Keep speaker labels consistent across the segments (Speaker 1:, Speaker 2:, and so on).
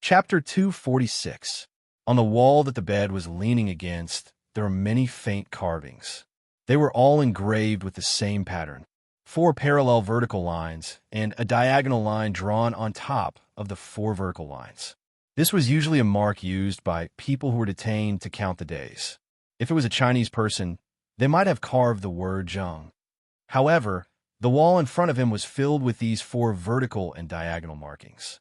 Speaker 1: Chapter 246. On the wall that the bed was leaning against, there were many faint carvings. They were all engraved with the same pattern: 4 parallel vertical lines and a diagonal line drawn on top of the 4 vertical lines. This was usually a mark used by people who were detained to count the days. If it was a Chinese person, they might have carved the word Zheng. However, the wall in front of him was filled with these 4 vertical and diagonal markings.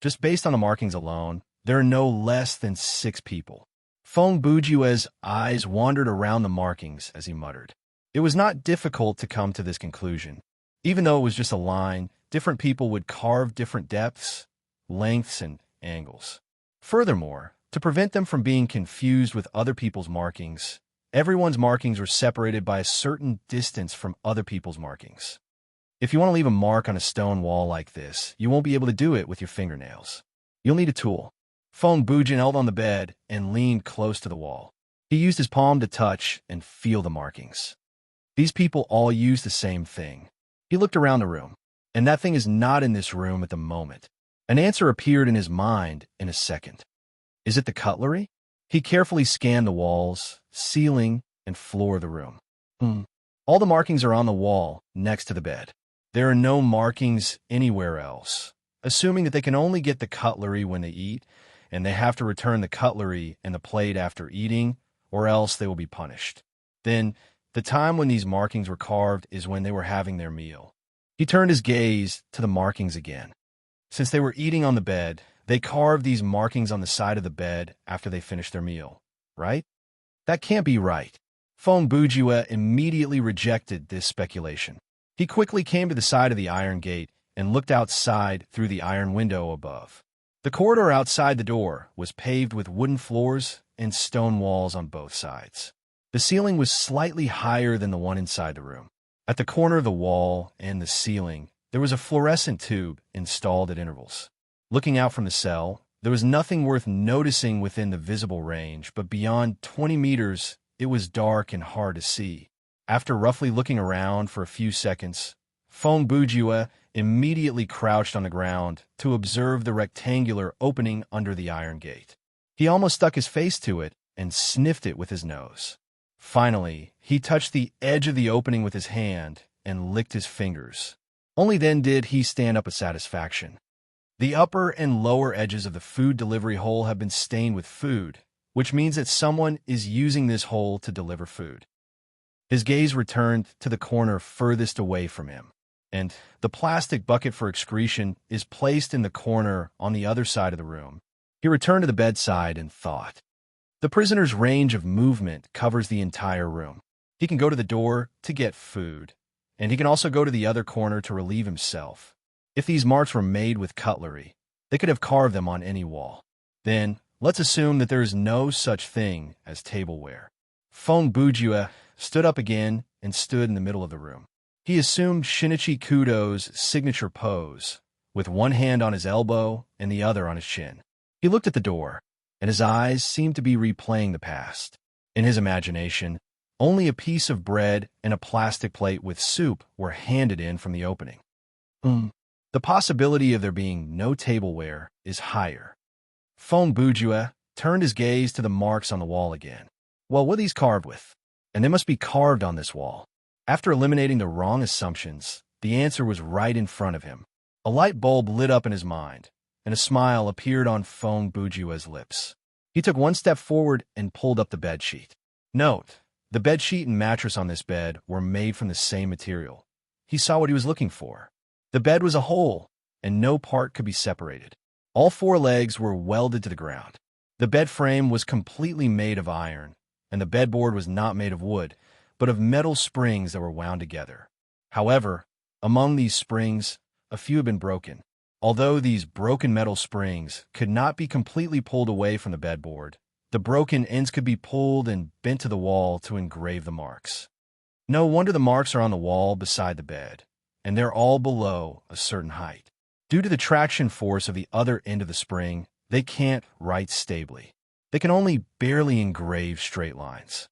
Speaker 1: Just based on the markings alone, there are no less than 6 people. Feng Bujue's eyes wandered around the markings as he muttered. It was not difficult to come to this conclusion. Even though it was just a line, different people would carve different depths, lengths, and angles. Furthermore, to prevent them from being confused with other people's markings, everyone's markings were separated by a certain distance from other people's markings. If you want to leave a mark on a stone wall like this, you won't be able to do it with your fingernails. You'll need a tool. Feng Bujin knelt on the bed and leaned close to the wall. He used his palm to touch and feel the markings. These people all use the same thing. He looked around the room, and that thing is not in this room at the moment. An answer appeared in his mind in a second. Is it the cutlery? He carefully scanned the walls, ceiling, and floor of the room. All the markings are on the wall next to the bed. There are no markings anywhere else, assuming that they can only get the cutlery when they eat, and they have to return the cutlery and the plate after eating, or else they will be punished. Then, the time when these markings were carved is when they were having their meal. He turned his gaze to the markings again. Since they were eating on the bed, they carved these markings on the side of the bed after they finished their meal, right? That can't be right. Feng Bujue immediately rejected this speculation. He quickly came to the side of the iron gate and looked outside through the iron window above. The corridor outside the door was paved with wooden floors and stone walls on both sides. The ceiling was slightly higher than the one inside the room. At the corner of the wall and the ceiling, there was a fluorescent tube installed at intervals. Looking out from the cell, there was nothing worth noticing within the visible range, but beyond 20 meters, it was dark and hard to see. After roughly looking around for a few seconds, Feng Bujue immediately crouched on the ground to observe the rectangular opening under the iron gate. He almost stuck his face to it and sniffed it with his nose. Finally, he touched the edge of the opening with his hand and licked his fingers. Only then did he stand up with satisfaction. The upper and lower edges of the food delivery hole have been stained with food, which means that someone is using this hole to deliver food. His gaze returned to the corner furthest away from him, and the plastic bucket for excretion is placed in the corner on the other side of the room. He returned to the bedside and thought. The prisoner's range of movement covers the entire room. He can go to the door to get food, and he can also go to the other corner to relieve himself. If these marks were made with cutlery, they could have carved them on any wall. Then, let's assume that there is no such thing as tableware. Feng Bujue stood up again and stood in the middle of the room. He assumed Shinichi Kudo's signature pose, with one hand on his elbow and the other on his chin. He looked at the door, and his eyes seemed to be replaying the past. In his imagination, only a piece of bread and a plastic plate with soup were handed in from the opening. The possibility of there being no tableware is higher. Feng Bujue turned his gaze to the marks on the wall again. Well, what are these carved with? And they must be carved on this wall. After eliminating the wrong assumptions, the answer was right in front of him. A light bulb lit up in his mind, and a smile appeared on Feng Bujue's lips. He took one step forward and pulled up the bedsheet. Note, the bedsheet and mattress on this bed were made from the same material. He saw what he was looking for. The bed was a whole, and no part could be separated. All 4 legs were welded to the ground. The bed frame was completely made of iron, and the bedboard was not made of wood, but of metal springs that were wound together. However, among these springs, a few had been broken. Although these broken metal springs could not be completely pulled away from the bedboard, the broken ends could be pulled and bent to the wall to engrave the marks. No wonder the marks are on the wall beside the bed, and they're all below a certain height. Due to the traction force of the other end of the spring, they can't write stably. They can only barely engrave straight lines.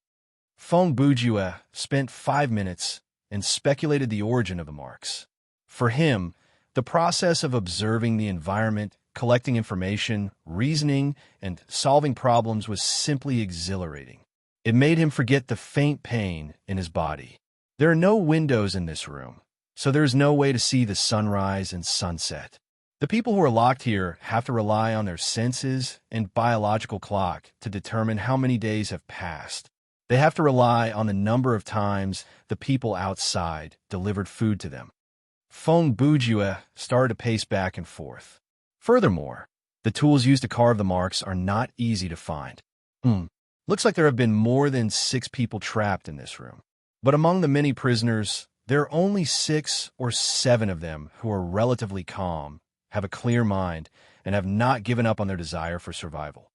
Speaker 1: Feng Bujue spent 5 minutes and speculated the origin of the marks. For him, the process of observing the environment collecting information, reasoning, and solving problems was simply exhilarating. It made him forget the faint pain in his body. There are no windows in this room, so there is no way to see the sunrise and sunset. The people who are locked here have to rely on their senses and biological clock to determine how many days have passed. They have to rely on the number of times the people outside delivered food to them. Feng Bujue started to pace back and forth. Furthermore, the tools used to carve the marks are not easy to find. Looks like there have been more than 6 people trapped in this room. But among the many prisoners, there are only 6 or 7 of them who are relatively calm, have a clear mind, and have not given up on their desire for survival.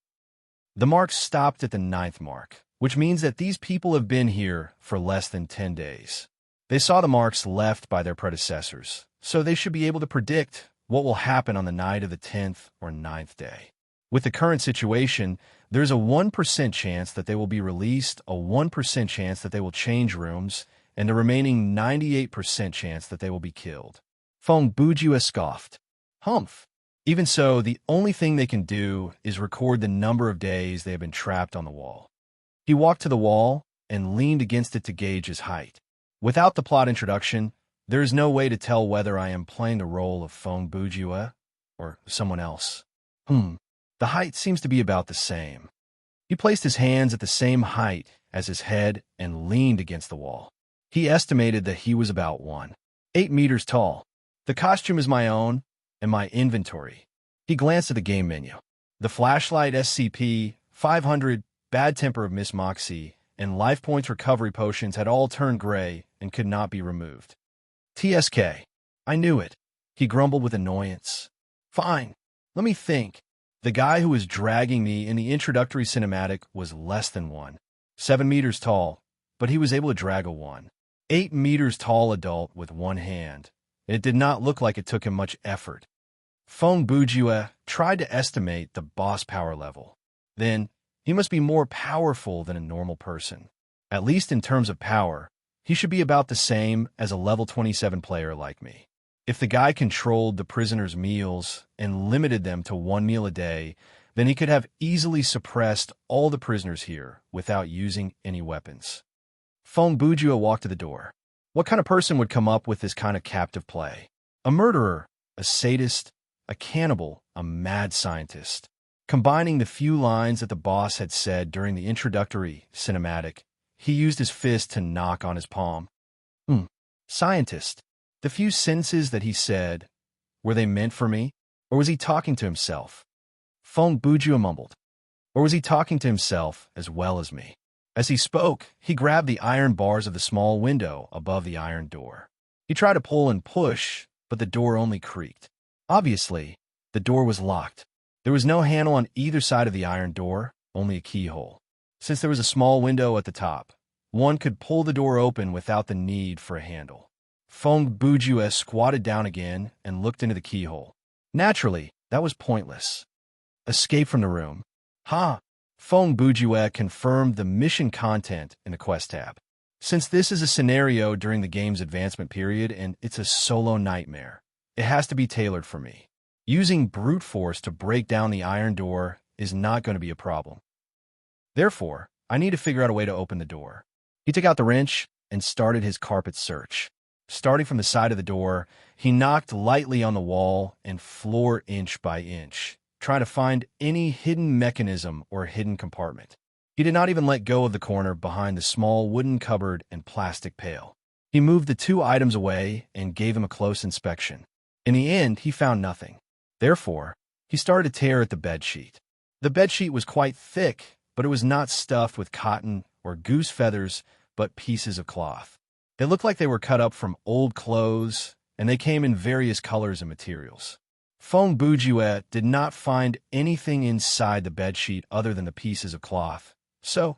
Speaker 1: The marks stopped at the 9th mark, which means that these people have been here for less than 10 days. They saw the marks left by their predecessors, so they should be able to predict what will happen on the night of the 10th or 9th day. With the current situation, there's a 1% chance that they will be released, a 1% chance that they will change rooms, and the remaining 98% chance that they will be killed. Feng Bujue scoffed. Humph. Even so, the only thing they can do is record the number of days they have been trapped on the wall. He walked to the wall and leaned against it to gauge his height. Without the plot introduction, there is no way to tell whether I am playing the role of Feng Bujue or someone else. The height seems to be about the same. He placed his hands at the same height as his head and leaned against the wall. He estimated that he was about 1.8 meters tall. The costume is my own, and my inventory. He glanced at the game menu. The flashlight SCP-500, Bad Temper of Miss Moxie, and life points recovery potions had all turned gray and could not be removed. TSK. I knew it. He grumbled with annoyance. Fine. Let me think. The guy who was dragging me in the introductory cinematic was less than 1.7 meters tall, but he was able to drag a 1.8 meters tall adult with one hand. It did not look like it took him much effort. Feng Bujue tried to estimate the boss power level. Then, he must be more powerful than a normal person. At least in terms of power, he should be about the same as a level 27 player like me. If the guy controlled the prisoners' meals and limited them to 1 meal a day, then he could have easily suppressed all the prisoners here without using any weapons. Feng Bujue walked to the door. What kind of person would come up with this kind of captive play? A murderer, a sadist, a cannibal, a mad scientist. Combining the few lines that the boss had said during the introductory cinematic, he used his fist to knock on his palm. Scientist. The few sentences that he said, were they meant for me? Or was he talking to himself? Feng Bujue mumbled. Or was he talking to himself as well as me? As he spoke, he grabbed the iron bars of the small window above the iron door. He tried to pull and push, but the door only creaked. Obviously, the door was locked. There was no handle on either side of the iron door, only a keyhole. Since there was a small window at the top, one could pull the door open without the need for a handle. Feng Bujue squatted down again and looked into the keyhole. Naturally, that was pointless. Escape from the room. Feng Bujue confirmed the mission content in the quest tab. Since this is a scenario during the game's advancement period and it's a solo nightmare, it has to be tailored for me. Using brute force to break down the iron door is not going to be a problem. Therefore, I need to figure out a way to open the door. He took out the wrench and started his carpet search. Starting from the side of the door, he knocked lightly on the wall and floor inch by inch, trying to find any hidden mechanism or hidden compartment. He did not even let go of the corner behind the small wooden cupboard and plastic pail. He moved the 2 items away and gave them a close inspection. In the end, he found nothing. Therefore, he started to tear at the bedsheet. The bedsheet was quite thick, but it was not stuffed with cotton or goose feathers, but pieces of cloth. They looked like they were cut up from old clothes, and they came in various colors and materials. Feng Bujue did not find anything inside the bedsheet other than the pieces of cloth, so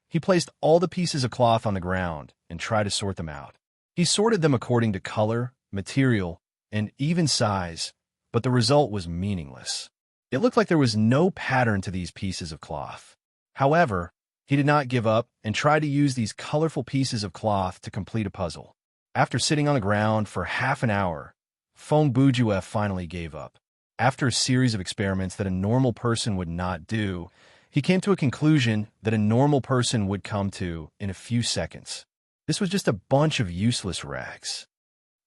Speaker 1: he placed all the pieces of cloth on the ground and tried to sort them out. He sorted them according to color, material, and even size, but the result was meaningless. It looked like there was no pattern to these pieces of cloth. However, he did not give up and tried to use these colorful pieces of cloth to complete a puzzle. After sitting on the ground for half an hour, Feng Bujue finally gave up. After a series of experiments that a normal person would not do, he came to a conclusion that a normal person would come to in a few seconds. This was just a bunch of useless rags.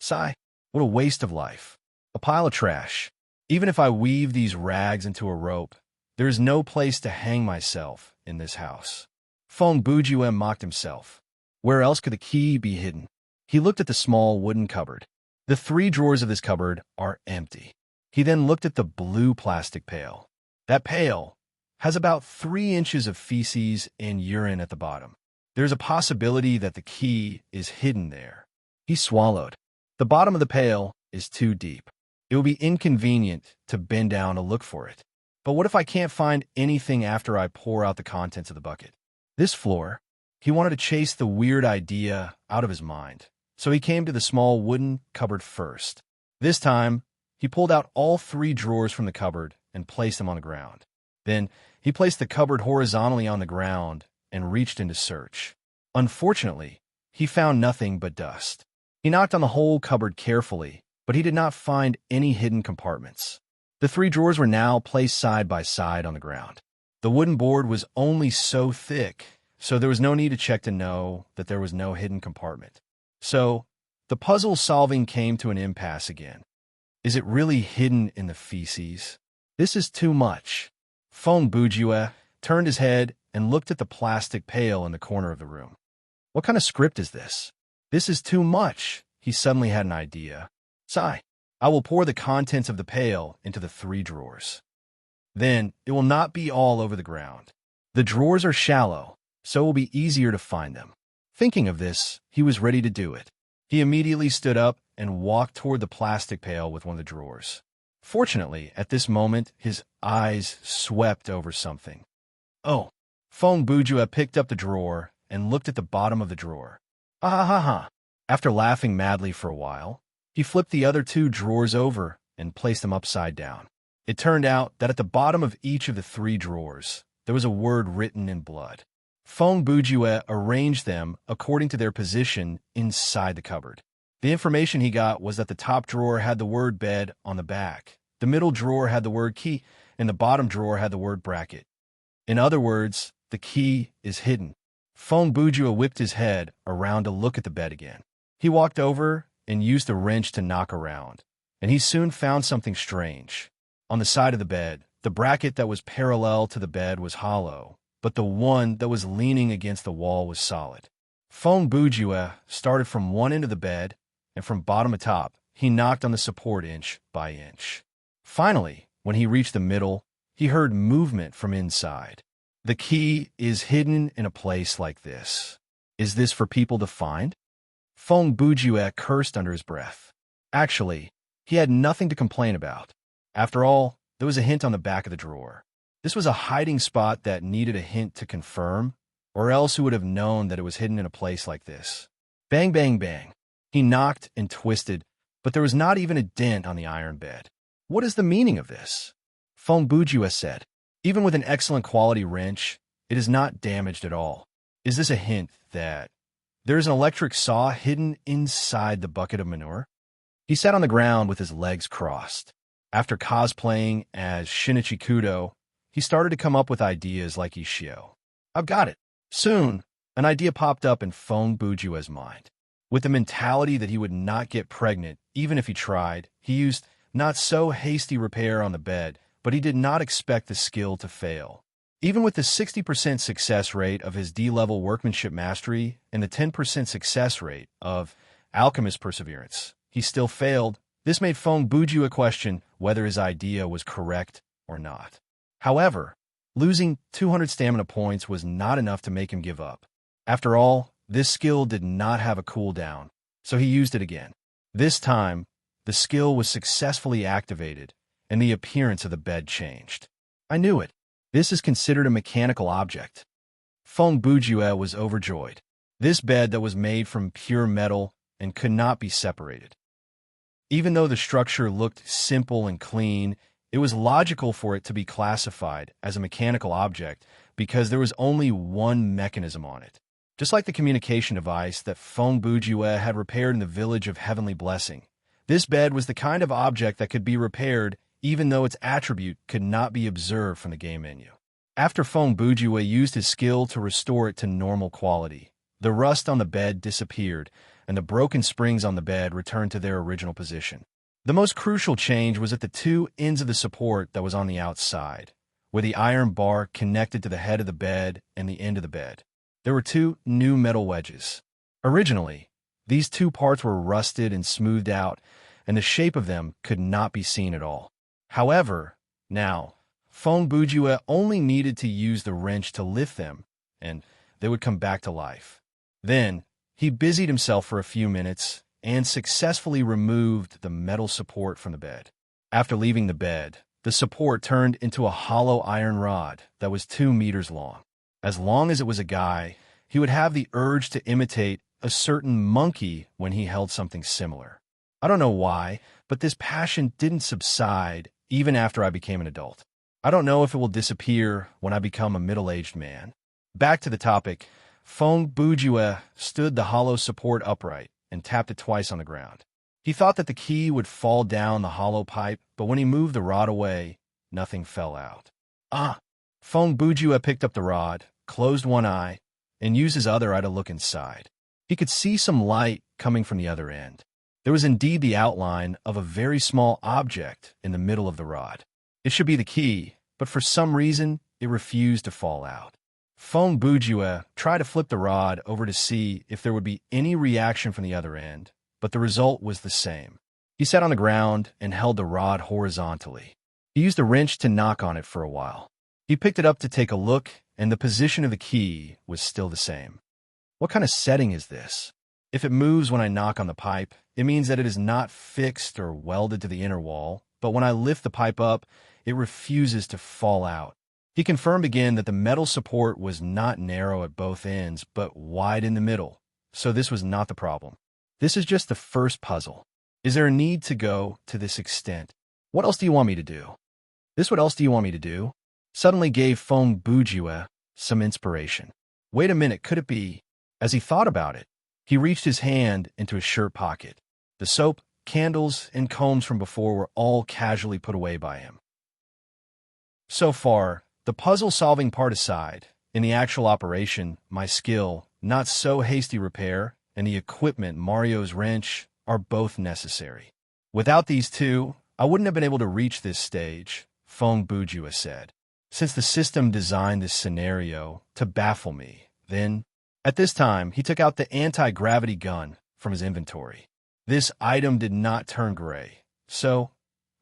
Speaker 1: Sigh, what a waste of life. A pile of trash. Even if I weave these rags into a rope, there is no place to hang myself in this house. Feng Bujue mocked himself. Where else could the key be hidden? He looked at the small wooden cupboard. The 3 drawers of this cupboard are empty. He then looked at the blue plastic pail. That pail has about 3 inches of feces and urine at the bottom. There's a possibility that the key is hidden there. He swallowed. The bottom of the pail is too deep. It will be inconvenient to bend down to look for it. But what if I can't find anything after I pour out the contents of the bucket? This floor, he wanted to chase the weird idea out of his mind. So he came to the small wooden cupboard first. This time, he pulled out all 3 drawers from the cupboard and placed them on the ground. Then, he placed the cupboard horizontally on the ground and reached in to search. Unfortunately, he found nothing but dust. He knocked on the whole cupboard carefully, but he did not find any hidden compartments. The 3 drawers were now placed side by side on the ground. The wooden board was only so thick, so there was no need to check to know that there was no hidden compartment. So, the puzzle solving came to an impasse again. Is it really hidden in the feces? This is too much. Feng Bujue turned his head and looked at the plastic pail in the corner of the room. What kind of script is this? This is too much. He suddenly had an idea. Sigh. I will pour the contents of the pail into the 3 drawers. Then, it will not be all over the ground. The drawers are shallow, so it will be easier to find them. Thinking of this, he was ready to do it. He immediately stood up and walked toward the plastic pail with one of the drawers. Fortunately, at this moment, his eyes swept over something. Oh! Feng Bujue picked up the drawer and looked at the bottom of the drawer. Ah ha ha ha! After laughing madly for a while, he flipped the other 2 drawers over and placed them upside down. It turned out that at the bottom of each of the 3 drawers, there was a word written in blood. Feng Bujue arranged them according to their position inside the cupboard. The information he got was that the top drawer had the word bed on the back, the middle drawer had the word key, and the bottom drawer had the word bracket. In other words, the key is hidden. Feng Bujue whipped his head around to look at the bed again. He walked over and used a wrench to knock around, and he soon found something strange. On the side of the bed, the bracket that was parallel to the bed was hollow, but the one that was leaning against the wall was solid. Feng Bujue started from one end of the bed, and from bottom to top, he knocked on the support inch by inch. Finally, when he reached the middle, he heard movement from inside. The key is hidden in a place like this. Is this for people to find? Feng Bujue cursed under his breath. Actually, he had nothing to complain about. After all, there was a hint on the back of the drawer. This was a hiding spot that needed a hint to confirm, or else who would have known that it was hidden in a place like this? Bang, bang, bang. He knocked and twisted, but there was not even a dent on the iron bed. What is the meaning of this? Feng Bujue said. Even with an excellent quality wrench, it is not damaged at all. Is this a hint that there is an electric saw hidden inside the bucket of manure? He sat on the ground with his legs crossed. After cosplaying as Shinichi Kudo, he started to come up with ideas like Ishio. I've got it. Soon, an idea popped up in Feng Bujue's mind. With the mentality that he would not get pregnant, even if he tried, he used not so hasty repair on the bed, but he did not expect the skill to fail. Even with the 60% success rate of his D-level workmanship mastery and the 10% success rate of alchemist perseverance, he still failed. This made Feng Bujue question whether his idea was correct or not. However, losing 200 stamina points was not enough to make him give up. After all, this skill did not have a cooldown, so he used it again. This time, the skill was successfully activated, and the appearance of the bed changed. I knew it. This is considered a mechanical object. Feng Bujue was overjoyed. This bed that was made from pure metal and could not be separated. Even though the structure looked simple and clean, it was logical for it to be classified as a mechanical object because there was only one mechanism on it. Just like the communication device that Feng Bujue had repaired in the village of Heavenly Blessing, this bed was the kind of object that could be repaired even though its attribute could not be observed from the game menu. After Feng Bujue used his skill to restore it to normal quality, the rust on the bed disappeared, and the broken springs on the bed returned to their original position. The most crucial change was at the two ends of the support that was on the outside, where the iron bar connected to the head of the bed and the end of the bed. There were two new metal wedges. Originally, these two parts were rusted and smoothed out, and the shape of them could not be seen at all. However, now, Feng Bujue only needed to use the wrench to lift them, and they would come back to life. Then, he busied himself for a few minutes and successfully removed the metal support from the bed. After leaving the bed, the support turned into a hollow iron rod that was 2 meters long. As long as it was a guy, he would have the urge to imitate a certain monkey when he held something similar. I don't know why, but this passion didn't subside even after I became an adult. I don't know if it will disappear when I become a middle-aged man. Back to the topic, Feng Bujue stood the hollow support upright and tapped it twice on the ground. He thought that the key would fall down the hollow pipe, but when he moved the rod away, nothing fell out. Feng Bujue picked up the rod, closed one eye, and used his other eye to look inside. He could see some light coming from the other end. There was indeed the outline of a very small object in the middle of the rod. It should be the key, but for some reason, it refused to fall out. Feng Bujue tried to flip the rod over to see if there would be any reaction from the other end, but the result was the same. He sat on the ground and held the rod horizontally. He used a wrench to knock on it for a while. He picked it up to take a look, and the position of the key was still the same. What kind of setting is this? If it moves when I knock on the pipe, it means that it is not fixed or welded to the inner wall, but when I lift the pipe up, it refuses to fall out. He confirmed again that the metal support was not narrow at both ends, but wide in the middle, so this was not the problem. This is just the first puzzle. Is there a need to go to this extent? What else do you want me to do? What else do you want me to do? Suddenly gave Feng Bujue some inspiration. Wait a minute, could it be? As he thought about it, he reached his hand into his shirt pocket. The soap, candles, and combs from before were all casually put away by him. So far, the puzzle-solving part aside, in the actual operation, my skill, not so hasty repair, and the equipment, Mario's wrench, are both necessary. Without these two, I wouldn't have been able to reach this stage, Feng Bujue said. Since the system designed this scenario to baffle me, then, at this time, he took out the anti-gravity gun from his inventory. This item did not turn gray, so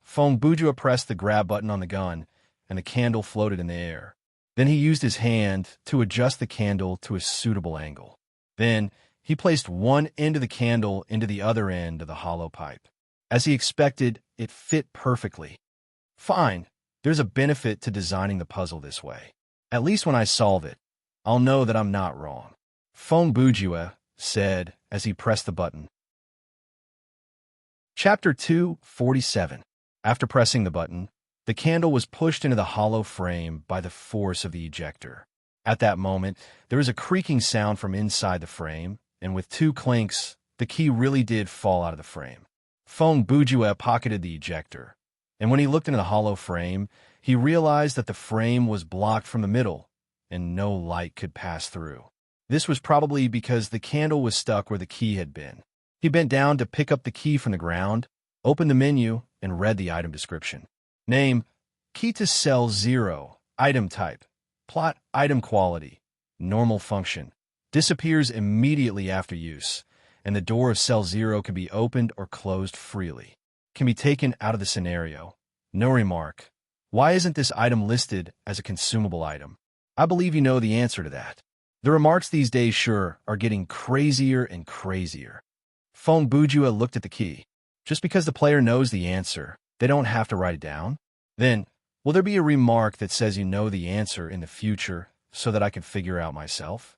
Speaker 1: Feng Bujue pressed the grab button on the gun, and the candle floated in the air. Then he used his hand to adjust the candle to a suitable angle. Then he placed one end of the candle into the other end of the hollow pipe. As he expected, it fit perfectly. Fine, there's a benefit to designing the puzzle this way. At least when I solve it, I'll know that I'm not wrong, Feng Bujue said as he pressed the button. Chapter 247. After pressing the button, the candle was pushed into the hollow frame by the force of the ejector. At that moment, there was a creaking sound from inside the frame, and with 2 clinks, the key really did fall out of the frame. Feng Bujue pocketed the ejector, and when he looked into the hollow frame, he realized that the frame was blocked from the middle, and no light could pass through. This was probably because the candle was stuck where the key had been. He bent down to pick up the key from the ground, opened the menu, and read the item description. Name, key to cell 0, item type, plot item quality, normal function, disappears immediately after use, and the door of cell 0 can be opened or closed freely. Can be taken out of the scenario. No remark. Why isn't this item listed as a consumable item? I believe you know the answer to that. The remarks these days sure are getting crazier and crazier. Feng Bujue looked at the key. Just because the player knows the answer, they don't have to write it down? Then, will there be a remark that says you know the answer in the future so that I can figure out myself?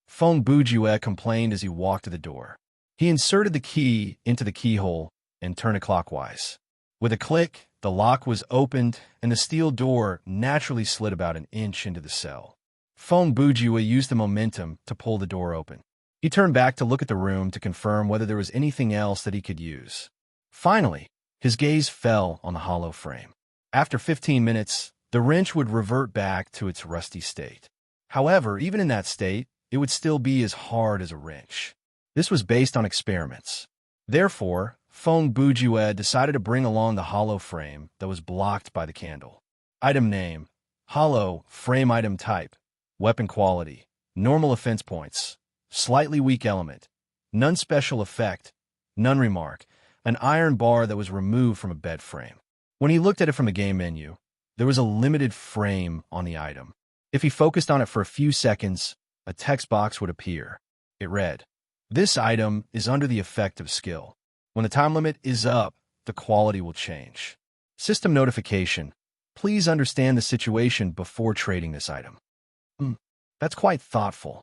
Speaker 1: Feng Bujue complained as he walked to the door. He inserted the key into the keyhole and turned it clockwise. With a click, the lock was opened and the steel door naturally slid about an inch into the cell. Feng Bujue used the momentum to pull the door open. He turned back to look at the room to confirm whether there was anything else that he could use. Finally, his gaze fell on the hollow frame. After 15 minutes, the wrench would revert back to its rusty state. However, even in that state, it would still be as hard as a wrench. This was based on experiments. Therefore, Feng Bujue decided to bring along the hollow frame that was blocked by the candle. Item name: hollow frame. Item type: weapon quality, normal offense points, slightly weak element, none special effect, none remark, an iron bar that was removed from a bed frame. When he looked at it from the game menu, there was a limited frame on the item. If he focused on it for a few seconds, a text box would appear. It read, "This item is under the effect of skill. When the time limit is up, the quality will change. System notification. Please understand the situation before trading this item." That's quite thoughtful.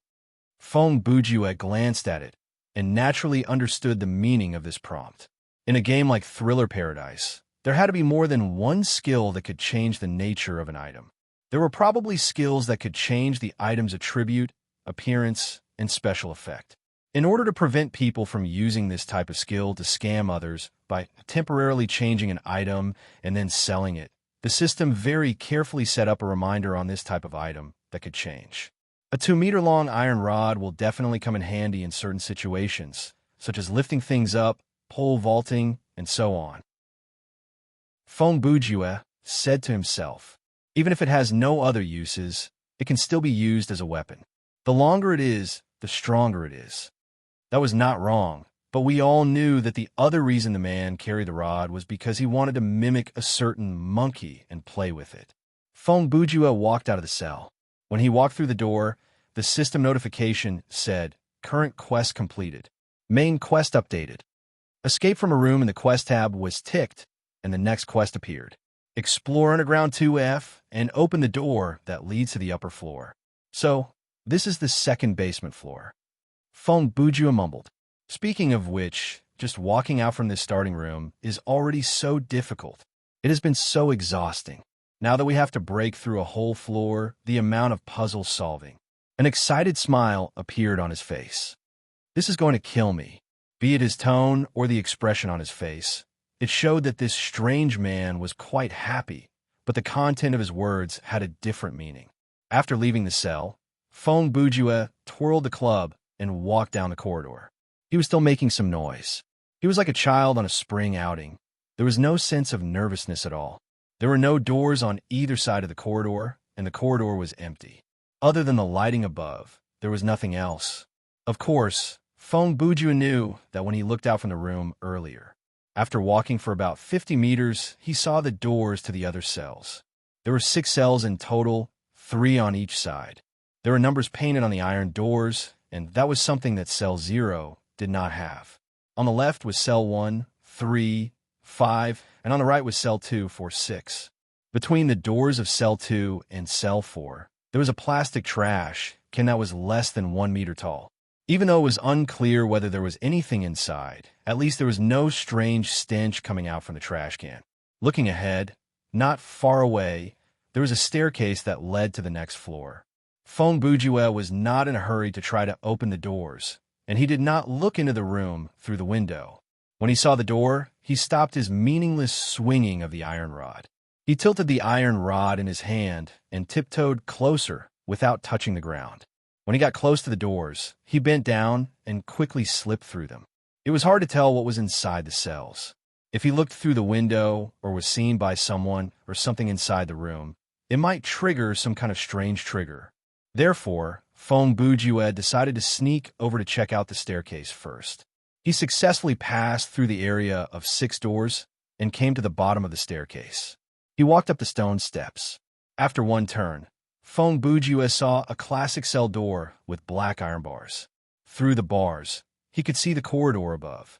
Speaker 1: Feng Bujue glanced at it and naturally understood the meaning of this prompt. In a game like Thriller Paradise, there had to be more than one skill that could change the nature of an item. There were probably skills that could change the item's attribute, appearance, and special effect. In order to prevent people from using this type of skill to scam others by temporarily changing an item and then selling it, the system very carefully set up a reminder on this type of item that could change. A 2-meter-long iron rod will definitely come in handy in certain situations, such as lifting things up, pole vaulting, and so on. Feng Bujue said to himself, even if it has no other uses, it can still be used as a weapon. The longer it is, the stronger it is. That was not wrong, but we all knew that the other reason the man carried the rod was because he wanted to mimic a certain monkey and play with it. Feng Bujue walked out of the cell. When he walked through the door, the system notification said, "Current quest completed. Main quest updated." Escape from a room in the quest tab was ticked, and the next quest appeared. Explore Underground 2F and open the door that leads to the upper floor. So, this is the second basement floor. Feng Bujue mumbled. Speaking of which, just walking out from this starting room is already so difficult. It has been so exhausting. Now that we have to break through a whole floor, the amount of puzzle solving. An excited smile appeared on his face. This is going to kill me. Be it his tone or the expression on his face, it showed that this strange man was quite happy, but the content of his words had a different meaning. After leaving the cell, Feng Bujue twirled the club and walked down the corridor. He was still making some noise. He was like a child on a spring outing. There was no sense of nervousness at all. There were no doors on either side of the corridor, and the corridor was empty. Other than the lighting above, there was nothing else. Of course, Feng Bujue knew that when he looked out from the room earlier. After walking for about 50 meters, he saw the doors to the other cells. There were 6 cells in total, 3 on each side. There were numbers painted on the iron doors, and that was something that Cell 0 did not have. On the left was Cell 1, 3, 5, and on the right was Cell 2, 4, 6. Between the doors of Cell 2 and Cell 4, there was a plastic trash can that was less than 1 meter tall. Even though it was unclear whether there was anything inside, at least there was no strange stench coming out from the trash can. Looking ahead, not far away, there was a staircase that led to the next floor. Feng Bujue was not in a hurry to try to open the doors, and he did not look into the room through the window. When he saw the door, he stopped his meaningless swinging of the iron rod. He tilted the iron rod in his hand and tiptoed closer without touching the ground. When he got close to the doors, he bent down and quickly slipped through them. It was hard to tell what was inside the cells. If he looked through the window or was seen by someone or something inside the room, it might trigger some kind of strange trigger. Therefore, Feng Bujue decided to sneak over to check out the staircase first. He successfully passed through the area of 6 doors and came to the bottom of the staircase. He walked up the stone steps. After one turn, Feng Bujue saw a classic cell door with black iron bars. Through the bars, he could see the corridor above.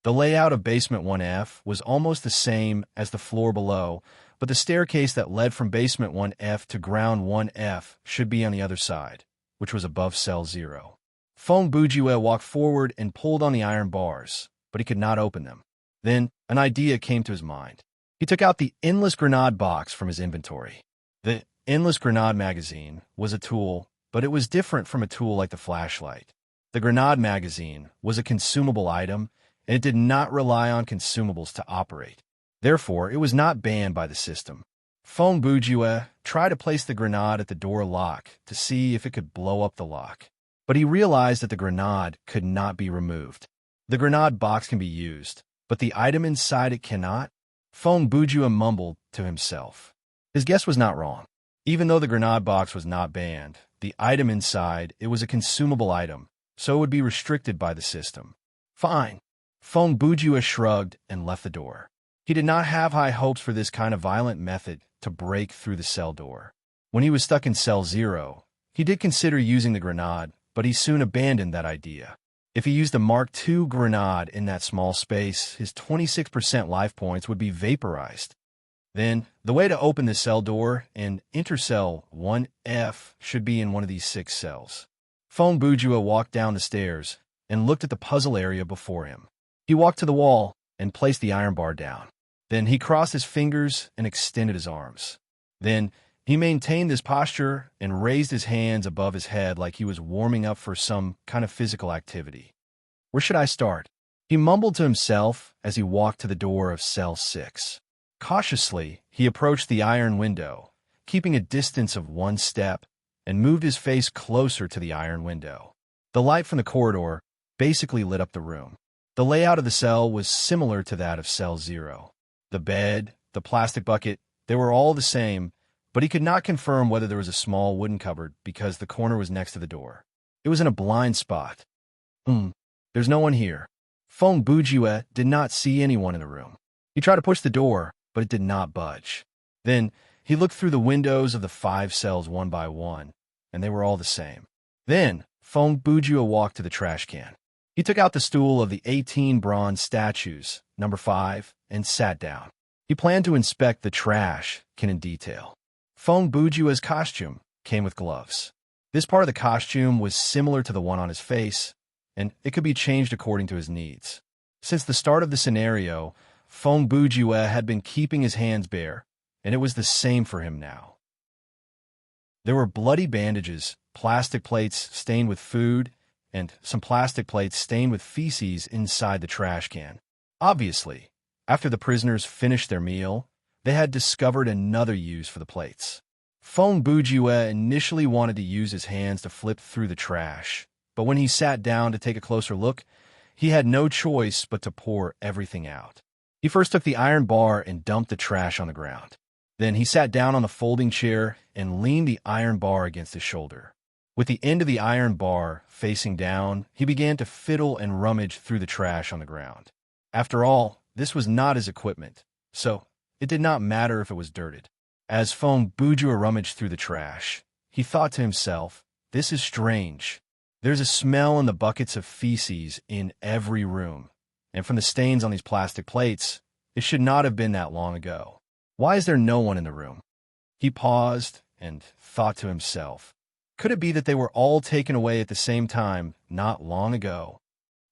Speaker 1: The layout of basement 1F was almost the same as the floor below, but the staircase that led from basement 1F to ground 1F should be on the other side, which was above cell 0. Feng Bujue walked forward and pulled on the iron bars, but he could not open them. Then, an idea came to his mind. He took out the endless grenade box from his inventory. The endless grenade magazine was a tool, but it was different from a tool like the flashlight. The grenade magazine was a consumable item, and it did not rely on consumables to operate. Therefore, it was not banned by the system. Fong Bujue tried to place the grenade at the door lock to see if it could blow up the lock, but he realized that the grenade could not be removed. The grenade box can be used, but the item inside it cannot. Fong Bujue mumbled to himself. His guess was not wrong. Even though the grenade box was not banned, the item inside it was a consumable item, so it would be restricted by the system. Fine. Fong Bujue shrugged and left the door. He did not have high hopes for this kind of violent method to break through the cell door. When he was stuck in cell 0, he did consider using the grenade, but he soon abandoned that idea. If he used the Mark II grenade in that small space, his 26% life points would be vaporized. Then, the way to open the cell door and enter cell 1F should be in one of these 6 cells. Fong Bujue walked down the stairs and looked at the puzzle area before him. He walked to the wall and placed the iron bar down. Then he crossed his fingers and extended his arms. Then he maintained this posture and raised his hands above his head like he was warming up for some kind of physical activity. Where should I start? He mumbled to himself as he walked to the door of cell 6. Cautiously, he approached the iron window, keeping a distance of 1 step, and moved his face closer to the iron window. The light from the corridor basically lit up the room. The layout of the cell was similar to that of cell 0. The bed, the plastic bucket, they were all the same, but he could not confirm whether there was a small wooden cupboard because the corner was next to the door. It was in a blind spot. There's no one here. Fong Bujue did not see anyone in the room. He tried to push the door, but it did not budge. Then he looked through the windows of the 5 cells one by one, and they were all the same. Then Fong Bujue walked to the trash can. He took out the stool of the 18 bronze statues, number 5, and sat down. He planned to inspect the trash can in detail. Fong Bujue's costume came with gloves. This part of the costume was similar to the one on his face, and it could be changed according to his needs. Since the start of the scenario, Fong Bujue had been keeping his hands bare, and it was the same for him now. There were bloody bandages, plastic plates stained with food, and some plastic plates stained with feces inside the trash can. Obviously, after the prisoners finished their meal, they had discovered another use for the plates. Fong Bujue initially wanted to use his hands to flip through the trash, but when he sat down to take a closer look, he had no choice but to pour everything out. He first took the iron bar and dumped the trash on the ground. Then he sat down on the folding chair and leaned the iron bar against his shoulder. With the end of the iron bar facing down, he began to fiddle and rummage through the trash on the ground. After all, this was not his equipment, so it did not matter if it was dirted. As Fong Bujue rummaged through the trash, he thought to himself, "This is strange. There's a smell in the buckets of feces in every room, and from the stains on these plastic plates, it should not have been that long ago. Why is there no one in the room?" He paused and thought to himself, could it be that they were all taken away at the same time not long ago?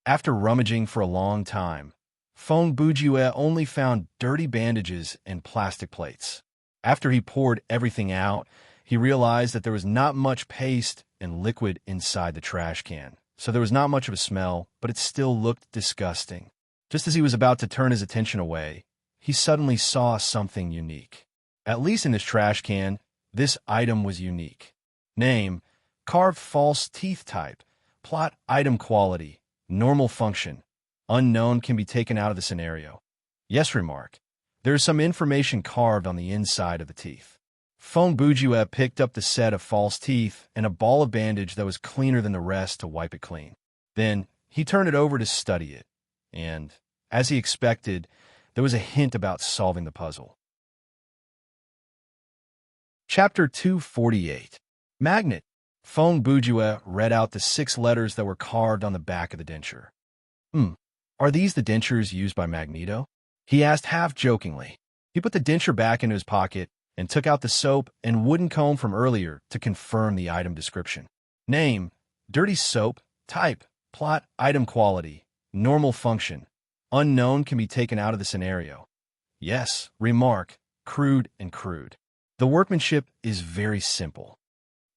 Speaker 1: After rummaging for a long time, Fong Bujue only found dirty bandages and plastic plates. After he poured everything out, he realized that there was not much paste and liquid inside the trash can, so there was not much of a smell, but it still looked disgusting. Just as he was about to turn his attention away, he suddenly saw something unique. At least in this trash can, this item was unique. Name, carved false teeth type. Plot, item quality, normal function. Unknown can be taken out of the scenario. Yes, remark. There is some information carved on the inside of the teeth. Fong Bujue picked up the set of false teeth and a ball of bandage that was cleaner than the rest to wipe it clean. Then he turned it over to study it, and, as he expected, there was a hint about solving the puzzle. Chapter 248. Magnet. Fong Bujue read out the 6 letters that were carved on the back of the denture. Are these the dentures used by Magneto? He asked half-jokingly. He put the denture back into his pocket and took out the soap and wooden comb from earlier to confirm the item description. Name, dirty soap. Type, plot, item quality, normal function. Unknown can be taken out of the scenario. Yes, remark, crude and crude. The workmanship is very simple.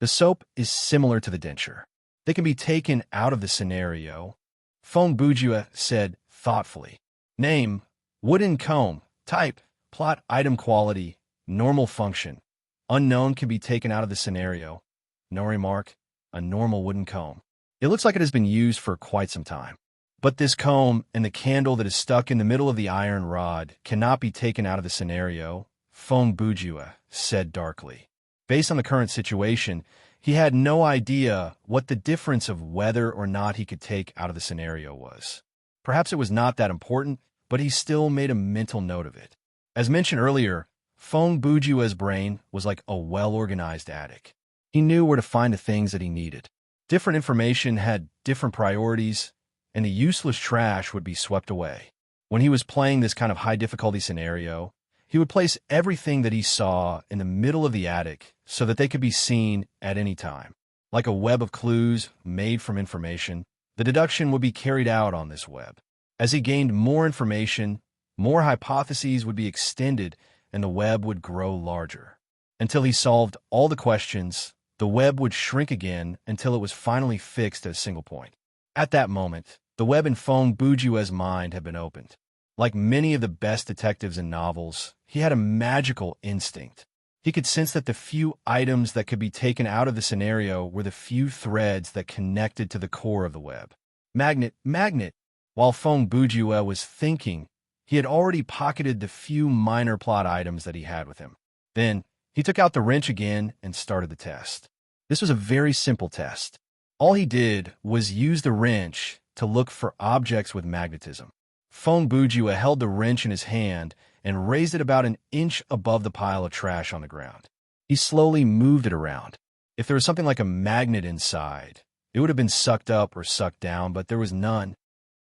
Speaker 1: The soap is similar to the denture. They can be taken out of the scenario. Fong Bujue said thoughtfully. Name, wooden comb. Type, plot item quality, normal function. Unknown can be taken out of the scenario. No remark, a normal wooden comb. It looks like it has been used for quite some time. But this comb and the candle that is stuck in the middle of the iron rod cannot be taken out of the scenario, Feng Bujue said darkly. Based on the current situation, he had no idea what the difference of whether or not he could take out of the scenario was. Perhaps it was not that important, but he still made a mental note of it. As mentioned earlier, Feng Bujue's brain was like a well-organized attic. He knew where to find the things that he needed. Different information had different priorities, and the useless trash would be swept away. When he was playing this kind of high-difficulty scenario, he would place everything that he saw in the middle of the attic so that they could be seen at any time. Like a web of clues made from information, the deduction would be carried out on this web. As he gained more information, more hypotheses would be extended and the web would grow larger. Until he solved all the questions, the web would shrink again until it was finally fixed at a single point. At that moment, the web in Feng Bujue's mind had been opened. Like many of the best detectives in novels, he had a magical instinct. He could sense that the few items that could be taken out of the scenario were the few threads that connected to the core of the web. Magnet, magnet! While Feng Bujue was thinking, he had already pocketed the few minor plot items that he had with him. Then, he took out the wrench again and started the test. This was a very simple test. All he did was use the wrench to look for objects with magnetism. Feng Bujue held the wrench in his hand and raised it about an inch above the pile of trash on the ground. He slowly moved it around. If there was something like a magnet inside, it would have been sucked up or sucked down, but there was none.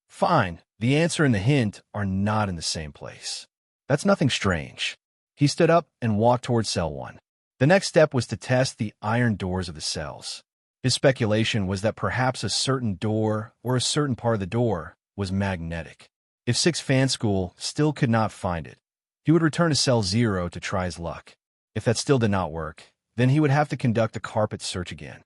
Speaker 1: Fine, the answer and the hint are not in the same place. That's nothing strange. He stood up and walked towards cell 1. The next step was to test the iron doors of the cells. His speculation was that perhaps a certain door or a certain part of the door was magnetic. If 6 Fan School still could not find it, he would return to cell 0 to try his luck. If that still did not work, then he would have to conduct a carpet search again.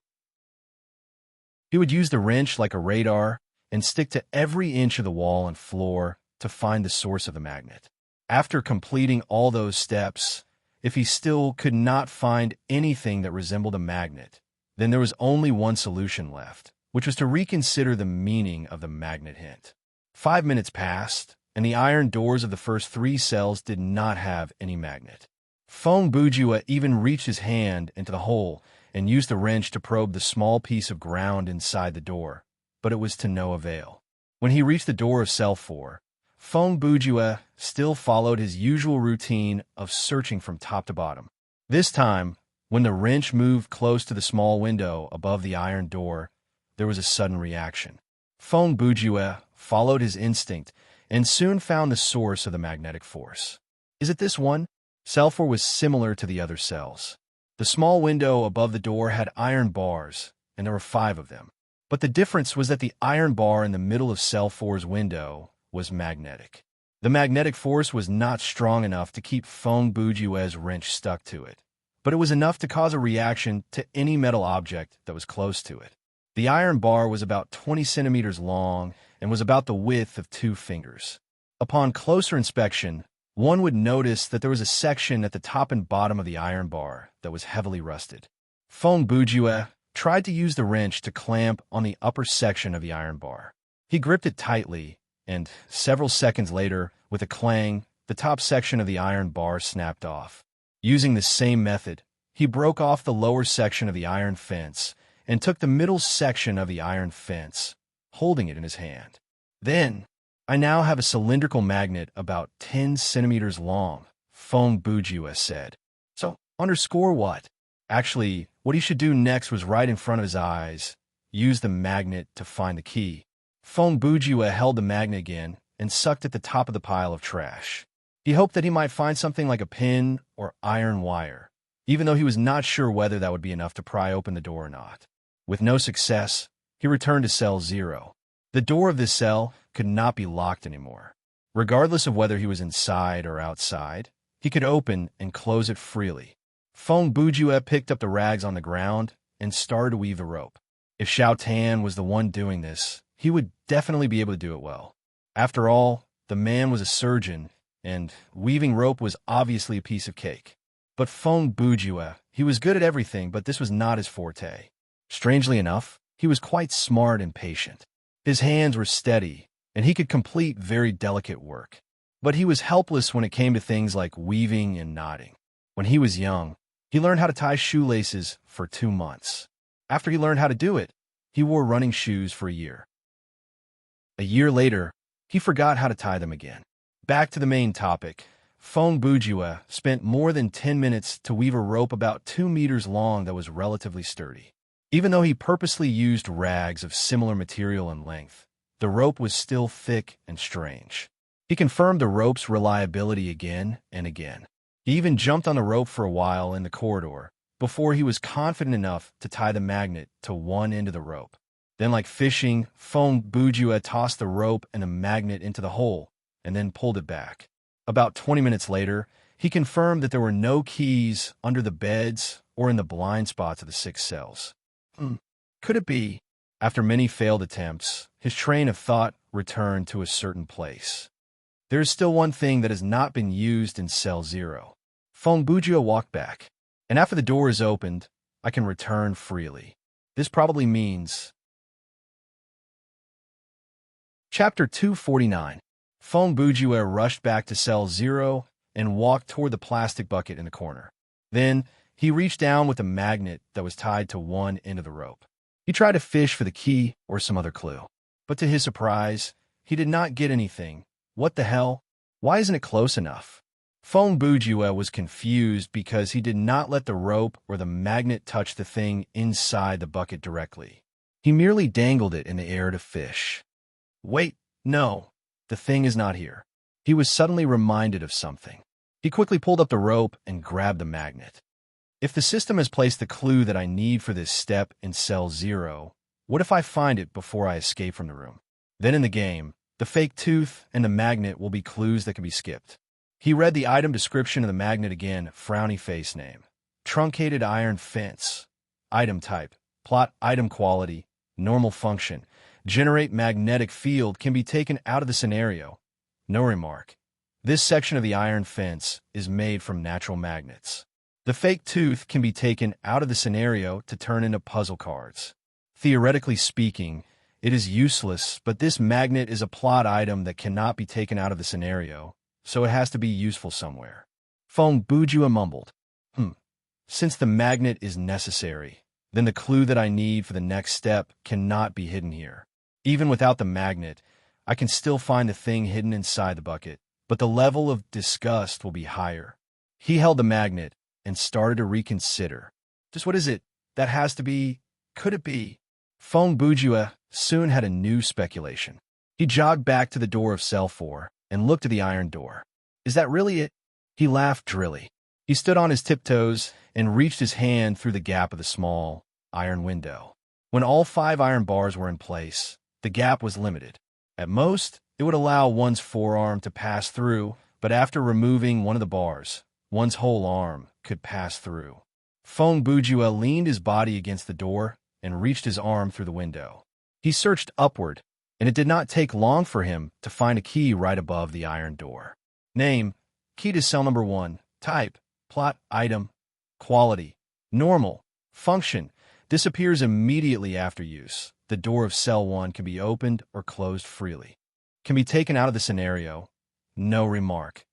Speaker 1: He would use the wrench like a radar and stick to every inch of the wall and floor to find the source of the magnet. After completing all those steps, if he still could not find anything that resembled a magnet, then there was only one solution left, which was to reconsider the meaning of the magnet hint. 5 minutes passed, and the iron doors of the first 3 cells did not have any magnet. Feng Bujue even reached his hand into the hole and used the wrench to probe the small piece of ground inside the door, but it was to no avail. When he reached the door of cell 4, Feng Bujue still followed his usual routine of searching from top to bottom. This time, when the wrench moved close to the small window above the iron door, there was a sudden reaction. Feng Bujue followed his instinct and soon found the source of the magnetic force. Is it this one? Cell 4 was similar to the other cells. The small window above the door had iron bars, and there were 5 of them. But the difference was that the iron bar in the middle of cell 4's window was magnetic. The magnetic force was not strong enough to keep Feng Bujue's wrench stuck to it, but it was enough to cause a reaction to any metal object that was close to it. The iron bar was about 20 centimeters long and was about the width of 2 fingers. Upon closer inspection, one would notice that there was a section at the top and bottom of the iron bar that was heavily rusted. Feng Bujue tried to use the wrench to clamp on the upper section of the iron bar. He gripped it tightly, and several seconds later, with a clang, the top section of the iron bar snapped off. Using the same method, he broke off the lower section of the iron fence and took the middle section of the iron fence, holding it in his hand. Then, I now have a cylindrical magnet about 10 centimeters long, Feng Bujue said. So, underscore what? Actually, what he should do next was right in front of his eyes, use the magnet to find the key. Feng Bujue held the magnet again and sucked at the top of the pile of trash. He hoped that he might find something like a pin or iron wire, even though he was not sure whether that would be enough to pry open the door or not. With no success, he returned to cell 0. The door of this cell could not be locked anymore. Regardless of whether he was inside or outside, he could open and close it freely. Feng Bujue picked up the rags on the ground and started to weave the rope. If Xiao Tan was the one doing this, he would definitely be able to do it well. After all, the man was a surgeon, and weaving rope was obviously a piece of cake. But Feng Bujue, he was good at everything, but this was not his forte. Strangely enough, he was quite smart and patient. His hands were steady, and he could complete very delicate work. But he was helpless when it came to things like weaving and knotting. When he was young, he learned how to tie shoelaces for 2 months. After he learned how to do it, he wore running shoes for a year. A year later, he forgot how to tie them again. Back to the main topic, Feng Bujue spent more than 10 minutes to weave a rope about 2 meters long that was relatively sturdy. Even though he purposely used rags of similar material and length, the rope was still thick and strange. He confirmed the rope's reliability again and again. He even jumped on the rope for a while in the corridor before he was confident enough to tie the magnet to one end of the rope. Then, like fishing, Feng Bujue tossed the rope and the magnet into the hole and then pulled it back. About 20 minutes later, he confirmed that there were no keys under the beds or in the blind spots of the 6 cells. Could it be? After many failed attempts, his train of thought returned to a certain place. There is still one thing that has not been used in Cell 0. Feng Bujue walked back, and after the door is opened, I can return freely. This probably means... Chapter 249. Feng Bujue rushed back to Cell 0 and walked toward the plastic bucket in the corner. Then, he reached down with a magnet that was tied to one end of the rope. He tried to fish for the key or some other clue. But to his surprise, he did not get anything. What the hell? Why isn't it close enough? Feng Bujue was confused because he did not let the rope or the magnet touch the thing inside the bucket directly. He merely dangled it in the air to fish. Wait, no, the thing is not here. He was suddenly reminded of something. He quickly pulled up the rope and grabbed the magnet. If the system has placed the clue that I need for this step in Cell 0, what if I find it before I escape from the room? Then in the game, the fake tooth and the magnet will be clues that can be skipped. He read the item description of the magnet again, frowny face name. Truncated iron fence. Item type. Plot item quality. Normal function. Generate magnetic field can be taken out of the scenario. No remark. This section of the iron fence is made from natural magnets. The fake tooth can be taken out of the scenario to turn into puzzle cards. Theoretically speaking, it is useless, but this magnet is a plot item that cannot be taken out of the scenario, so it has to be useful somewhere. Feng Bujue mumbled. Since the magnet is necessary, then the clue that I need for the next step cannot be hidden here. Even without the magnet, I can still find the thing hidden inside the bucket, but the level of disgust will be higher. He held the magnet and started to reconsider. Just what is it? That has to be... Could it be? Feng Bujue soon had a new speculation. He jogged back to the door of Cell 4 and looked at the iron door. Is that really it? He laughed drily. He stood on his tiptoes and reached his hand through the gap of the small iron window. When all 5 iron bars were in place, the gap was limited. At most, it would allow one's forearm to pass through, but after removing one of the bars, one's whole arm could pass through. Feng Bujue leaned his body against the door and reached his arm through the window. He searched upward, and it did not take long for him to find a key right above the iron door. Name, key to cell number 1, type, plot item, quality, normal, function, disappears immediately after use. The door of cell 1 can be opened or closed freely. Can be taken out of the scenario. No remark.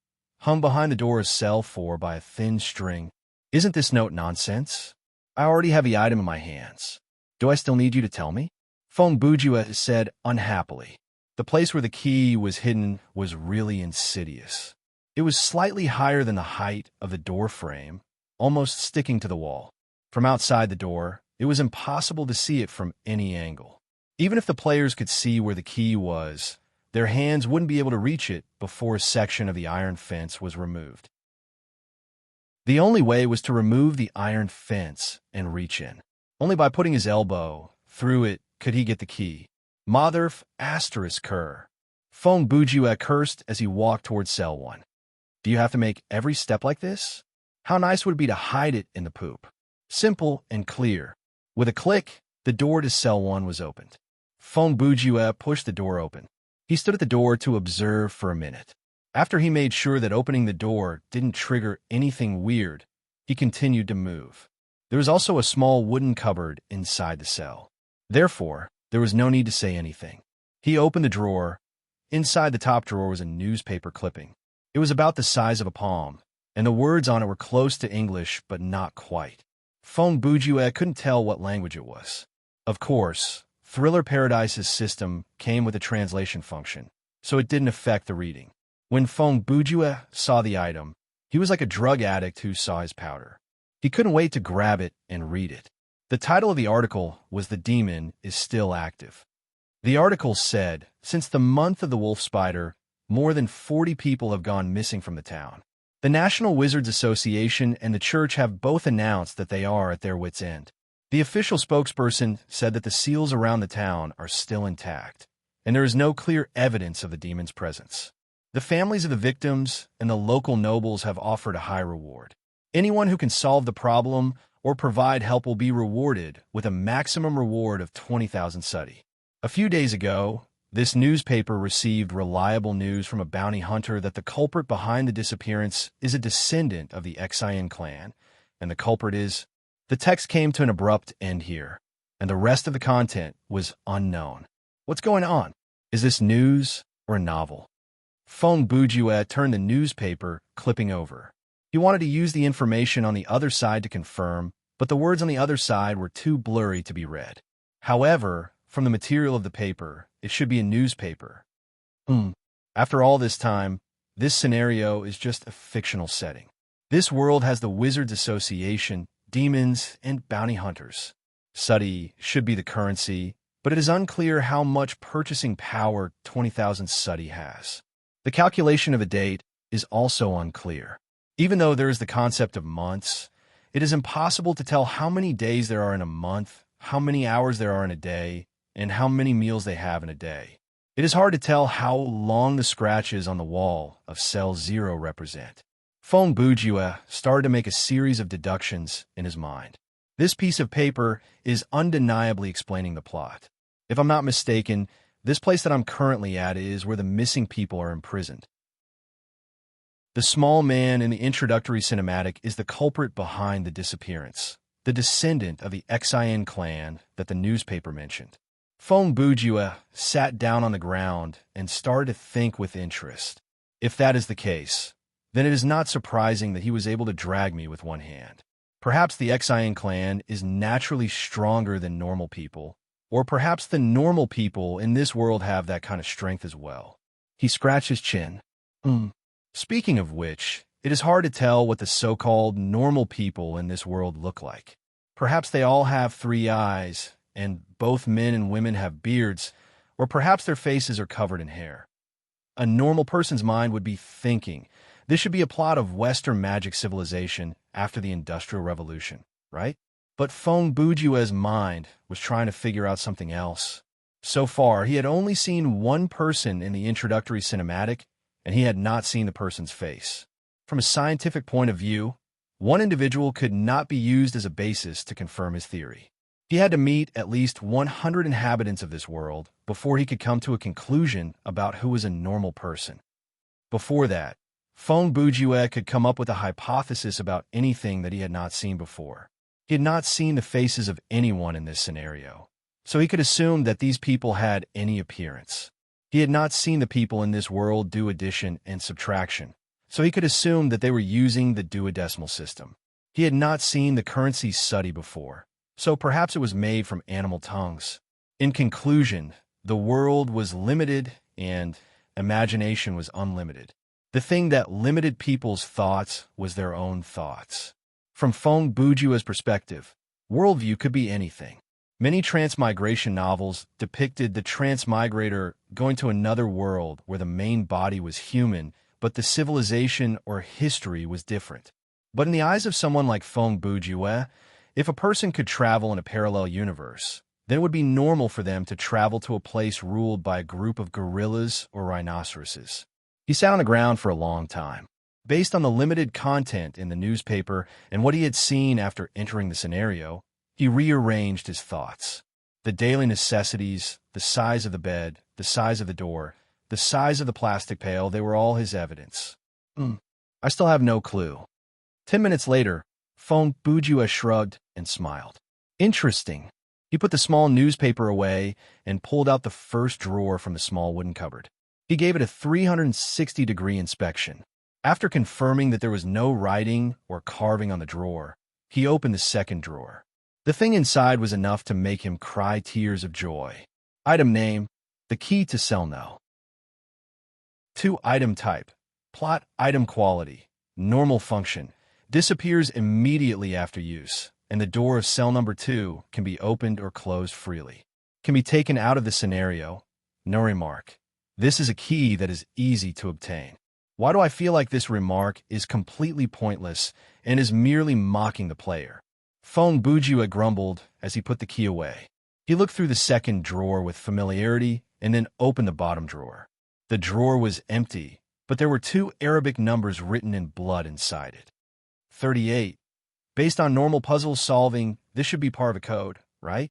Speaker 1: Hung behind the door of cell 4 by a thin string. Isn't this note nonsense? I already have the item in my hands. Do I still need you to tell me? Feng Bujue said unhappily. The place where the key was hidden was really insidious. It was slightly higher than the height of the door frame, almost sticking to the wall. From outside the door, it was impossible to see it from any angle. Even if the players could see where the key was, their hands wouldn't be able to reach it before a section of the iron fence was removed. The only way was to remove the iron fence and reach in. Only by putting his elbow through it could he get the key. Motherf asterisk cur. Feng Bujue cursed as he walked towards cell 1. Do you have to make every step like this? How nice would it be to hide it in the poop? Simple and clear. With a click, the door to cell 1 was opened. Feng Bujue pushed the door open. He stood at the door to observe for a minute. After he made sure that opening the door didn't trigger anything weird, he continued to move. There was also a small wooden cupboard inside the cell. Therefore, there was no need to say anything. He opened the drawer. Inside the top drawer was a newspaper clipping. It was about the size of a palm, and the words on it were close to English but not quite. Fong Bujue couldn't tell what language it was. Of course, Thriller Paradise's system came with a translation function, so it didn't affect the reading. When Fong Bujue saw the item, he was like a drug addict who saw his powder. He couldn't wait to grab it and read it. The title of the article was "The Demon is Still Active." The article said, since the month of the wolf spider, more than 40 people have gone missing from the town. The National Wizards Association and the church have both announced that they are at their wits' end. The official spokesperson said that the seals around the town are still intact, and there is no clear evidence of the demon's presence. The families of the victims and the local nobles have offered a high reward. Anyone who can solve the problem or provide help will be rewarded with a maximum reward of 20,000 sati. A few days ago, this newspaper received reliable news from a bounty hunter that the culprit behind the disappearance is a descendant of the Xian clan, and the culprit is... The text came to an abrupt end here, and the rest of the content was unknown. What's going on? Is this news or a novel? Fong Bujue turned the newspaper clipping over. He wanted to use the information on the other side to confirm, but the words on the other side were too blurry to be read. However, from the material of the paper, it should be a newspaper. After all this time, this scenario is just a fictional setting. This world has the Wizards Association, demons, and bounty hunters. Sati should be the currency, but it is unclear how much purchasing power 20,000 Sati has. The calculation of a date is also unclear. Even though there is the concept of months, it is impossible to tell how many days there are in a month, how many hours there are in a day, and how many meals they have in a day. It is hard to tell how long the scratches on the wall of cell 0 represent. Fong Bujue started to make a series of deductions in his mind. This piece of paper is undeniably explaining the plot. If I'm not mistaken, this place that I'm currently at is where the missing people are imprisoned. The small man in the introductory cinematic is the culprit behind the disappearance, the descendant of the Xian clan that the newspaper mentioned. Fong Bujue sat down on the ground and started to think with interest. If that is the case, then it is not surprising that he was able to drag me with one hand. Perhaps the Xian clan is naturally stronger than normal people, or perhaps the normal people in this world have that kind of strength as well. He scratched his chin. Speaking of which, it is hard to tell what the so-called normal people in this world look like. Perhaps they all have 3 eyes, and both men and women have beards, or perhaps their faces are covered in hair. A normal person's mind would be thinking, this should be a plot of Western magic civilization after the Industrial Revolution, right? But Fong Bujue's mind was trying to figure out something else. So far, he had only seen one person in the introductory cinematic, and he had not seen the person's face. From a scientific point of view, one individual could not be used as a basis to confirm his theory. He had to meet at least 100 inhabitants of this world before he could come to a conclusion about who was a normal person. Before that, Fong Bujue could come up with a hypothesis about anything that he had not seen before. He had not seen the faces of anyone in this scenario, so he could assume that these people had any appearance. He had not seen the people in this world do addition and subtraction, so he could assume that they were using the duodecimal system. He had not seen the currency Sati before, so perhaps it was made from animal tongues. In conclusion, the world was limited and imagination was unlimited. The thing that limited people's thoughts was their own thoughts. From Fong Bujue's perspective, worldview could be anything. Many transmigration novels depicted the transmigrator going to another world where the main body was human, but the civilization or history was different. But in the eyes of someone like Fong Bujue, if a person could travel in a parallel universe, then it would be normal for them to travel to a place ruled by a group of gorillas or rhinoceroses. He sat on the ground for a long time. Based on the limited content in the newspaper and what he had seen after entering the scenario, he rearranged his thoughts. The daily necessities, the size of the bed, the size of the door, the size of the plastic pail, they were all his evidence. I still have no clue. 10 minutes later, Fong Bujua shrugged and smiled. Interesting. He put the small newspaper away and pulled out the first drawer from the small wooden cupboard. He gave it a 360-degree inspection. After confirming that there was no writing or carving on the drawer, he opened the second drawer. The thing inside was enough to make him cry tears of joy. Item name: the key to cell No. 2. Item type: plot. Item quality: normal function. Disappears immediately after use, and the door of cell number 2 can be opened or closed freely. Can be taken out of the scenario. No remark. This is a key that is easy to obtain. Why do I feel like this remark is completely pointless and is merely mocking the player? Fong Bujua grumbled as he put the key away. He looked through the second drawer with familiarity and then opened the bottom drawer. The drawer was empty, but there were 2 Arabic numbers written in blood inside it. 38. Based on normal puzzle solving, this should be part of a code, right?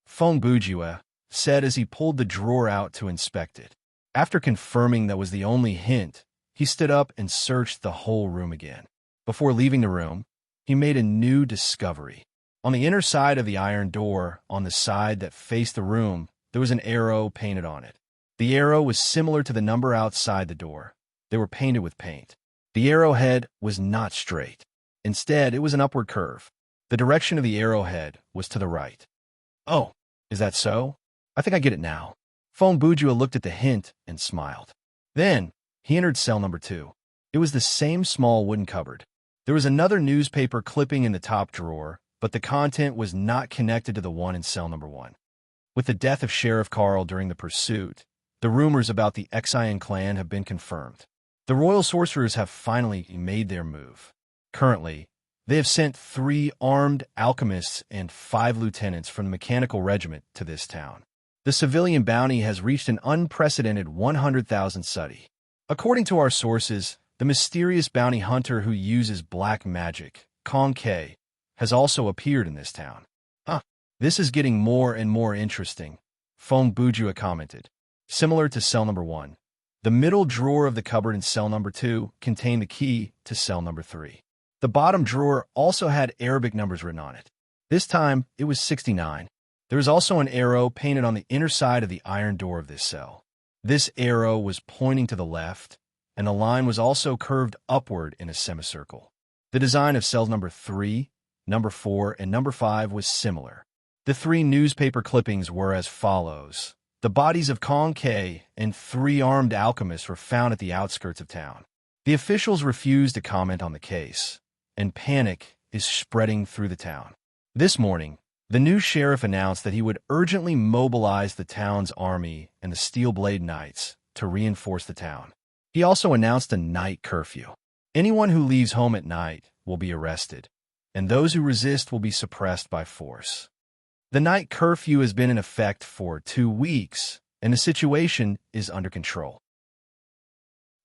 Speaker 1: Fong Bujua said as he pulled the drawer out to inspect it. After confirming that was the only hint, he stood up and searched the whole room again. Before leaving the room, he made a new discovery. On the inner side of the iron door, on the side that faced the room, there was an arrow painted on it. The arrow was similar to the number outside the door. They were painted with paint. The arrowhead was not straight. Instead, it was an upward curve. The direction of the arrowhead was to the right. Oh, is that so? I think I get it now. Fong Bujua looked at the hint and smiled. Then, he entered cell number 2. It was the same small wooden cupboard. There was another newspaper clipping in the top drawer, but the content was not connected to the one in cell number 1. With the death of Sheriff Carl during the pursuit, the rumors about the Xian clan have been confirmed. The royal sorcerers have finally made their move. Currently, they have sent 3 armed alchemists and 5 lieutenants from the mechanical regiment to this town. The civilian bounty has reached an unprecedented 100,000 sudi. According to our sources, the mysterious bounty hunter who uses black magic, Kong K, has also appeared in this town. This is getting more and more interesting, Fong Bujua commented. Similar to cell number 1, the middle drawer of the cupboard in cell number 2 contained the key to cell number 3. The bottom drawer also had Arabic numbers written on it. This time, it was 69. There was also an arrow painted on the inner side of the iron door of this cell. This arrow was pointing to the left, and the line was also curved upward in a semicircle. The design of cells number 3, number 4, and number 5 was similar. The 3 newspaper clippings were as follows. The bodies of Kong K and 3 armed alchemists were found at the outskirts of town. The officials refused to comment on the case, and panic is spreading through the town. This morning, the new sheriff announced that he would urgently mobilize the town's army and the Steel Blade Knights to reinforce the town. He also announced a night curfew. Anyone who leaves home at night will be arrested, and those who resist will be suppressed by force. The night curfew has been in effect for 2 weeks, and the situation is under control.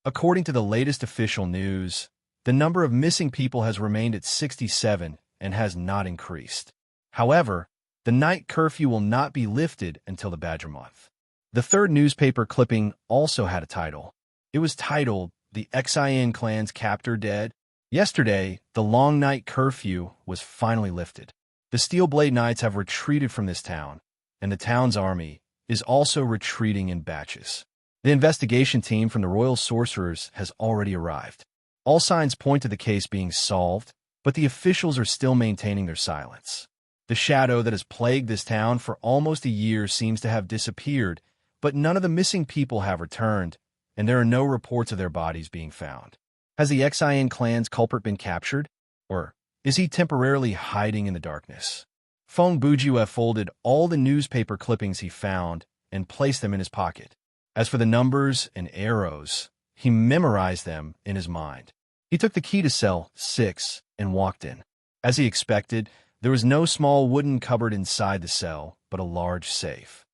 Speaker 1: According to the latest official news, the number of missing people has remained at 67 and has not increased. However, the night curfew will not be lifted until the Badger month. The third newspaper clipping also had a title. It was titled, "The Xian clan's captor dead." Yesterday, the long night curfew was finally lifted. The Steel Blade Knights have retreated from this town, and the town's army is also retreating in batches. The investigation team from the Royal Sorcerers has already arrived. All signs point to the case being solved, but the officials are still maintaining their silence. The shadow that has plagued this town for almost a year seems to have disappeared, but none of the missing people have returned, and there are no reports of their bodies being found. Has the Xian clan's culprit been captured, or is he temporarily hiding in the darkness? Fong Bujua folded all the newspaper clippings he found and placed them in his pocket. As for the numbers and arrows, he memorized them in his mind. He took the key to cell 6 and walked in. As he expected, there was no small wooden cupboard inside the cell, but a large safe.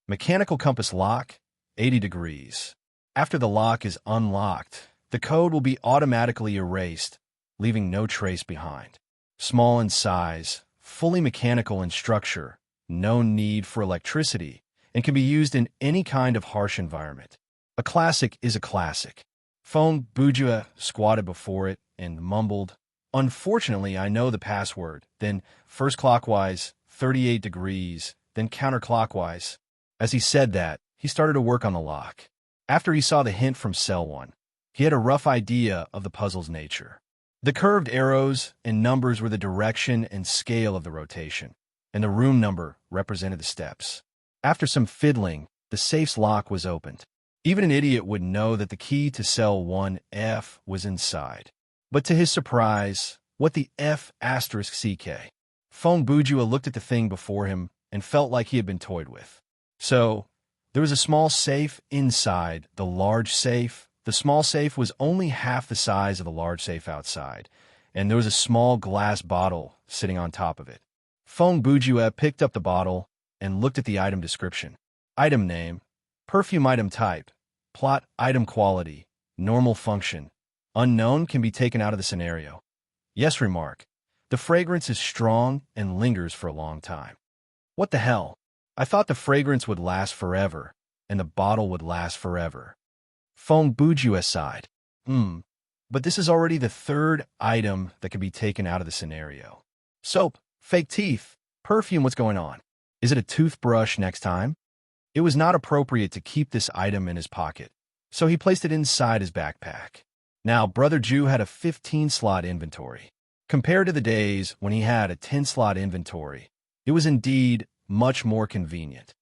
Speaker 1: Mechanical compass lock, 80 degrees. After the lock is unlocked, the code will be automatically erased, leaving no trace behind. Small in size, fully mechanical in structure, no need for electricity, and can be used in any kind of harsh environment. A classic is a classic. Feng Bujue squatted before it and mumbled, "Unfortunately, I know the password." Then first clockwise, 38 degrees, then counterclockwise. As he said that, he started to work on the lock. After he saw the hint from Cell 1, he had a rough idea of the puzzle's nature. The curved arrows and numbers were the direction and scale of the rotation, and the room number represented the steps. After some fiddling, the safe's lock was opened. Even an idiot would know that the key to Cell 1F was inside. But to his surprise, what the F***CK? Feng Bujue looked at the thing before him and felt like he had been toyed with. So, there was a small safe inside the large safe. The small safe was only half the size of the large safe outside, and there was a small glass bottle sitting on top of it. Feng Bujue picked up the bottle and looked at the item description. Item name, perfume item type, plot item quality, normal function, unknown, can be taken out of the scenario. Yes remark, the fragrance is strong and lingers for a long time. What the hell? I thought the fragrance would last forever, and the bottle would last forever. Feng Bujue sighed. But this is already the third item that can be taken out of the scenario. Soap, fake teeth, perfume, what's going on? Is it a toothbrush next time? It was not appropriate to keep this item in his pocket, so he placed it inside his backpack. Now, Brother Jew had a 15-slot inventory. Compared to the days when he had a 10-slot inventory, it was indeed much more convenient.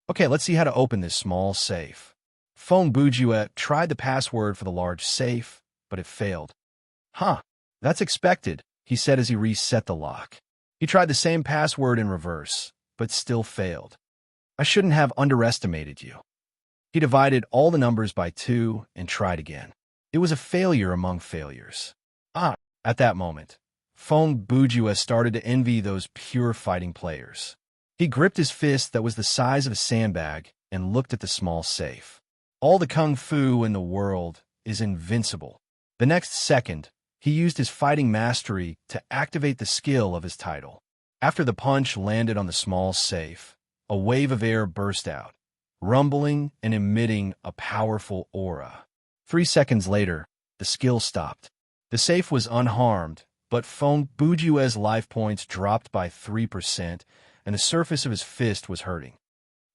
Speaker 1: Okay, let's see how to open this small safe. Feng Bujue tried the password for the large safe, but it failed. That's expected, he said as he reset the lock. He tried the same password in reverse, but still failed. I shouldn't have underestimated you. He divided all the numbers by 2 and tried again. It was a failure among failures. At that moment, Feng Bujue started to envy those pure fighting players. He gripped his fist that was the size of a sandbag and looked at the small safe. All the kung fu in the world is invincible. The next second, he used his fighting mastery to activate the skill of his title. After the punch landed on the small safe, a wave of air burst out, rumbling and emitting a powerful aura. 3 seconds later, the skill stopped. The safe was unharmed, but Feng Bujue's life points dropped by 3%, and the surface of his fist was hurting.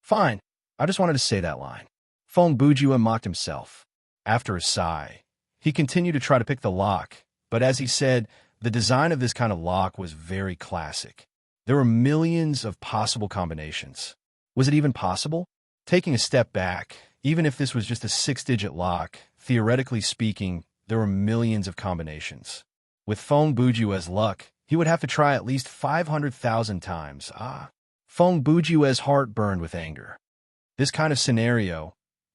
Speaker 1: Fine, I just wanted to say that line. Feng Bujue mocked himself. After a sigh, he continued to try to pick the lock, but as he said, the design of this kind of lock was very classic. There were millions of possible combinations. Was it even possible? Taking a step back, even if this was just a 6-digit lock, theoretically speaking, there were millions of combinations. With Feng Bujue's luck, he would have to try at least 500,000 times. Feng Bujue's heart burned with anger. This kind of scenario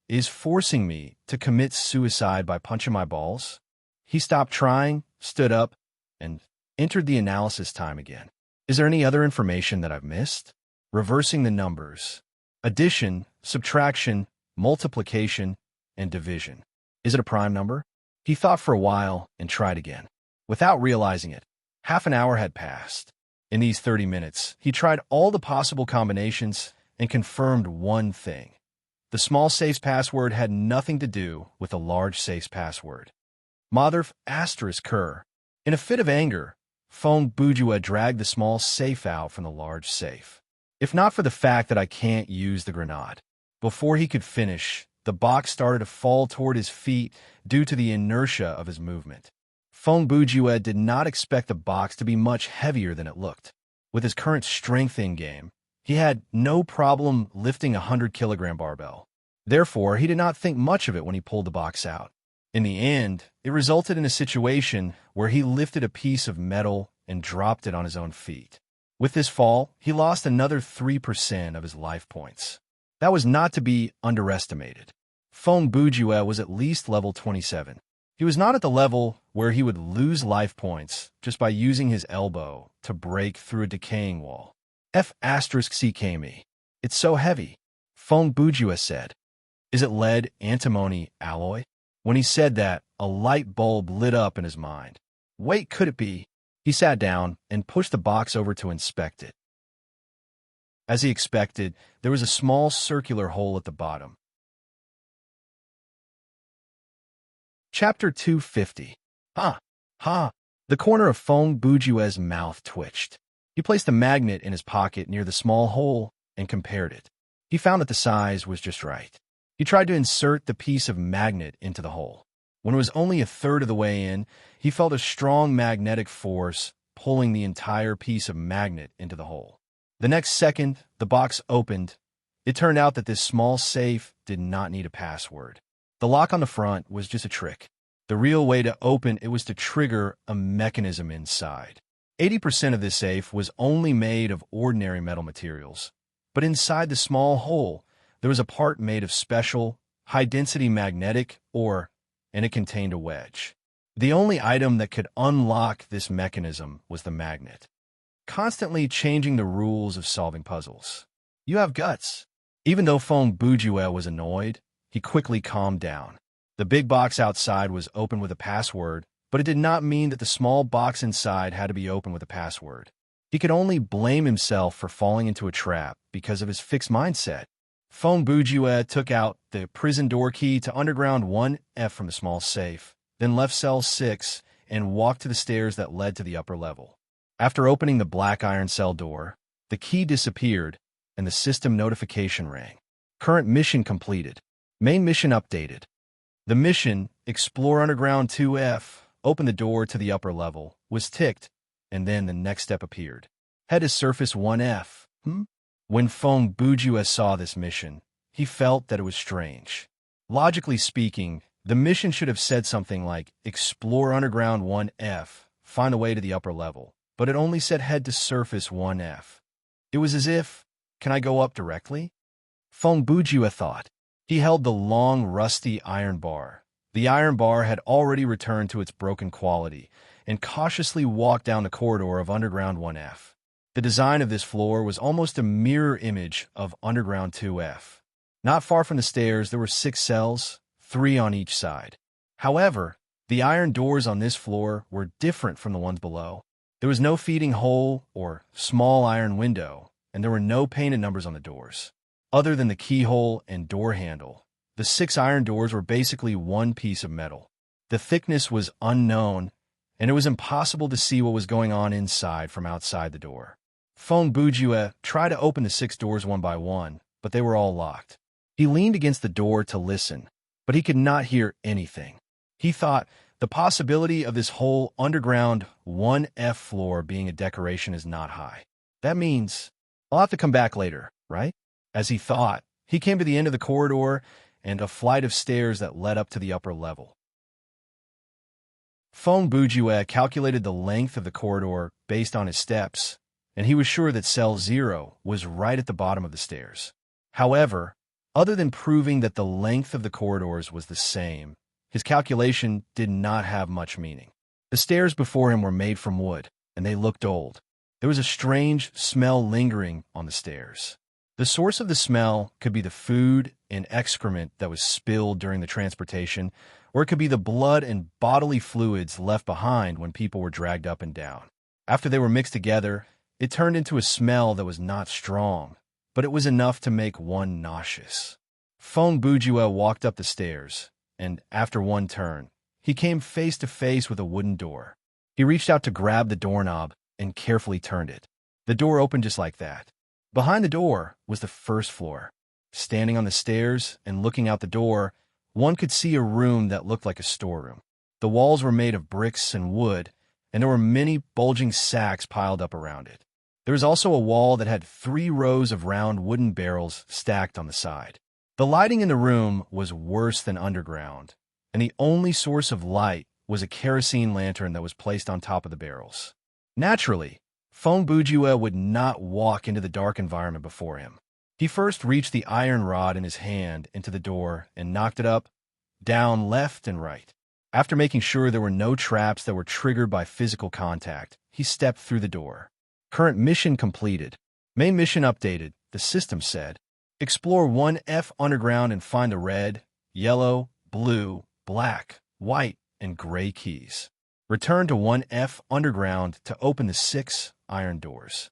Speaker 1: is forcing me to commit suicide by punching my balls. He stopped trying, stood up, and entered the analysis time again. Is there any other information that I've missed? Reversing the numbers. Addition, subtraction, multiplication, and division. Is it a prime number? He thought for a while and tried again. Without realizing it, half an hour had passed. In these 30 minutes, he tried all the possible combinations and confirmed one thing. The small safe's password had nothing to do with the large safe's password. Mother ***. In a fit of anger, Feng Bujue dragged the small safe out from the large safe. If not for the fact that I can't use the grenade. Before he could finish, the box started to fall toward his feet due to the inertia of his movement. Feng Bujue did not expect the box to be much heavier than it looked. With his current strength in-game, he had no problem lifting a 100-kilogram barbell. Therefore, he did not think much of it when he pulled the box out. In the end, it resulted in a situation where he lifted a piece of metal and dropped it on his own feet. With this fall, he lost another 3% of his life points. That was not to be underestimated. Feng Bujue was at least level 27. He was not at the level where he would lose life points just by using his elbow to break through a decaying wall. F***CK. It's so heavy, Feng Bujue said. Is it lead, antimony, alloy? When he said that, a light bulb lit up in his mind. Wait, could it be? He sat down and pushed the box over to inspect it. As he expected, there was a small circular hole at the bottom. Chapter 250. Ha! Ha! The corner of Feng Bujue's mouth twitched. He placed a magnet in his pocket near the small hole and compared it. He found that the size was just right. He tried to insert the piece of magnet into the hole. When it was only a third of the way in, he felt a strong magnetic force pulling the entire piece of magnet into the hole. The next second, the box opened. It turned out that this small safe did not need a password. The lock on the front was just a trick. The real way to open it was to trigger a mechanism inside. 80% of this safe was only made of ordinary metal materials. But inside the small hole, there was a part made of special, high-density magnetic ore, and it contained a wedge. The only item that could unlock this mechanism was the magnet. Constantly changing the rules of solving puzzles. You have guts. Even though Feng Bujue was annoyed, he quickly calmed down. The big box outside was open with a password, but it did not mean that the small box inside had to be open with a password. He could only blame himself for falling into a trap because of his fixed mindset. Feng Bujue took out the prison door key to underground 1F from the small safe, then left cell 6 and walked to the stairs that led to the upper level. After opening the black iron cell door, the key disappeared and the system notification rang. Current mission completed. Main mission updated. The mission, Explore Underground 2F, open the door to the upper level, was ticked, and then the next step appeared. Head to Surface 1F. When Feng Bujue saw this mission, he felt that it was strange. Logically speaking, the mission should have said something like, Explore Underground 1F, find a way to the upper level, but it only said head to Surface 1F. It was as if, can I go up directly? Feng Bujue thought. He held the long, rusty iron bar. The iron bar had already returned to its broken quality, and cautiously walked down the corridor of Underground 1F. The design of this floor was almost a mirror image of Underground 2F. Not far from the stairs, there were 6 cells, 3 on each side. However, the iron doors on this floor were different from the ones below. There was no feeding hole or small iron window, and there were no painted numbers on the doors. Other than the keyhole and door handle, the 6 iron doors were basically one piece of metal. The thickness was unknown, and it was impossible to see what was going on inside from outside the door. Feng Bujue tried to open the 6 doors one by one, but they were all locked. He leaned against the door to listen, but he could not hear anything. He thought, the possibility of this whole underground 1F floor being a decoration is not high. That means I'll have to come back later, right? As he thought, he came to the end of the corridor and a flight of stairs that led up to the upper level. Feng Bujue calculated the length of the corridor based on his steps, and he was sure that cell 0 was right at the bottom of the stairs. However, other than proving that the length of the corridors was the same, his calculation did not have much meaning. The stairs before him were made from wood, and they looked old. There was a strange smell lingering on the stairs. The source of the smell could be the food and excrement that was spilled during the transportation, or it could be the blood and bodily fluids left behind when people were dragged up and down. After they were mixed together, it turned into a smell that was not strong, but it was enough to make one nauseous. Feng Bujue walked up the stairs, and after one turn, he came face to face with a wooden door. He reached out to grab the doorknob and carefully turned it. The door opened just like that. Behind the door was the first floor. Standing on the stairs and looking out the door, one could see a room that looked like a storeroom. The walls were made of bricks and wood, and there were many bulging sacks piled up around it. There was also a wall that had 3 rows of round wooden barrels stacked on the side. The lighting in the room was worse than underground, and the only source of light was a kerosene lantern that was placed on top of the barrels. Naturally, Feng Bujue would not walk into the dark environment before him. He first reached the iron rod in his hand into the door and knocked it up, down, left, and right. After making sure there were no traps that were triggered by physical contact, he stepped through the door. Current mission completed. Main mission updated, the system said. Explore 1F underground and find the red, yellow, blue, black, white, and gray keys. Return to 1F underground to open the 6 iron doors.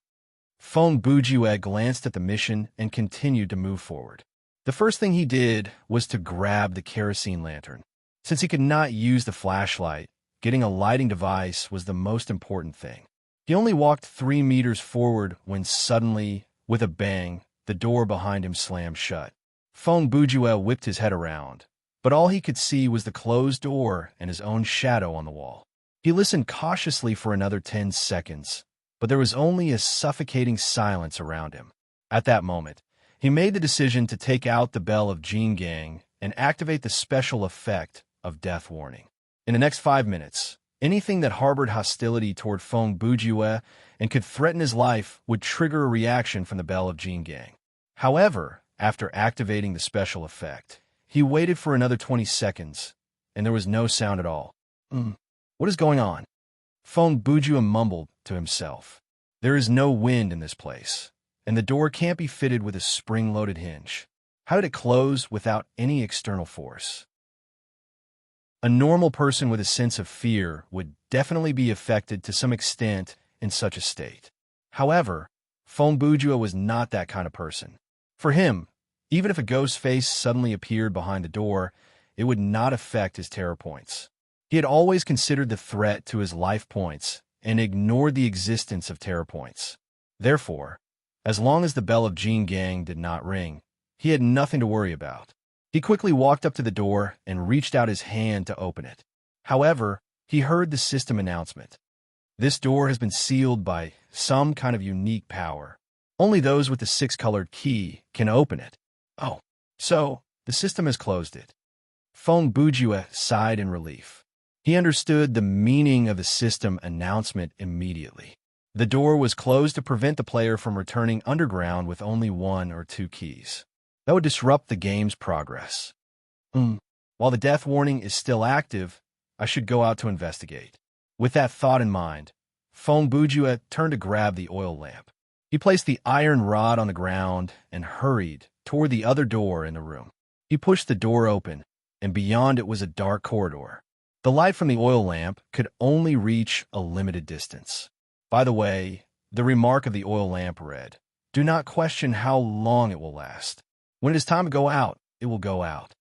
Speaker 1: Feng Bujue glanced at the mission and continued to move forward. The first thing he did was to grab the kerosene lantern. Since he could not use the flashlight, getting a lighting device was the most important thing. He only walked 3 meters forward when suddenly, with a bang, the door behind him slammed shut. Feng Bujue whipped his head around, but all he could see was the closed door and his own shadow on the wall. He listened cautiously for another 10 seconds, but there was only a suffocating silence around him. At that moment, he made the decision to take out the bell of Jingang and activate the special effect of death warning. In the next 5 minutes, anything that harbored hostility toward Feng Bujue and could threaten his life would trigger a reaction from the bell of Jingang. However, after activating the special effect, he waited for another 20 seconds, and there was no sound at all. What is going on? Feng Bujue mumbled to himself. There is no wind in this place, and the door can't be fitted with a spring-loaded hinge. How did it close without any external force? A normal person with a sense of fear would definitely be affected to some extent in such a state. However, Feng Bujue was not that kind of person. For him, even if a ghost face suddenly appeared behind the door, it would not affect his terror points. He had always considered the threat to his life points and ignored the existence of terror points. Therefore, as long as the bell of Jingang did not ring, he had nothing to worry about. He quickly walked up to the door and reached out his hand to open it. However, he heard the system announcement. This door has been sealed by some kind of unique power. Only those with the 6-colored key can open it. Oh, so the system has closed it. Feng Bujue sighed in relief. He understood the meaning of the system announcement immediately. The door was closed to prevent the player from returning underground with only 1 or 2 keys. That would disrupt the game's progress. While the death warning is still active, I should go out to investigate. With that thought in mind, Feng Bujue turned to grab the oil lamp. He placed the iron rod on the ground and hurried toward the other door in the room. He pushed the door open, and beyond it was a dark corridor. The light from the oil lamp could only reach a limited distance. By the way, the remark of the oil lamp read, "Do not question how long it will last. When it is time to go out, it will go out."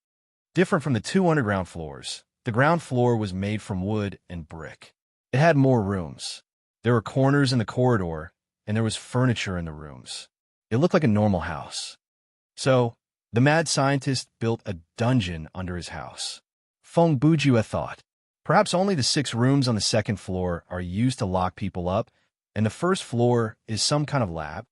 Speaker 1: Different from the 2 underground floors, the ground floor was made from wood and brick. It had more rooms. There were corners in the corridor, and there was furniture in the rooms. It looked like a normal house. So, the mad scientist built a dungeon under his house. Feng Bujue thought. Perhaps only the 6 rooms on the 2nd floor are used to lock people up, and the 1st floor is some kind of lab.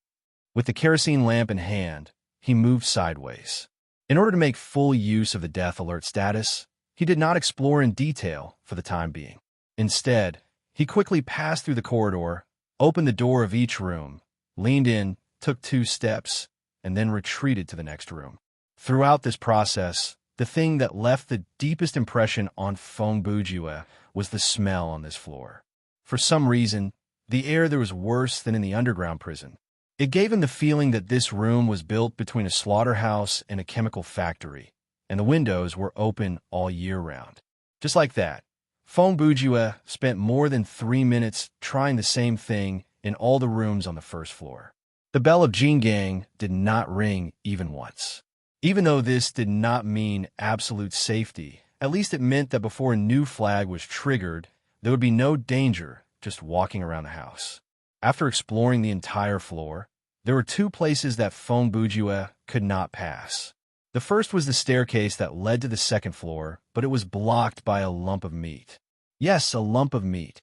Speaker 1: With the kerosene lamp in hand, he moved sideways. In order to make full use of the death alert status, he did not explore in detail for the time being. Instead, he quickly passed through the corridor, opened the door of each room, leaned in, took 2 steps, and then retreated to the next room. Throughout this process, the thing that left the deepest impression on Feng Bujue was the smell on this floor. For some reason, the air there was worse than in the underground prison. It gave him the feeling that this room was built between a slaughterhouse and a chemical factory, and the windows were open all year round. Just like that, Feng Bujue spent more than 3 minutes trying the same thing in all the rooms on the 1st floor. The bell of Jingang did not ring even once. Even though this did not mean absolute safety, at least it meant that before a new flag was triggered, there would be no danger just walking around the house. After exploring the entire floor, there were 2 places that Feng Bujue could not pass. The first was the staircase that led to the 2nd floor, but it was blocked by a lump of meat. Yes, a lump of meat.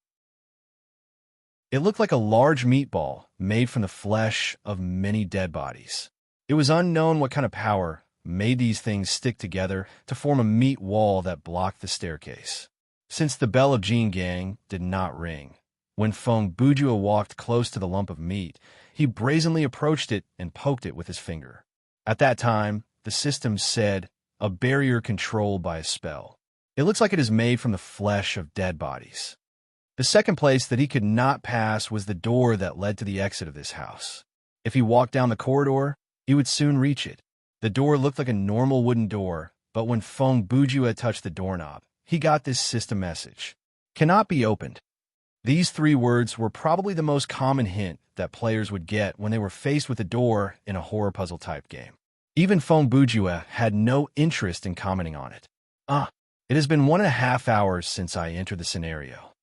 Speaker 1: It looked like a large meatball made from the flesh of many dead bodies. It was unknown what kind of power made these things stick together to form a meat wall that blocked the staircase. Since the bell of Jingang did not ring, when Feng Bujue walked close to the lump of meat, he brazenly approached it and poked it with his finger. At that time, the system said, "A barrier controlled by a spell." It looks like it is made from the flesh of dead bodies. The second place that he could not pass was the door that led to the exit of this house. If he walked down the corridor, he would soon reach it. The door looked like a normal wooden door, but when Feng Bujue touched the doorknob, he got this system message. "Cannot be opened." These three words were probably the most common hint that players would get when they were faced with a door in a horror puzzle type game. Even Fong Bujue had no interest in commenting on it. It has been 1.5 hours since I entered the scenario.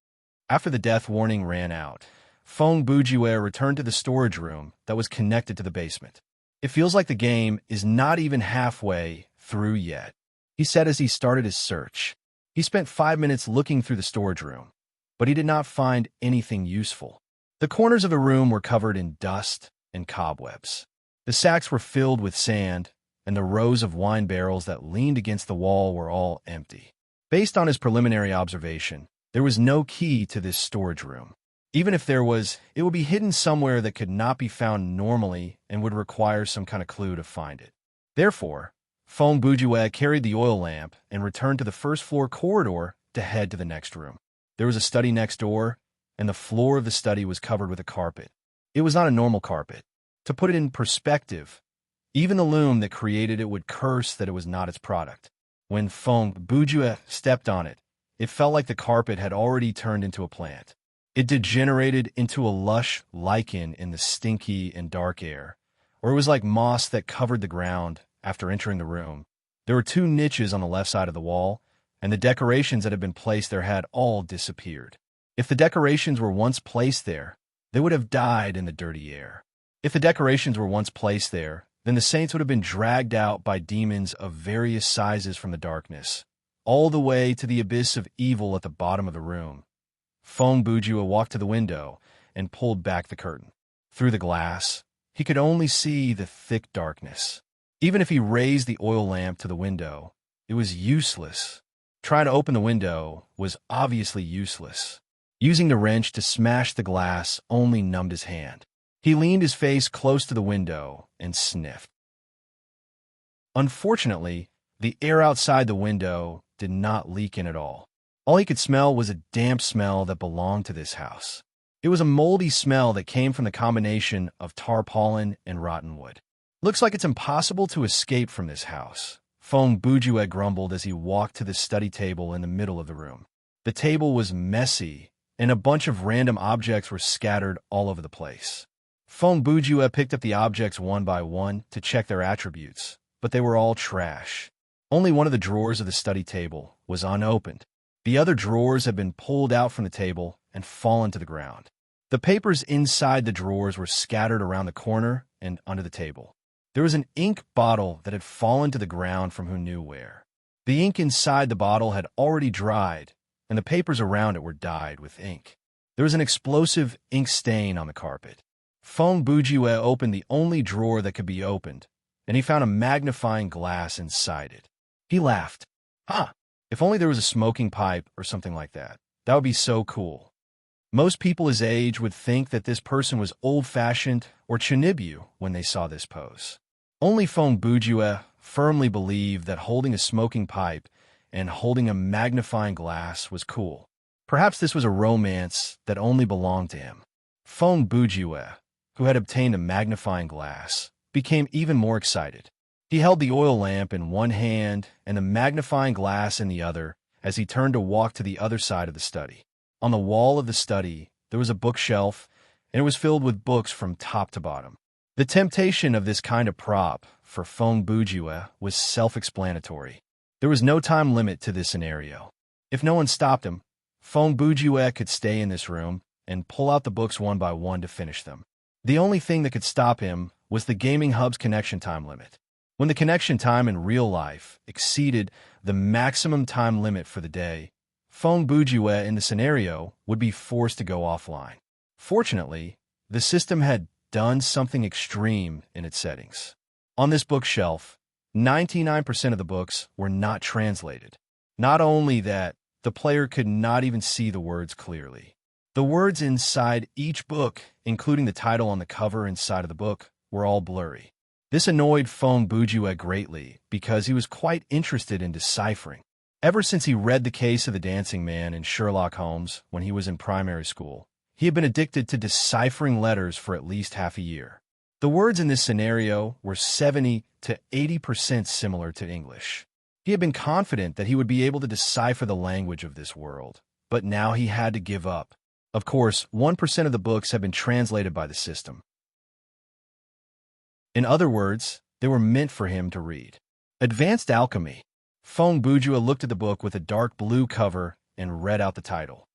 Speaker 1: After the death warning ran out, Fong Bujue returned to the storage room that was connected to the basement. It feels like the game is not even halfway through yet, he said as he started his search. He spent 5 minutes looking through the storage room, but he did not find anything useful. The corners of the room were covered in dust and cobwebs. The sacks were filled with sand, and the rows of wine barrels that leaned against the wall were all empty. Based on his preliminary observation, there was no key to this storage room. Even if there was, it would be hidden somewhere that could not be found normally and would require some kind of clue to find it. Therefore, Fong Bujue carried the oil lamp and returned to the first-floor corridor to head to the next room. There was a study next door, and the floor of the study was covered with a carpet. It was not a normal carpet. To put it in perspective, even the loom that created it would curse that it was not its product. When Fong Bujue stepped on it, it felt like the carpet had already turned into a plant. It degenerated into a lush lichen in the stinky and dark air, or it was like moss that covered the ground after entering the room. There were 2 niches on the left side of the wall, and the decorations that had been placed there had all disappeared. If the decorations were once placed there, they would have died in the dirty air. If the decorations were once placed there, then the saints would have been dragged out by demons of various sizes from the darkness, all the way to the abyss of evil at the bottom of the room. Fong Bujue walked to the window and pulled back the curtain. Through the glass, he could only see the thick darkness. Even if he raised the oil lamp to the window, it was useless. Trying to open the window was obviously useless. Using the wrench to smash the glass only numbed his hand. He leaned his face close to the window and sniffed. Unfortunately, the air outside the window did not leak in at all. All he could smell was a damp smell that belonged to this house. It was a moldy smell that came from the combination of tarpaulin and rotten wood. Looks like it's impossible to escape from this house, Fong Bujue grumbled as he walked to the study table in the middle of the room. The table was messy, and a bunch of random objects were scattered all over the place. Fong Bujue picked up the objects one by one to check their attributes, but they were all trash. Only one of the drawers of the study table was unopened. The other drawers had been pulled out from the table and fallen to the ground. The papers inside the drawers were scattered around the corner and under the table. There was an ink bottle that had fallen to the ground from who knew where. The ink inside the bottle had already dried, and the papers around it were dyed with ink. There was an explosive ink stain on the carpet. Fong Bujue opened the only drawer that could be opened, and he found a magnifying glass inside it. He laughed. If only there was a smoking pipe or something like that. That would be so cool. Most people his age would think that this person was old-fashioned or Chinibu when they saw this pose. Only Fong Bujue firmly believed that holding a smoking pipe and holding a magnifying glass was cool. Perhaps this was a romance that only belonged to him. Fong Bujue, who had obtained a magnifying glass, became even more excited. He held the oil lamp in one hand and the magnifying glass in the other as he turned to walk to the other side of the study. On the wall of the study, there was a bookshelf, and it was filled with books from top to bottom. The temptation of this kind of prop for Fong Bujue was self-explanatory. There was no time limit to this scenario. If no one stopped him, Fong Bujue could stay in this room and pull out the books one by one to finish them. The only thing that could stop him was the gaming hub's connection time limit. When the connection time in real life exceeded the maximum time limit for the day, Fong Bujue in the scenario would be forced to go offline. Fortunately, the system had done something extreme in its settings. On this bookshelf, 99% of the books were not translated. Not only that, the player could not even see the words clearly. The words inside each book, including the title on the cover and side of the book, were all blurry. This annoyed Fong Bujue greatly because he was quite interested in deciphering. Ever since he read The Case of the Dancing Man in Sherlock Holmes when he was in primary school, he had been addicted to deciphering letters for at least half a year. The words in this scenario were 70 to 80% similar to English. He had been confident that he would be able to decipher the language of this world, but now he had to give up. Of course, 1% of the books have been translated by the system. In other words, they were meant for him to read. Advanced Alchemy. Fong Bujua looked at the book with a dark blue cover and read out the title.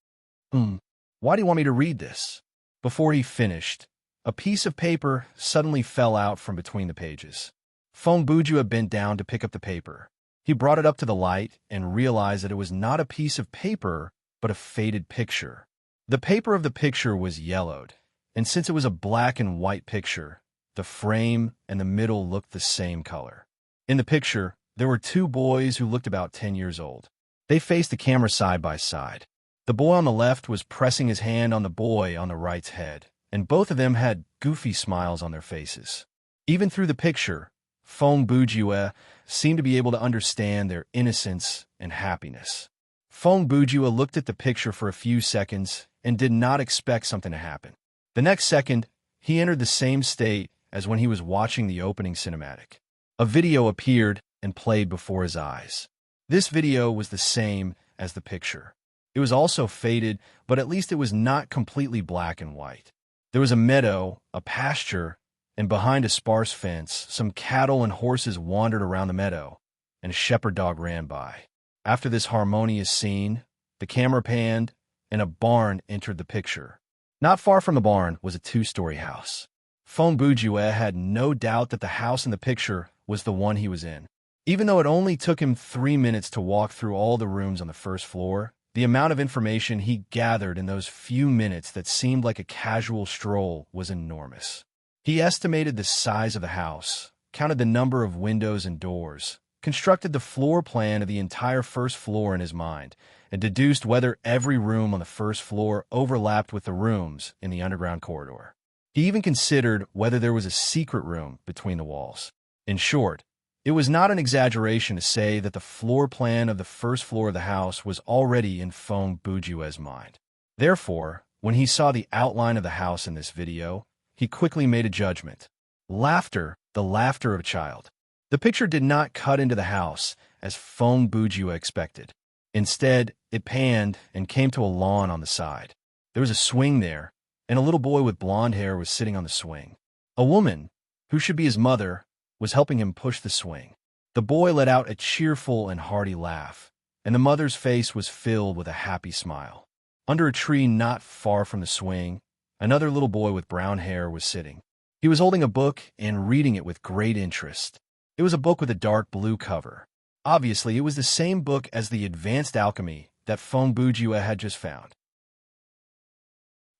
Speaker 1: Why do you want me to read this? Before he finished, a piece of paper suddenly fell out from between the pages. Fong Bujua bent down to pick up the paper. He brought it up to the light and realized that it was not a piece of paper, but a faded picture. The paper of the picture was yellowed, and since it was a black and white picture, the frame and the middle looked the same color. In the picture, there were two boys who looked about 10 years old. They faced the camera side by side. The boy on the left was pressing his hand on the boy on the right's head, and both of them had goofy smiles on their faces. Even through the picture, Fong Bujua seemed to be able to understand their innocence and happiness. Fong Bujua looked at the picture for a few seconds and did not expect something to happen. The next second, he entered the same state as when he was watching the opening cinematic. A video appeared and played before his eyes. This video was the same as the picture. It was also faded, but at least it was not completely black and white. There was a meadow, a pasture, and behind a sparse fence, some cattle and horses wandered around the meadow, and a shepherd dog ran by. After this harmonious scene, the camera panned, and a barn entered the picture. Not far from the barn was a two-story house. Fong Bujua had no doubt that the house in the picture was the one he was in. Even though it only took him 3 minutes to walk through all the rooms on the first floor, the amount of information he gathered in those few minutes that seemed like a casual stroll was enormous. He estimated the size of the house, counted the number of windows and doors, constructed the floor plan of the entire first floor in his mind, and deduced whether every room on the first floor overlapped with the rooms in the underground corridor. He even considered whether there was a secret room between the walls. In short, it was not an exaggeration to say that the floor plan of the first floor of the house was already in Fong Bujua's mind. Therefore, when he saw the outline of the house in this video, he quickly made a judgment. Laughter, the laughter of a child. The picture did not cut into the house, as Fong Bujua expected. Instead, it panned and came to a lawn on the side. There was a swing there, and a little boy with blonde hair was sitting on the swing. A woman, who should be his mother, was helping him push the swing. The boy let out a cheerful and hearty laugh, and the mother's face was filled with a happy smile. Under a tree not far from the swing, another little boy with brown hair was sitting. He was holding a book and reading it with great interest. It was a book with a dark blue cover. Obviously, it was the same book as the Advanced Alchemy that Fong Bujua had just found.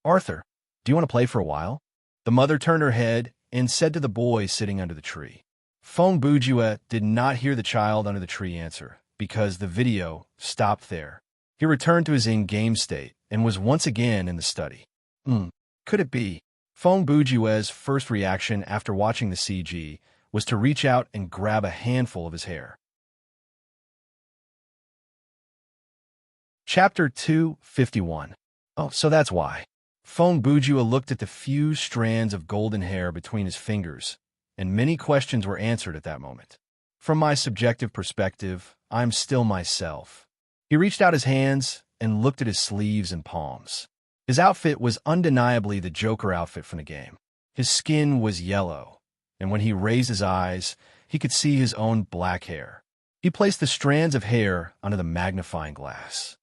Speaker 1: "Arthur, do you want to play for a while?" The mother turned her head and said to the boy sitting under the tree. Fong Bujua did not hear the child under the tree answer, because the video stopped there. He returned to his in-game state and was once again in the study. Could it be? Fong Bujua's first reaction after watching the CG was to reach out and grab a handful of his hair. Chapter 251. Oh, so that's why. Fong Bujua looked at the few strands of golden hair between his fingers, and many questions were answered at that moment. From my subjective perspective, I'm still myself. He reached out his hands and looked at his sleeves and palms. His outfit was undeniably the Joker outfit from the game. His skin was yellow, and when he raised his eyes, he could see his own black hair. He placed the strands of hair under the magnifying glass.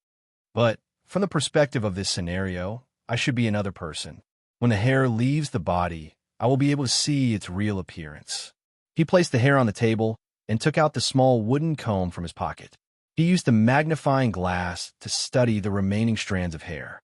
Speaker 1: But, from the perspective of this scenario, I should be another person. When the hair leaves the body, I will be able to see its real appearance. He placed the hair on the table and took out the small wooden comb from his pocket. He used the magnifying glass to study the remaining strands of hair.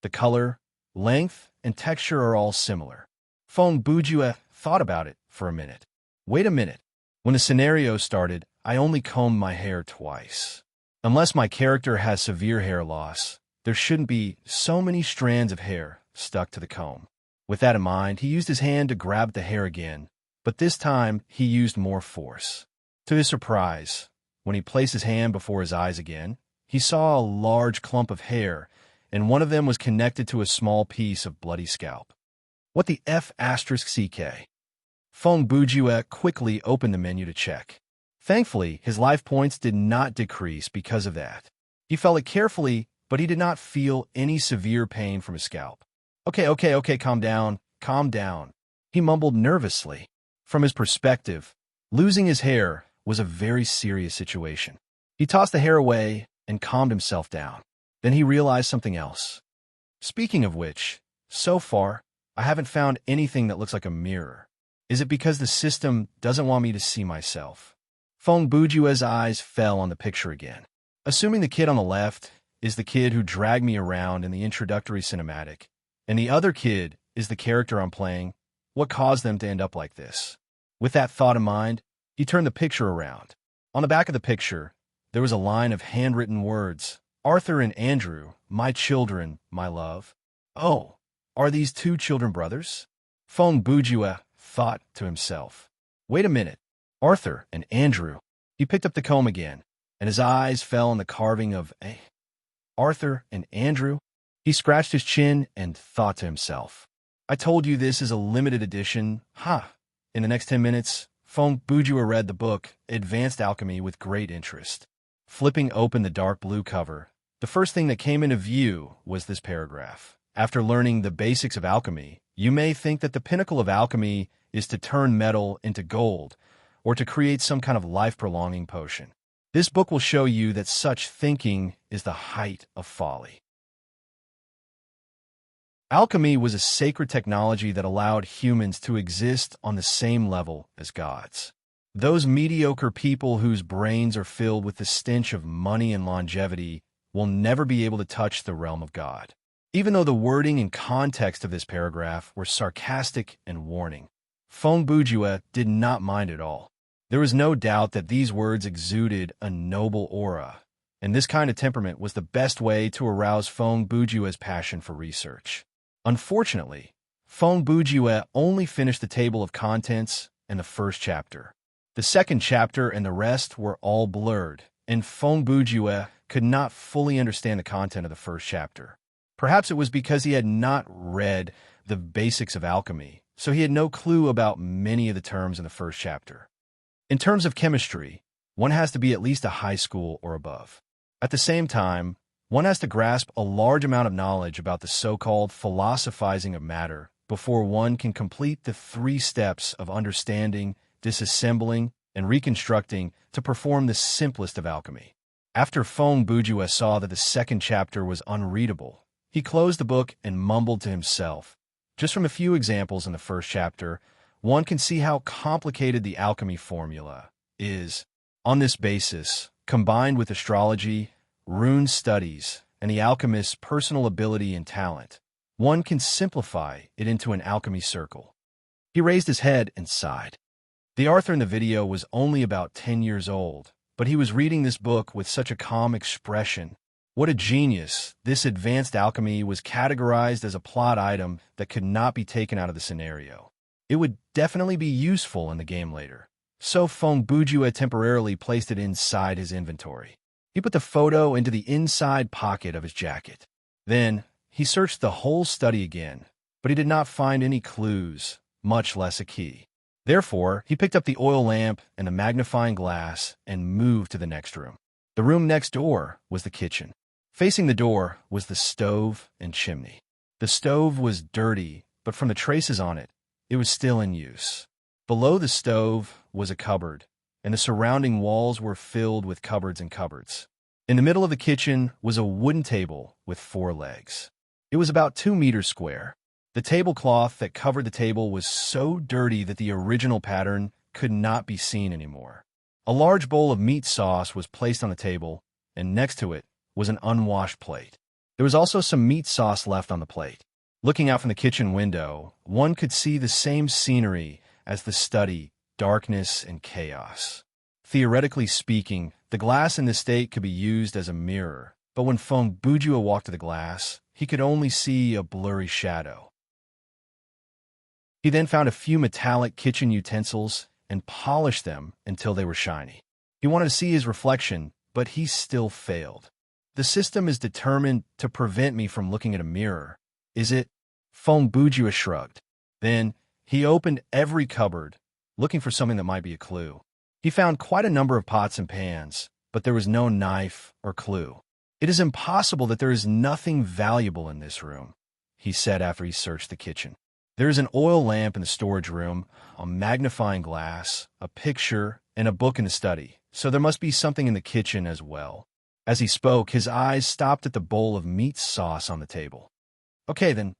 Speaker 1: The color, length, and texture are all similar. Fong Bujua thought about it for a minute. Wait a minute. When the scenario started, I only combed my hair twice. Unless my character has severe hair loss, there shouldn't be so many strands of hair stuck to the comb. With that in mind, he used his hand to grab the hair again, but this time he used more force. To his surprise, when he placed his hand before his eyes again, he saw a large clump of hair, and one of them was connected to a small piece of bloody scalp. What the F***CK? Fong Bujua quickly opened the menu to check. Thankfully, his life points did not decrease because of that. He felt it carefully but he did not feel any severe pain from his scalp. Okay, calm down, calm down, he mumbled nervously. From his perspective, losing his hair was a very serious situation. He tossed the hair away and calmed himself down. Then he realized something else. Speaking of which, so far, I haven't found anything that looks like a mirror. Is it because the system doesn't want me to see myself? Feng Bujue's eyes fell on the picture again. Assuming the kid on the left is the kid who dragged me around in the introductory cinematic, and the other kid is the character I'm playing, what caused them to end up like this? With that thought in mind, he turned the picture around. On the back of the picture, there was a line of handwritten words. Arthur and Andrew, my children, my love. Oh, are these two children brothers? Feng Bujue thought to himself. Wait a minute. Arthur and Andrew. He picked up the comb again, and his eyes fell on the carving of Arthur and Andrew. He scratched his chin and thought to himself. I told you this is a limited edition. In the next 10 minutes, Feng Bujue read the book, Advanced Alchemy, with great interest. Flipping open the dark blue cover, the first thing that came into view was this paragraph. After learning the basics of alchemy, you may think that the pinnacle of alchemy is to turn metal into gold, or to create some kind of life-prolonging potion. This book will show you that such thinking is the height of folly. Alchemy was a sacred technology that allowed humans to exist on the same level as gods. Those mediocre people whose brains are filled with the stench of money and longevity will never be able to touch the realm of God. Even though the wording and context of this paragraph were sarcastic and warning, Feng Bujue did not mind at all. There was no doubt that these words exuded a noble aura, and this kind of temperament was the best way to arouse Feng Bujue's passion for research. Unfortunately, Feng Bujue only finished the table of contents and the first chapter. The second chapter and the rest were all blurred, and Feng Bujue could not fully understand the content of the first chapter. Perhaps it was because he had not read the basics of alchemy, so he had no clue about many of the terms in the first chapter. In terms of chemistry, one has to be at least a high school or above. At the same time, one has to grasp a large amount of knowledge about the so-called philosophizing of matter before one can complete the 3 steps of understanding, disassembling, and reconstructing to perform the simplest of alchemy. After Feng Bujue saw that the second chapter was unreadable, he closed the book and mumbled to himself. Just from a few examples in the first chapter, one can see how complicated the alchemy formula is. On this basis, combined with astrology, rune studies, and the alchemist's personal ability and talent, one can simplify it into an alchemy circle. He raised his head and sighed. The Arthur in the video was only about 10 years old, but he was reading this book with such a calm expression. What a genius! This advanced alchemy was categorized as a plot item that could not be taken out of the scenario. It would definitely be useful in the game later. So Feng Bujue temporarily placed it inside his inventory. He put the photo into the inside pocket of his jacket. Then, he searched the whole study again, but he did not find any clues, much less a key. Therefore, he picked up the oil lamp and the magnifying glass and moved to the next room. The room next door was the kitchen. Facing the door was the stove and chimney. The stove was dirty, but from the traces on it, it was still in use. Below the stove was a cupboard, and the surrounding walls were filled with cupboards and cupboards. In the middle of the kitchen was a wooden table with 4 legs. It was about 2 meters square. The tablecloth that covered the table was so dirty that the original pattern could not be seen anymore. A large bowl of meat sauce was placed on the table, and next to it was an unwashed plate. There was also some meat sauce left on the plate. Looking out from the kitchen window, one could see the same scenery as the study, darkness and chaos. Theoretically speaking, the glass in this state could be used as a mirror, but when Feng Bujue walked to the glass, he could only see a blurry shadow. He then found a few metallic kitchen utensils and polished them until they were shiny. He wanted to see his reflection, but he still failed. The system is determined to prevent me from looking at a mirror. Is it? Feng Bujue shrugged. Then, he opened every cupboard, looking for something that might be a clue. He found quite a number of pots and pans, but there was no knife or clue. It is impossible that there is nothing valuable in this room, he said after he searched the kitchen. There is an oil lamp in the storage room, a magnifying glass, a picture, and a book in the study, so there must be something in the kitchen as well. As he spoke, his eyes stopped at the bowl of meat sauce on the table. Okay, then.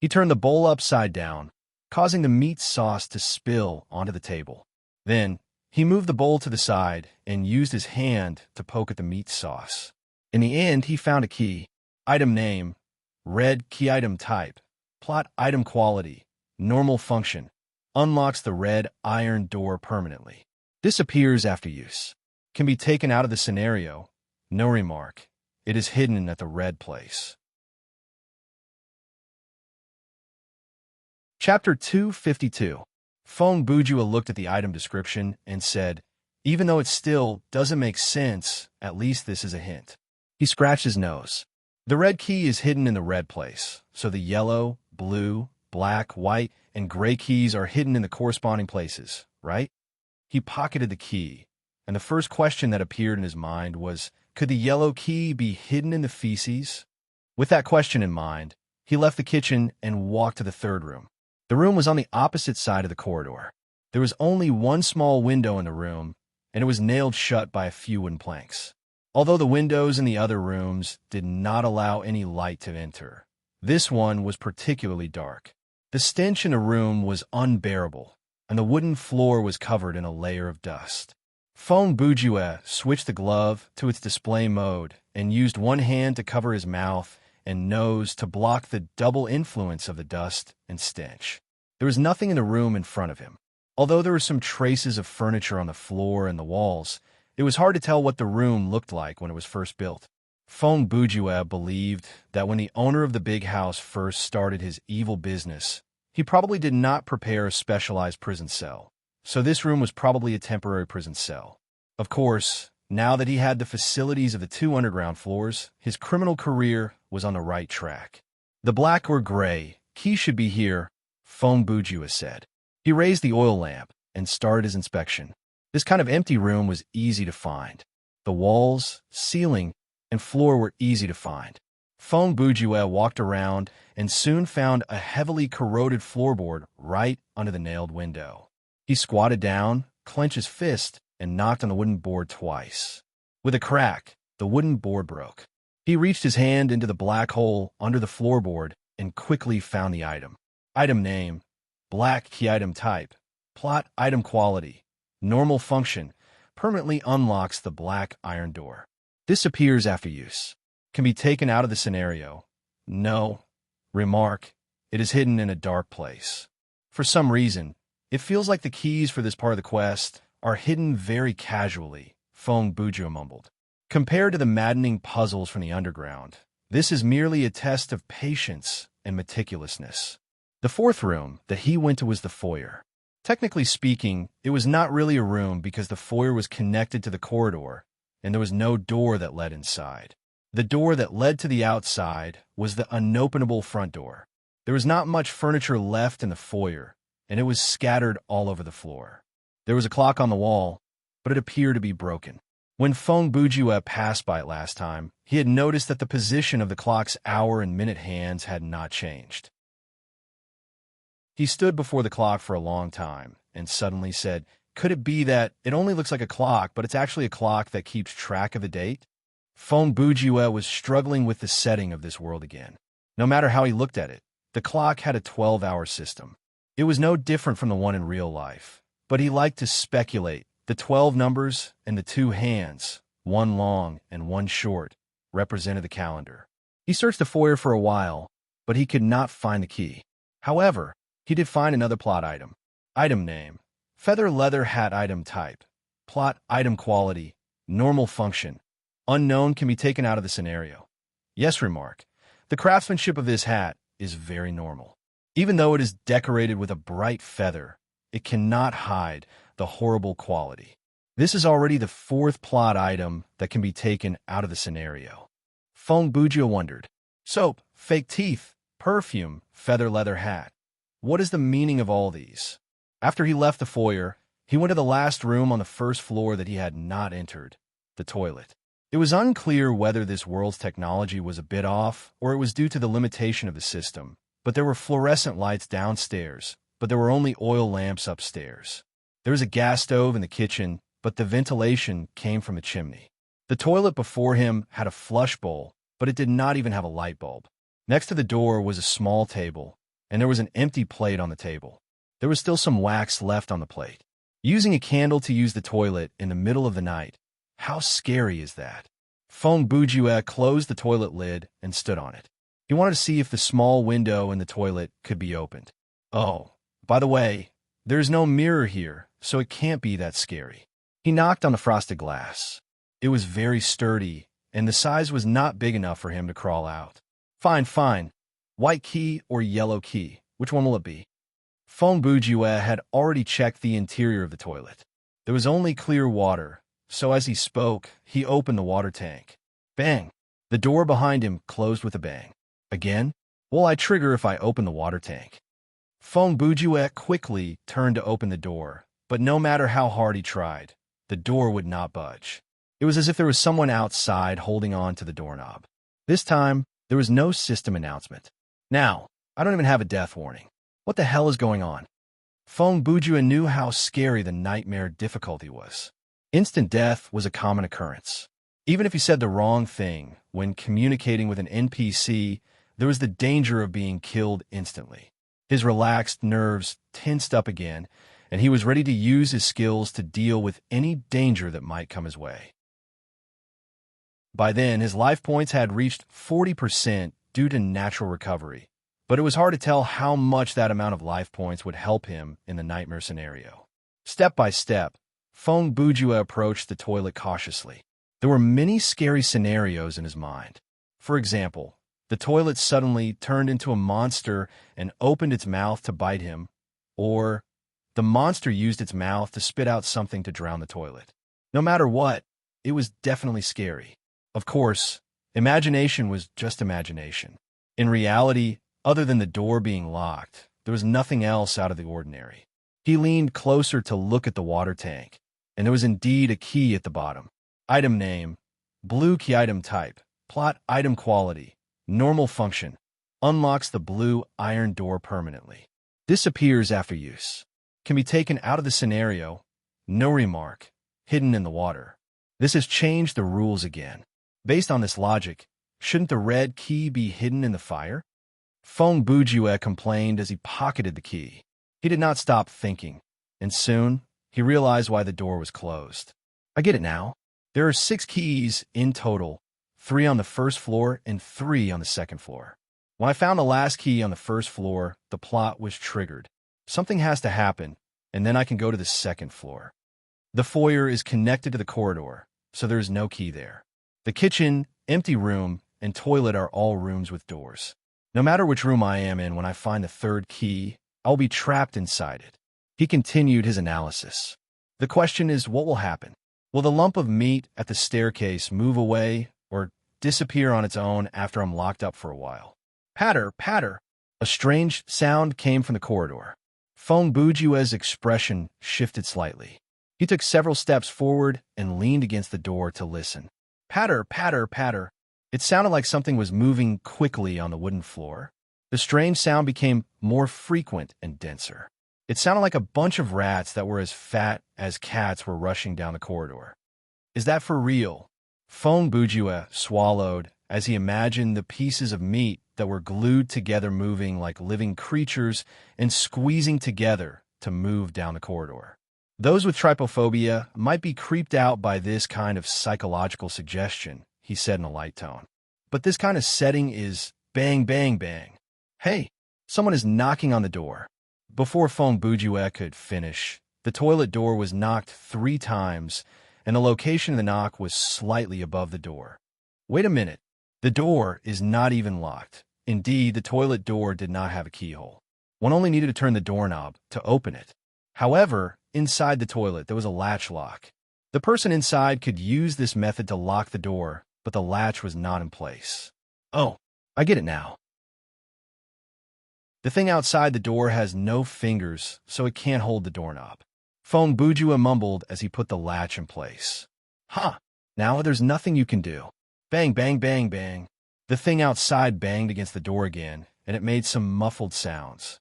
Speaker 1: He turned the bowl upside down, causing the meat sauce to spill onto the table. Then, he moved the bowl to the side and used his hand to poke at the meat sauce. In the end, he found a key. Item name, red key item type, plot item quality, normal function, unlocks the red iron door permanently. Disappears after use. Can be taken out of the scenario. No remark. It is hidden at the red place. Chapter 252. Feng Bujua looked at the item description and said, even though it still doesn't make sense, at least this is a hint. He scratched his nose. The red key is hidden in the red place, so the yellow, blue, black, white, and gray keys are hidden in the corresponding places, right? He pocketed the key, and the first question that appeared in his mind was, could the yellow key be hidden in the feces? With that question in mind, he left the kitchen and walked to the third room. The room was on the opposite side of the corridor. There was only one small window in the room, and it was nailed shut by a few wooden planks. Although the windows in the other rooms did not allow any light to enter, this one was particularly dark. The stench in the room was unbearable, and the wooden floor was covered in a layer of dust. Feng Bujua switched the glove to its display mode and used one hand to cover his mouth and nose to block the double influence of the dust and stench. There was nothing in the room in front of him. Although there were some traces of furniture on the floor and the walls, it was hard to tell what the room looked like when it was first built. Feng Bujua believed that when the owner of the big house first started his evil business, he probably did not prepare a specialized prison cell, so this room was probably a temporary prison cell. Of course, now that he had the facilities of the 2 underground floors, his criminal career was on the right track. The black or gray key should be here, Feng Bujua said. He raised the oil lamp and started his inspection. This kind of empty room was easy to find. The walls, ceiling, and floor were easy to find. Feng Bujua walked around and soon found a heavily corroded floorboard right under the nailed window. He squatted down, clenched his fist, and knocked on the wooden board twice. With a crack, the wooden board broke. He reached his hand into the black hole under the floorboard and quickly found the item. Item name, black key item type, plot item quality, normal function, permanently unlocks the black iron door. Disappears after use. Can be taken out of the scenario. No. Remark, it is hidden in a dark place. For some reason, it feels like the keys for this part of the quest are hidden very casually, Feng Bujua mumbled. Compared to the maddening puzzles from the underground, this is merely a test of patience and meticulousness. The fourth room that he went to was the foyer. Technically speaking, it was not really a room because the foyer was connected to the corridor, and there was no door that led inside. The door that led to the outside was the unopenable front door. There was not much furniture left in the foyer, and it was scattered all over the floor. There was a clock on the wall, but it appeared to be broken. When Feng Bujua passed by it last time, he had noticed that the position of the clock's hour and minute hands had not changed. He stood before the clock for a long time and suddenly said, could it be that it only looks like a clock, but it's actually a clock that keeps track of the date? Feng Bujua was struggling with the setting of this world again. No matter how he looked at it, the clock had a 12-hour system. It was no different from the one in real life, but he liked to speculate. The 12 numbers and the 2 hands, one long and one short, represented the calendar. He searched the foyer for a while, but he could not find the key. However, he did find another plot item. Item name, feather leather hat item type, plot item quality, normal function, unknown, can be taken out of the scenario. Yes, remark, the craftsmanship of this hat is very normal. Even though it is decorated with a bright feather, it cannot hide the horrible quality. This is already the 4th plot item that can be taken out of the scenario. Feng Bujua wondered. Soap, fake teeth, perfume, feather leather hat. What is the meaning of all these? After he left the foyer, he went to the last room on the first floor that he had not entered, the toilet. It was unclear whether this world's technology was a bit off or it was due to the limitation of the system, but there were fluorescent lights downstairs, but there were only oil lamps upstairs. There was a gas stove in the kitchen, but the ventilation came from a chimney. The toilet before him had a flush bowl, but it did not even have a light bulb. Next to the door was a small table, and there was an empty plate on the table. There was still some wax left on the plate. Using a candle to use the toilet in the middle of the night. How scary is that? Feng Bujue closed the toilet lid and stood on it. He wanted to see if the small window in the toilet could be opened. Oh, by the way, there's no mirror here, so it can't be that scary. He knocked on the frosted glass. It was very sturdy, and the size was not big enough for him to crawl out. Fine. White key or yellow key? Which one will it be? Feng Bujue had already checked the interior of the toilet. There was only clear water, so as he spoke, he opened the water tank. Bang! The door behind him closed with a bang. Again? Will I trigger if I open the water tank? Feng Bujue quickly turned to open the door, but no matter how hard he tried, the door would not budge. It was as if there was someone outside holding on to the doorknob. This time, there was no system announcement. Now, I don't even have a death warning. What the hell is going on? Feng Bujue knew how scary the nightmare difficulty was. Instant death was a common occurrence. Even if he said the wrong thing when communicating with an NPC, there was the danger of being killed instantly. His relaxed nerves tensed up again, and he was ready to use his skills to deal with any danger that might come his way. By then, his life points had reached 40% due to natural recovery, but it was hard to tell how much that amount of life points would help him in the nightmare scenario. Step by step, Feng Bujue approached the toilet cautiously. There were many scary scenarios in his mind. For example, the toilet suddenly turned into a monster and opened its mouth to bite him, or the monster used its mouth to spit out something to drown the toilet. No matter what, it was definitely scary. Of course, imagination was just imagination. In reality, other than the door being locked, there was nothing else out of the ordinary. He leaned closer to look at the water tank, and there was indeed a key at the bottom. Item name, blue key item type, plot item quality, normal function, unlocks the blue iron door permanently. Disappears after use. Can be taken out of the scenario, no remark, hidden in the water. This has changed the rules again. Based on this logic, shouldn't the red key be hidden in the fire? Feng Bujue complained as he pocketed the key. He did not stop thinking, and soon he realized why the door was closed. I get it now. There are 6 keys in total, 3 on the first floor and 3 on the second floor. When I found the last key on the first floor, the plot was triggered. Something has to happen, and then I can go to the second floor. The foyer is connected to the corridor, so there is no key there. The kitchen, empty room, and toilet are all rooms with doors. No matter which room I am in when I find the third key, I'll be trapped inside it. He continued his analysis. The question is, what will happen? Will the lump of meat at the staircase move away or disappear on its own after I'm locked up for a while? Patter, patter. A strange sound came from the corridor. Feng Bujue's expression shifted slightly. He took several steps forward and leaned against the door to listen. Patter, patter, patter. It sounded like something was moving quickly on the wooden floor. The strange sound became more frequent and denser. It sounded like a bunch of rats that were as fat as cats were rushing down the corridor. Is that for real? Feng Bujue swallowed as he imagined the pieces of meat that were glued together moving like living creatures and squeezing together to move down the corridor. Those with trypophobia might be creeped out by this kind of psychological suggestion, he said in a light tone. But this kind of setting is bang, bang, bang. Hey, someone is knocking on the door. Before Feng Bujue could finish, the toilet door was knocked 3 times, and the location of the knock was slightly above the door. Wait a minute. The door is not even locked. Indeed, the toilet door did not have a keyhole. One only needed to turn the doorknob to open it. However, inside the toilet, there was a latch lock. The person inside could use this method to lock the door, but the latch was not in place. Oh, I get it now. The thing outside the door has no fingers, so it can't hold the doorknob. Feng Bujue mumbled as he put the latch in place. Huh, Now there's nothing you can do. Bang, bang, bang, bang. The thing outside banged against the door again, and it made some muffled sounds.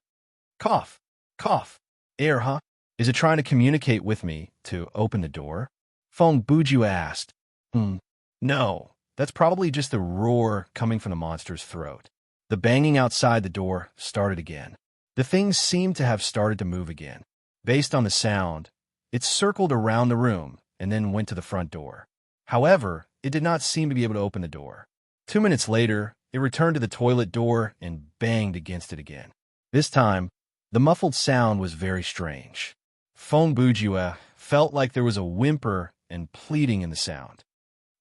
Speaker 1: Cough, cough. Air, huh? Is it trying to communicate with me to open the door? Feng Buju asked. No, that's probably just the roar coming from the monster's throat. The banging outside the door started again. The thing seemed to have started to move again. Based on the sound, it circled around the room and then went to the front door. However, it did not seem to be able to open the door. 2 minutes later, it returned to the toilet door and banged against it again. This time, the muffled sound was very strange. Feng Bujue felt like there was a whimper and pleading in the sound.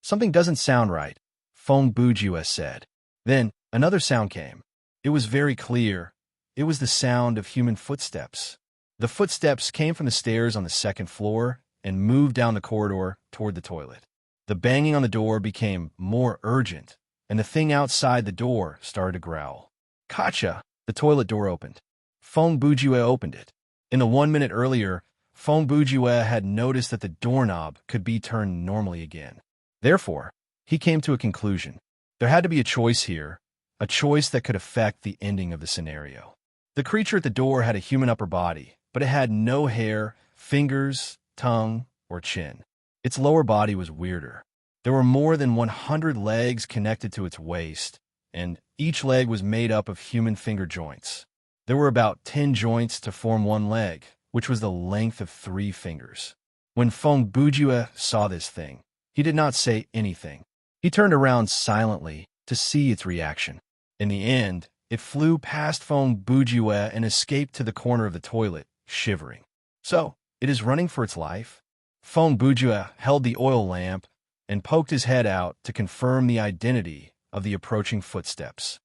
Speaker 1: Something doesn't sound right, Feng Bujue said. Then another sound came. It was very clear. It was the sound of human footsteps. The footsteps came from the stairs on the second floor and moved down the corridor toward the toilet. The banging on the door became more urgent, and the thing outside the door started to growl. Kacha! The toilet door opened. Feng Bujue opened it. In the 1 minute earlier, Feng Bujue had noticed that the doorknob could be turned normally again. Therefore, he came to a conclusion. There had to be a choice here, a choice that could affect the ending of the scenario. The creature at the door had a human upper body, but it had no hair, fingers, tongue, or chin. Its lower body was weirder. There were more than 100 legs connected to its waist, and each leg was made up of human finger joints. There were about 10 joints to form one leg, which was the length of 3 fingers. When Feng Bujue saw this thing, he did not say anything. He turned around silently to see its reaction. In the end, it flew past Feng Bujue and escaped to the corner of the toilet, shivering. So, it is running for its life? Feng Bujue held the oil lamp and poked his head out to confirm the identity of the approaching footsteps.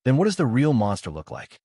Speaker 1: Then what does the real monster look like?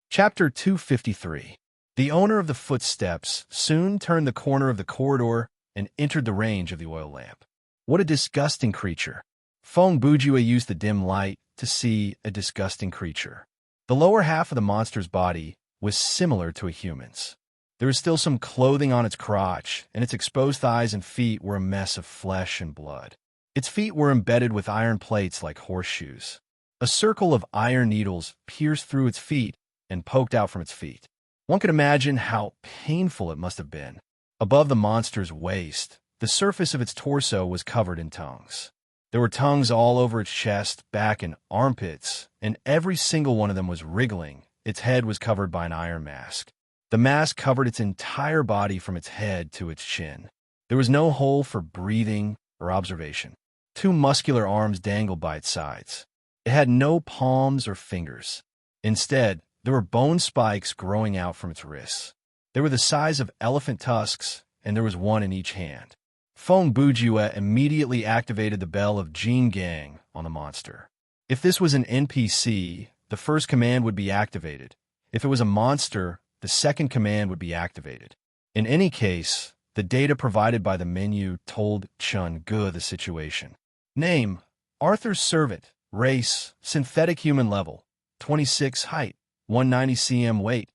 Speaker 1: Chapter 253. The owner of the footsteps soon turned the corner of the corridor and entered the range of the oil lamp. What a disgusting creature. Feng Bujue used the dim light to see a disgusting creature. The lower half of the monster's body was similar to a human's. There was still some clothing on its crotch, and its exposed thighs and feet were a mess of flesh and blood. Its feet were embedded with iron plates like horseshoes. A circle of iron needles pierced through its feet and poked out from its feet. One could imagine how painful it must have been. Above the monster's waist, the surface of its torso was covered in tongues. There were tongues all over its chest, back, and armpits, and every single one of them was wriggling. Its head was covered by an iron mask. The mask covered its entire body from its head to its chin. There was no hole for breathing or observation. 2 muscular arms dangled by its sides. It had no palms or fingers. Instead, there were bone spikes growing out from its wrists. They were the size of elephant tusks, and there was one in each hand. Feng Bujue immediately activated the bell of Jing Gang on the monster. If this was an NPC, the first command would be activated. If it was a monster, the second command would be activated. In any case, the data provided by the menu told Chun Ge the situation. Name: Arthur's servant. Race: synthetic human level. 26 height. 190 cm weight.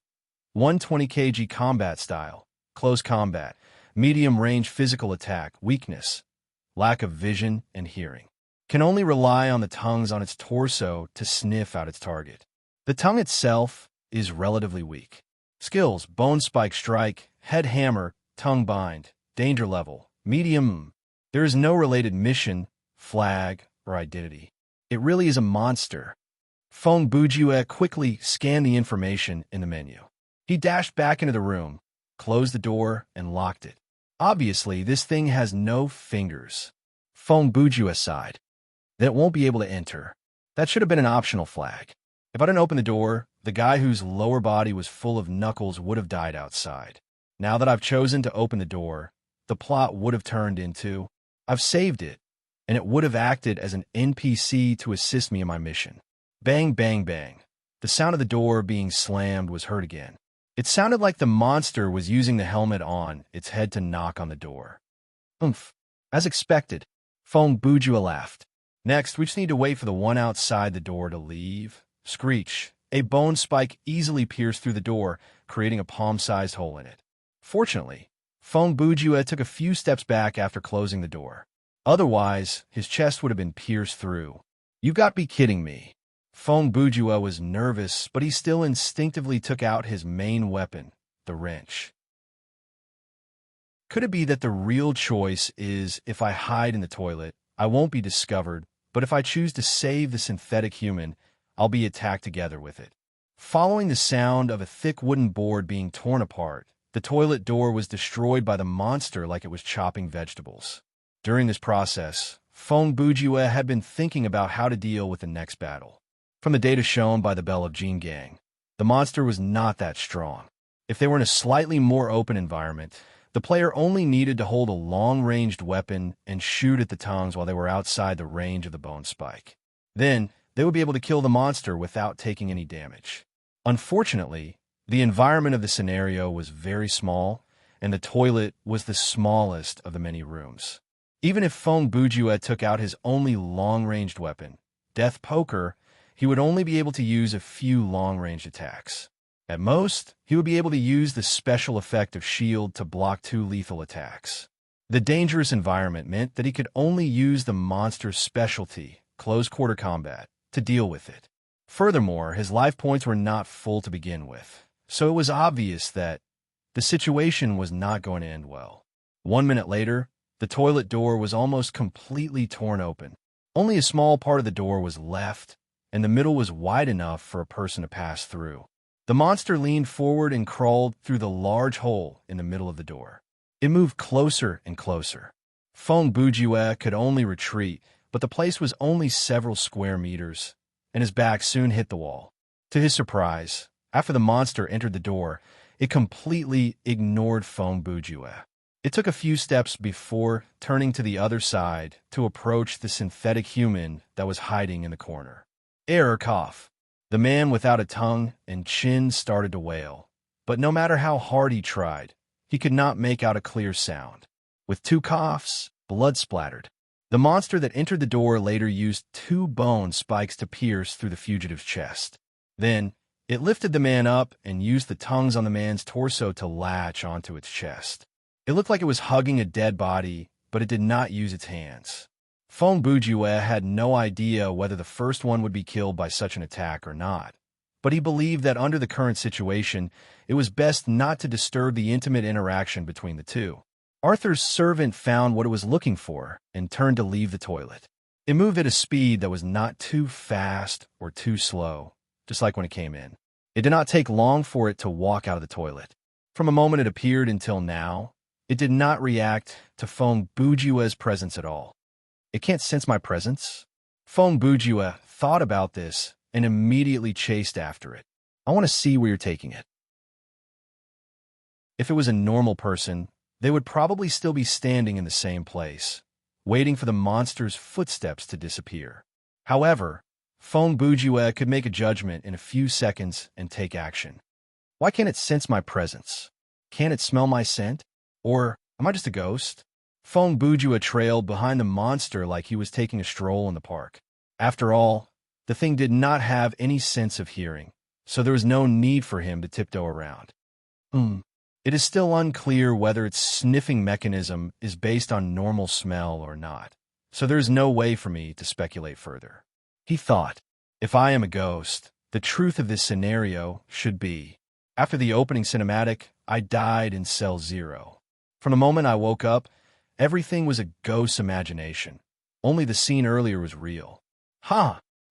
Speaker 1: 120 kg combat style. Close combat. Medium range physical attack. Weakness: lack of vision and hearing. Can only rely on the tongues on its torso to sniff out its target. The tongue itself is relatively weak. Skills: bone spike strike, head hammer, tongue bind, danger level, medium. There is no related mission, flag, or identity. It really is a monster. Feng Bujue quickly scanned the information in the menu. He dashed back into the room, closed the door, and locked it. Obviously, this thing has no fingers. Feng Bujue sighed. That won't be able to enter. That should have been an optional flag. If I didn't open the door, the guy whose lower body was full of knuckles would have died outside. Now that I've chosen to open the door, the plot would have turned into, I've saved it, and it would have acted as an NPC to assist me in my mission. Bang, bang, bang. The sound of the door being slammed was heard again. It sounded like the monster was using the helmet on its head to knock on the door. Oomph. As expected, Feng Bujue laughed. Next, we just need to wait for the one outside the door to leave. Screech. A bone spike easily pierced through the door, creating a palm-sized hole in it. Fortunately, Feng Bujue took a few steps back after closing the door. Otherwise, his chest would have been pierced through. "You've got to be kidding me." Feng Bujue was nervous, but he still instinctively took out his main weapon, the wrench. Could it be that the real choice is, if I hide in the toilet, I won't be discovered, but if I choose to save the synthetic human, I'll be attacked together with it? Following the sound of a thick wooden board being torn apart, the toilet door was destroyed by the monster like it was chopping vegetables. During this process, Feng Bujue had been thinking about how to deal with the next battle. From the data shown by the Bell of Jin gang, the monster was not that strong. If they were in a slightly more open environment, the player only needed to hold a long-ranged weapon and shoot at the tongues while they were outside the range of the bone spike. Then, they would be able to kill the monster without taking any damage. Unfortunately, the environment of the scenario was very small, and the toilet was the smallest of the many rooms. Even if Feng Bujue took out his only long-ranged weapon, Death Poker, he would only be able to use a few long-range attacks. At most, he would be able to use the special effect of shield to block 2 lethal attacks. The dangerous environment meant that he could only use the monster's specialty, close-quarter combat, to deal with it. Furthermore, his life points were not full to begin with, so it was obvious that the situation was not going to end well. 1 minute later, the toilet door was almost completely torn open. Only a small part of the door was left, and the middle was wide enough for a person to pass through. The monster leaned forward and crawled through the large hole in the middle of the door. It moved closer and closer. Feng Bujue could only retreat, but the place was only several square meters, and his back soon hit the wall. To his surprise, after the monster entered the door, it completely ignored Feng Bujue. It took a few steps before turning to the other side to approach the synthetic human that was hiding in the corner. Error cough. The man without a tongue and chin started to wail, but no matter how hard he tried, he could not make out a clear sound. With 2 coughs, blood splattered. The monster that entered the door later used 2 bone spikes to pierce through the fugitive's chest. Then, it lifted the man up and used the tongues on the man's torso to latch onto its chest. It looked like it was hugging a dead body, but it did not use its hands. Feng Bujue had no idea whether the first one would be killed by such an attack or not, but he believed that under the current situation, it was best not to disturb the intimate interaction between the two. Arthur's servant found what it was looking for and turned to leave the toilet. It moved at a speed that was not too fast or too slow, just like when it came in. It did not take long for it to walk out of the toilet. From the moment it appeared until now, it did not react to Feng Bujue's presence at all. "It can't sense my presence?" Feng Bujue thought about this and immediately chased after it. "I want to see where you're taking it." If it was a normal person, they would probably still be standing in the same place, waiting for the monster's footsteps to disappear. However, Feng Bujue could make a judgment in a few seconds and take action. Why can't it sense my presence? Can't it smell my scent? Or am I just a ghost? Feng Bujue trailed behind the monster like he was taking a stroll in the park. After all, the thing did not have any sense of hearing, so there was no need for him to tiptoe around. It is still unclear whether its sniffing mechanism is based on normal smell or not, so there is no way for me to speculate further. He thought, if I am a ghost, the truth of this scenario should be, after the opening cinematic, I died in Cell 0. From the moment I woke up, everything was a ghost's imagination. Only the scene earlier was real.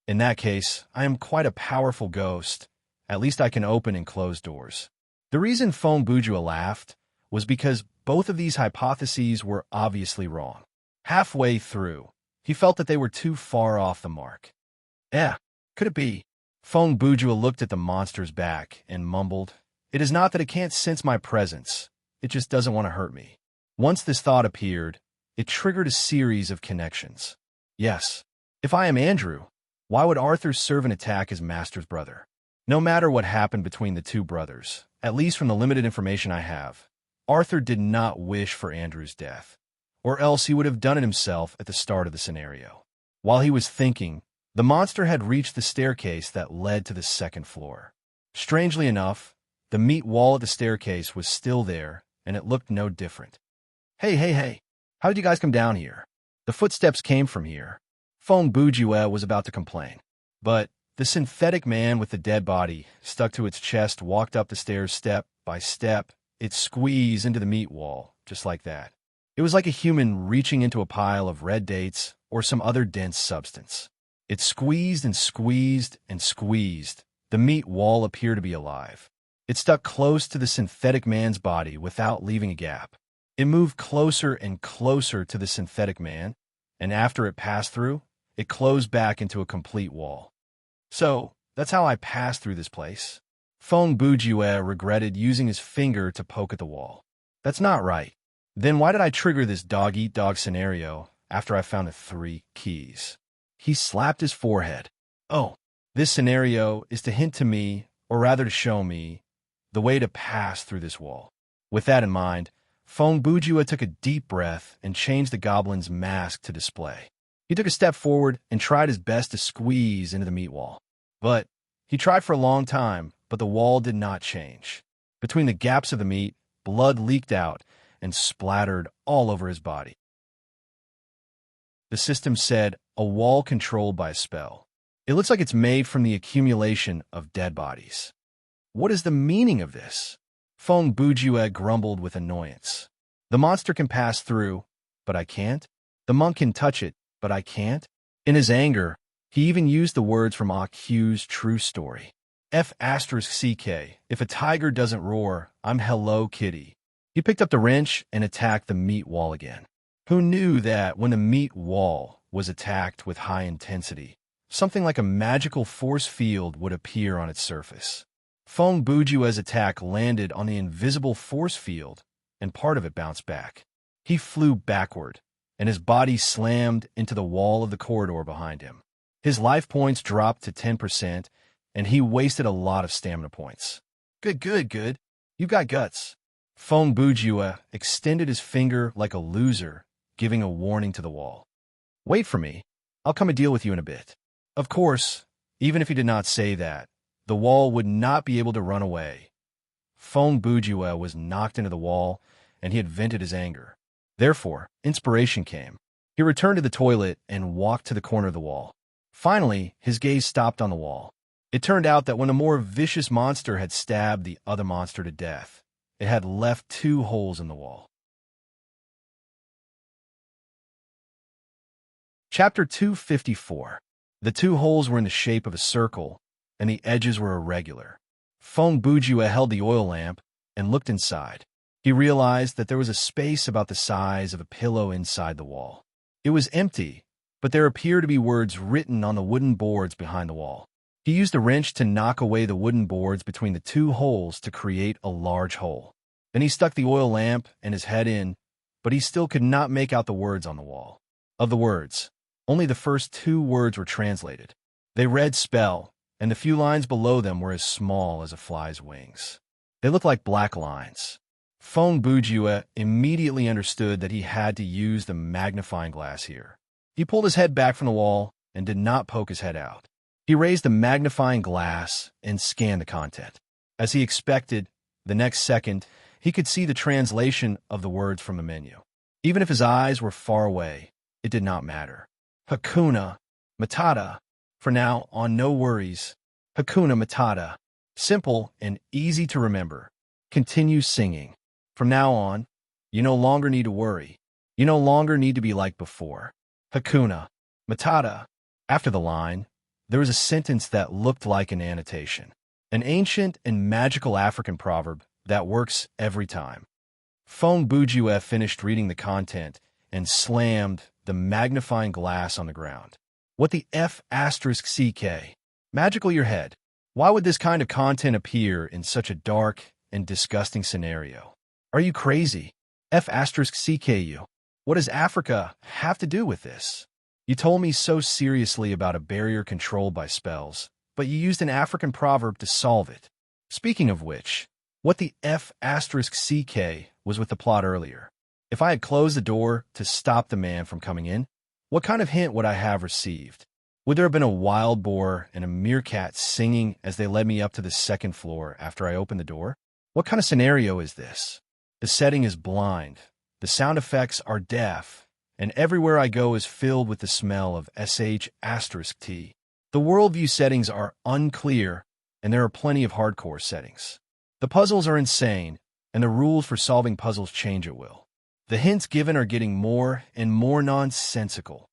Speaker 1: In that case, I am quite a powerful ghost. At least I can open and close doors. The reason Feng Bujue laughed was because both of these hypotheses were obviously wrong. Halfway through, he felt that they were too far off the mark. Could it be? Feng Bujue looked at the monster's back and mumbled, "It is not that it can't sense my presence. It just doesn't want to hurt me." Once this thought appeared, it triggered a series of connections. Yes, if I am Andrew, why would Arthur's servant attack his master's brother? No matter what happened between the two brothers, at least from the limited information I have, Arthur did not wish for Andrew's death, or else he would have done it himself at the start of the scenario. While he was thinking, the monster had reached the staircase that led to the second floor. Strangely enough, the meat wall at the staircase was still there, and it looked no different. Hey, hey, hey, how did you guys come down here? The footsteps came from here. Fong Bujue was about to complain, but the synthetic man with the dead body stuck to its chest walked up the stairs step by step. It squeezed into the meat wall, just like that. It was like a human reaching into a pile of red dates or some other dense substance. It squeezed and squeezed and squeezed. The meat wall appeared to be alive. It stuck close to the synthetic man's body without leaving a gap. It moved closer and closer to the synthetic man, and after it passed through, it closed back into a complete wall. So, that's how I passed through this place. Fong Bujue regretted using his finger to poke at the wall. That's not right. Then why did I trigger this dog-eat-dog scenario after I found the 3 keys? He slapped his forehead. Oh, this scenario is to hint to me, or rather to show me, the way to pass through this wall. With that in mind, Fong Bujue took a deep breath and changed the goblin's mask to display. He took a step forward and tried his best to squeeze into the meat wall. But he tried for a long time, but the wall did not change. Between the gaps of the meat, blood leaked out and splattered all over his body. The system said, a wall controlled by a spell. It looks like it's made from the accumulation of dead bodies. What is the meaning of this? Fong Bujue grumbled with annoyance. The monster can pass through, but I can't. The monk can touch it, but I can't. In his anger, he even used the words from Ah Q's true story. F***CK, if a tiger doesn't roar, I'm Hello Kitty. He picked up the wrench and attacked the meat wall again. Who knew that when the meat wall was attacked with high intensity, something like a magical force field would appear on its surface? Fong Bujue's attack landed on the invisible force field, and part of it bounced back. He flew backward, and his body slammed into the wall of the corridor behind him. His life points dropped to 10%, and he wasted a lot of stamina points. Good. You've got guts. Fong Bujue extended his finger like a loser, giving a warning to the wall. Wait for me. I'll come and deal with you in a bit. Of course, even if he did not say that, the wall would not be able to run away. Fong Bujue was knocked into the wall, and he had vented his anger. Therefore, inspiration came. He returned to the toilet and walked to the corner of the wall. Finally, his gaze stopped on the wall. It turned out that when a more vicious monster had stabbed the other monster to death, it had left 2 holes in the wall. Chapter 254. The 2 holes were in the shape of a circle, and the edges were irregular. Fong Bujue held the oil lamp and looked inside. He realized that there was a space about the size of a pillow inside the wall. It was empty, but there appeared to be words written on the wooden boards behind the wall. He used a wrench to knock away the wooden boards between the 2 holes to create a large hole. Then he stuck the oil lamp and his head in, but he still could not make out the words on the wall. Of the words, only the first 2 words were translated. They read spell, and the few lines below them were as small as a fly's wings. They looked like black lines. Fong Bujue immediately understood that he had to use the magnifying glass here. He pulled his head back from the wall and did not poke his head out. He raised the magnifying glass and scanned the content. As he expected, the next second, he could see the translation of the words from the menu. Even if his eyes were far away, it did not matter. Hakuna Matata. For now on, no worries. Hakuna Matata. Simple and easy to remember. Continue singing. From now on, you no longer need to worry. You no longer need to be like before. Hakuna Matata. After the line, there was a sentence that looked like an annotation. An ancient and magical African proverb that works every time. Fong Bujue finished reading the content and slammed the magnifying glass on the ground. What the F***CK? Magical your head. Why would this kind of content appear in such a dark and disgusting scenario? Are you crazy? F***CK you. What does Africa have to do with this? You told me so seriously about a barrier controlled by spells, but you used an African proverb to solve it. Speaking of which, what the F***CK was with the plot earlier? If I had closed the door to stop the man from coming in, what kind of hint would I have received? Would there have been a wild boar and a meerkat singing as they led me up to the 2nd floor after I opened the door? What kind of scenario is this? The setting is blind. The sound effects are deaf. And everywhere I go is filled with the smell of sh*t. The worldview settings are unclear, and there are plenty of hardcore settings. The puzzles are insane, and the rules for solving puzzles change at will. The hints given are getting more and more nonsensical.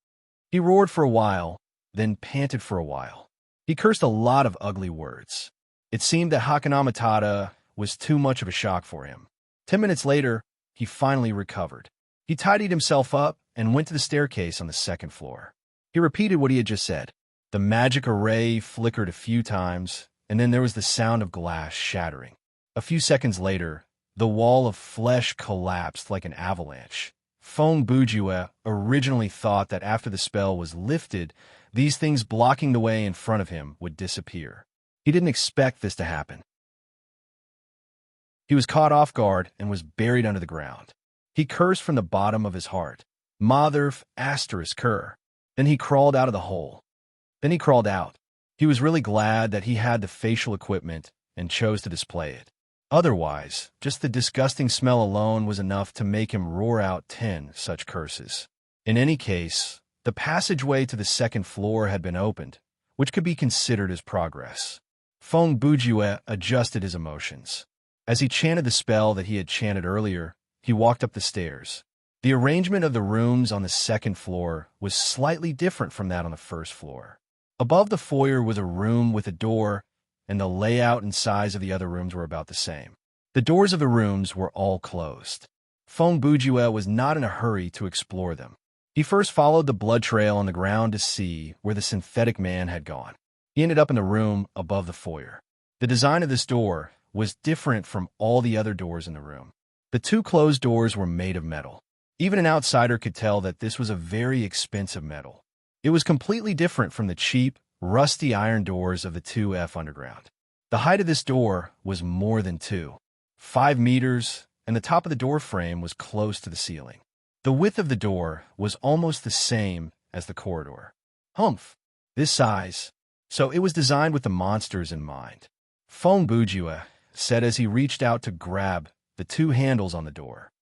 Speaker 1: He roared for a while, then panted for a while. He cursed a lot of ugly words. It seemed that Hakuna Matata was too much of a shock for him. 10 minutes later, he finally recovered. He tidied himself up and went to the staircase on the second floor. He repeated what he had just said. The magic array flickered a few times, and then there was the sound of glass shattering. A few seconds later, the wall of flesh collapsed like an avalanche. Fong Bujue originally thought that after the spell was lifted, these things blocking the way in front of him would disappear. He didn't expect this to happen. He was caught off guard and was buried under the ground. He cursed from the bottom of his heart. Mother asterisk cur. Then he crawled out of the hole. Then he crawled out. He was really glad that he had the facial equipment and chose to display it. Otherwise, just the disgusting smell alone was enough to make him roar out 10 such curses. In any case, the passageway to the second floor had been opened, which could be considered as progress. Fong Bujue adjusted his emotions. As he chanted the spell that he had chanted earlier, he walked up the stairs. The arrangement of the rooms on the second floor was slightly different from that on the first floor. Above the foyer was a room with a door, and the layout and size of the other rooms were about the same. The doors of the rooms were all closed. Fong Bujue was not in a hurry to explore them. He first followed the blood trail on the ground to see where the synthetic man had gone. He ended up in the room above the foyer. The design of this door was different from all the other doors in the room. The two closed doors were made of metal. Even an outsider could tell that this was a very expensive metal. It was completely different from the cheap, rusty iron doors of the 2F underground. The height of this door was more than 5 meters, and the top of the door frame was close to the ceiling. The width of the door was almost the same as the corridor. Humph! This size. So it was designed with the monsters in mind. Fong Bujue said as he reached out to grab the two handles on the door.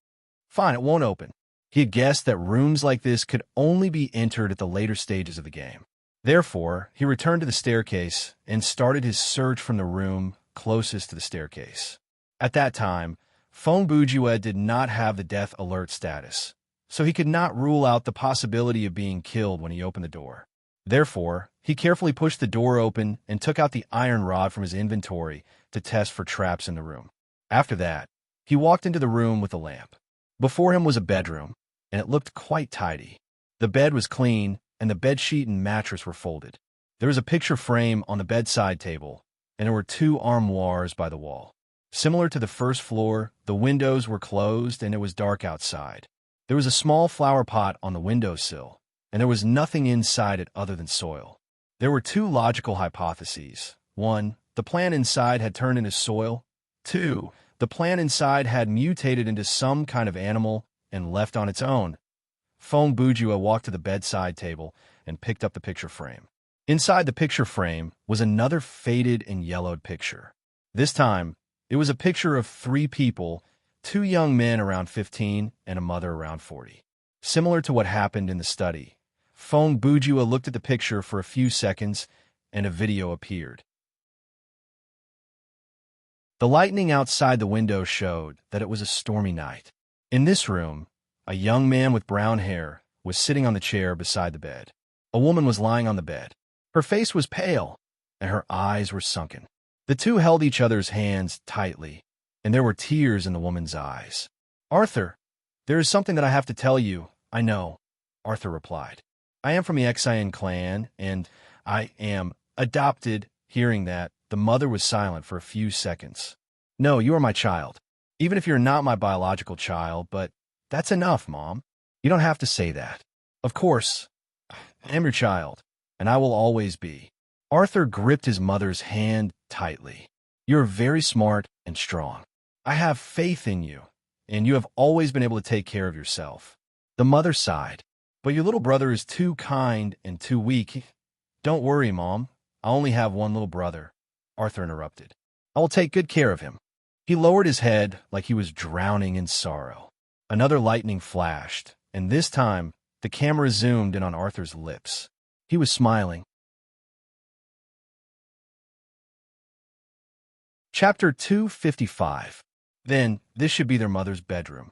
Speaker 1: Fine, it won't open. He had guessed that rooms like this could only be entered at the later stages of the game. Therefore, he returned to the staircase and started his search from the room closest to the staircase. At that time, Fong Bujue did not have the death alert status, so he could not rule out the possibility of being killed when he opened the door. Therefore, he carefully pushed the door open and took out the iron rod from his inventory to test for traps in the room. After that, he walked into the room with a lamp. Before him was a bedroom, and it looked quite tidy. The bed was clean, and the bedsheet and mattress were folded. There was a picture frame on the bedside table, and there were 2 armoires by the wall. Similar to the first floor, the windows were closed and it was dark outside. There was a small flower pot on the windowsill, and there was nothing inside it other than soil. There were 2 logical hypotheses. 1, the plant inside had turned into soil. 2, the plant inside had mutated into some kind of animal and left on its own. Fong Bujue walked to the bedside table and picked up the picture frame. Inside the picture frame was another faded and yellowed picture. This time, it was a picture of 3 people, 2 young men around 15 and a mother around 40. Similar to what happened in the study, Fong Bujue looked at the picture for a few seconds and a video appeared. The lightning outside the window showed that it was a stormy night. In this room, a young man with brown hair was sitting on the chair beside the bed. A woman was lying on the bed. Her face was pale, and her eyes were sunken. The two held each other's hands tightly, and there were tears in the woman's eyes. "Arthur, there is something that I have to tell you, I know," Arthur replied. "I am from the Xian clan, and I am adopted." Hearing that, the mother was silent for a few seconds. "No, you are my child. Even if you're not my biological child, but that's enough, Mom. You don't have to say that. Of course, I am your child, and I will always be." Arthur gripped his mother's hand tightly. "You're very smart and strong. I have faith in you, and you have always been able to take care of yourself." The mother sighed. "But your little brother is too kind and too weak." "Don't worry, Mom. I only have one little brother," Arthur interrupted. "I will take good care of him." He lowered his head like he was drowning in sorrow. Another lightning flashed, and this time the camera zoomed in on Arthur's lips. He was smiling. Chapter 255. Then, this should be their mother's bedroom.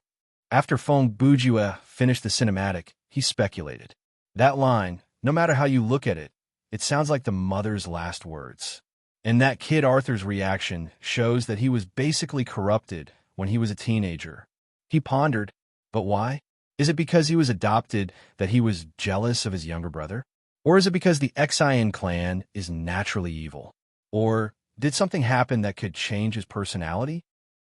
Speaker 1: After Fong Bujue finished the cinematic, he speculated. That line, no matter how you look at it, it sounds like the mother's last words. And that kid Arthur's reaction shows that he was basically corrupted when he was a teenager. He pondered, but why? Is it because he was adopted that he was jealous of his younger brother? Or is it because the Xian clan is naturally evil? Or did something happen that could change his personality?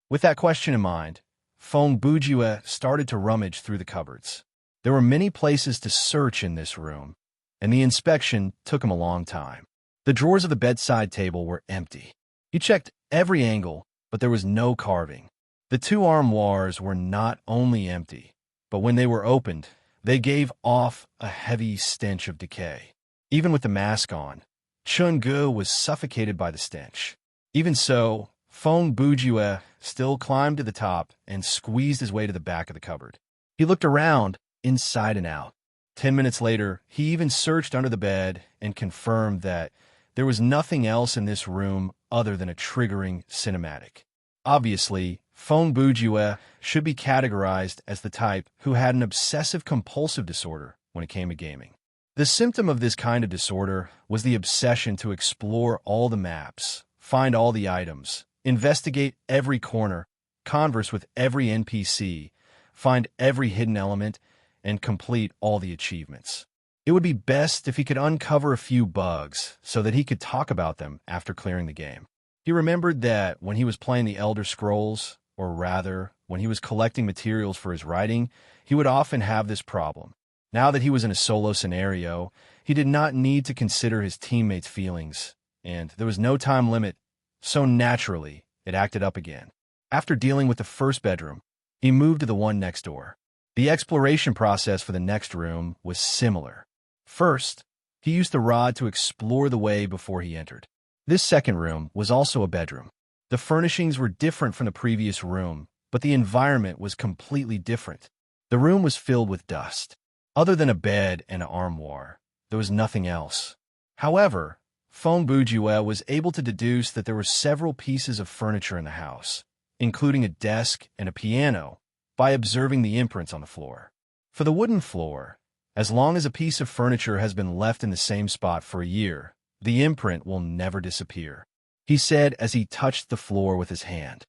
Speaker 1: With that question in mind, Fong Bujue started to rummage through the cupboards. There were many places to search in this room, and the inspection took him a long time. The drawers of the bedside table were empty. He checked every angle, but there was no carving. The two armoires were not only empty, but when they were opened, they gave off a heavy stench of decay. Even with the mask on, Chun-gu was suffocated by the stench. Even so, Fong Bujue still climbed to the top and squeezed his way to the back of the cupboard. He looked around, inside and out. 10 minutes later, he even searched under the bed and confirmed that there was nothing else in this room other than a triggering cinematic. Obviously, Fong Bujue should be categorized as the type who had an obsessive-compulsive disorder when it came to gaming. The symptom of this kind of disorder was the obsession to explore all the maps, find all the items, investigate every corner, converse with every NPC, find every hidden element, and complete all the achievements. It would be best if he could uncover a few bugs so that he could talk about them after clearing the game. He remembered that when he was playing the Elder Scrolls, or rather, when he was collecting materials for his writing, he would often have this problem. Now that he was in a solo scenario, he did not need to consider his teammates' feelings, and there was no time limit, so naturally, it acted up again. After dealing with the first bedroom, he moved to the one next door. The exploration process for the next room was similar. First, he used the rod to explore the way before he entered. This second room was also a bedroom. The furnishings were different from the previous room, but the environment was completely different. The room was filled with dust. Other than a bed and an armoire, there was nothing else. However, Fong Bujue was able to deduce that there were several pieces of furniture in the house, including a desk and a piano, by observing the imprints on the floor. For the wooden floor, as long as a piece of furniture has been left in the same spot for a year, the imprint will never disappear, he said as he touched the floor with his hand.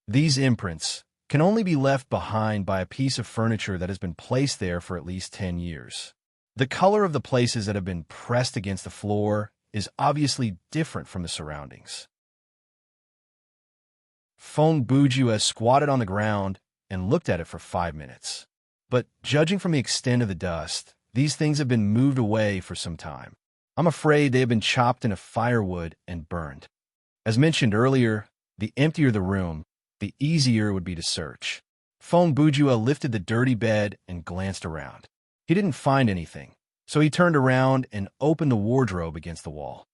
Speaker 1: These imprints can only be left behind by a piece of furniture that has been placed there for at least 10 years. The color of the places that have been pressed against the floor is obviously different from the surroundings. Fong Bujue squatted on the ground and looked at it for 5 minutes. But judging from the extent of the dust, these things have been moved away for some time. I'm afraid they have been chopped into firewood and burned. As mentioned earlier, the emptier the room, the easier it would be to search. Fong Bujue lifted the dirty bed and glanced around. He didn't find anything, so he turned around and opened the wardrobe against the wall.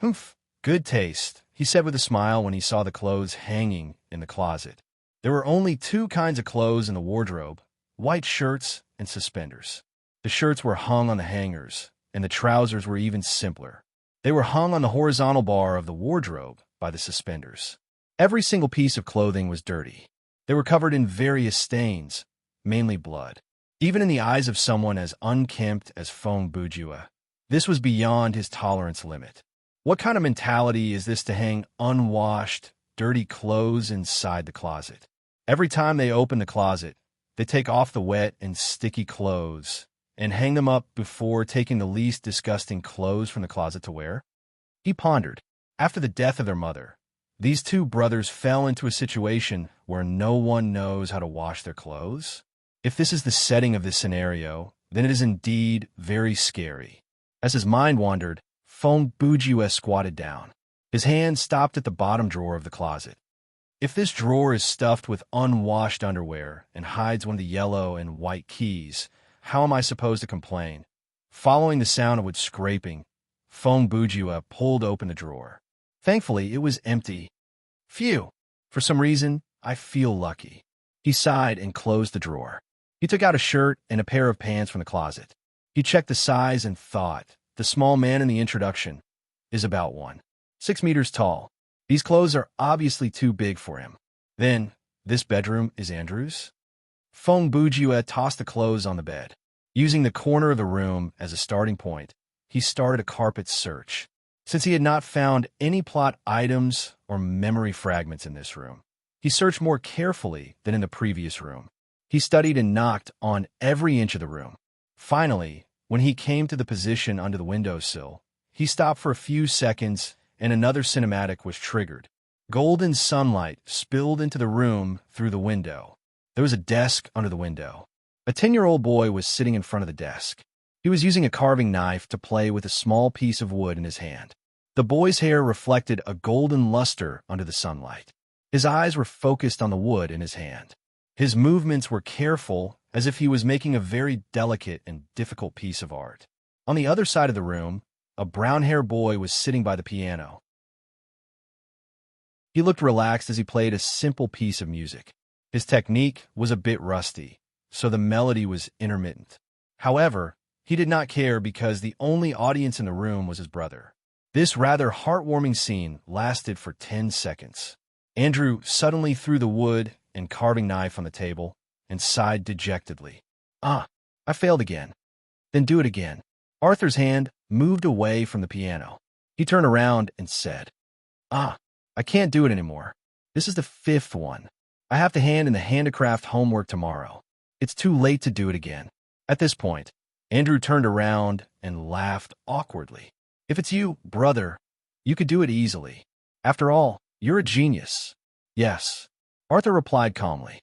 Speaker 1: "Humph, good taste," he said with a smile when he saw the clothes hanging in the closet. There were only 2 kinds of clothes in the wardrobe, white shirts and suspenders. The shirts were hung on the hangers, and the trousers were even simpler. They were hung on the horizontal bar of the wardrobe by the suspenders. Every single piece of clothing was dirty. They were covered in various stains, mainly blood. Even in the eyes of someone as unkempt as Fong Bujue, this was beyond his tolerance limit. What kind of mentality is this to hang unwashed, dirty clothes inside the closet? Every time they open the closet, they take off the wet and sticky clothes and hang them up before taking the least disgusting clothes from the closet to wear. He pondered. After the death of their mother, these 2 brothers fell into a situation where no one knows how to wash their clothes. If this is the setting of this scenario, then it is indeed very scary. As his mind wandered, Fong Bujue squatted down. His hand stopped at the bottom drawer of the closet. If this drawer is stuffed with unwashed underwear and hides one of the yellow and white keys, how am I supposed to complain? Following the sound of wood scraping, Fong Bujue pulled open the drawer. Thankfully, it was empty. Phew! For some reason, I feel lucky. He sighed and closed the drawer. He took out a shirt and a pair of pants from the closet. He checked the size and thought, the small man in the introduction is about 1.6 meters tall. These clothes are obviously too big for him. Then, this bedroom is Andrew's? Feng Bujue tossed the clothes on the bed. Using the corner of the room as a starting point, he started a carpet search. Since he had not found any plot items or memory fragments in this room, he searched more carefully than in the previous room. He studied and knocked on every inch of the room. Finally, when he came to the position under the windowsill, he stopped for a few seconds and another cinematic was triggered. Golden sunlight spilled into the room through the window. There was a desk under the window. A 10-year-old boy was sitting in front of the desk. He was using a carving knife to play with a small piece of wood in his hand. The boy's hair reflected a golden luster under the sunlight. His eyes were focused on the wood in his hand. His movements were careful, as if he was making a very delicate and difficult piece of art. On the other side of the room, a brown-haired boy was sitting by the piano. He looked relaxed as he played a simple piece of music. His technique was a bit rusty, so the melody was intermittent. However, he did not care because the only audience in the room was his brother. This rather heartwarming scene lasted for 10 seconds. Andrew suddenly threw the wood and carving knife on the table and sighed dejectedly. I failed again. Then do it again. Arthur's hand moved away from the piano. He turned around and said, I can't do it anymore. This is the 5th one. I have to hand in the handicraft homework tomorrow. It's too late to do it again. At this point, Andrew turned around and laughed awkwardly. If it's you, brother, you could do it easily. After all, you're a genius. Yes, Arthur replied calmly.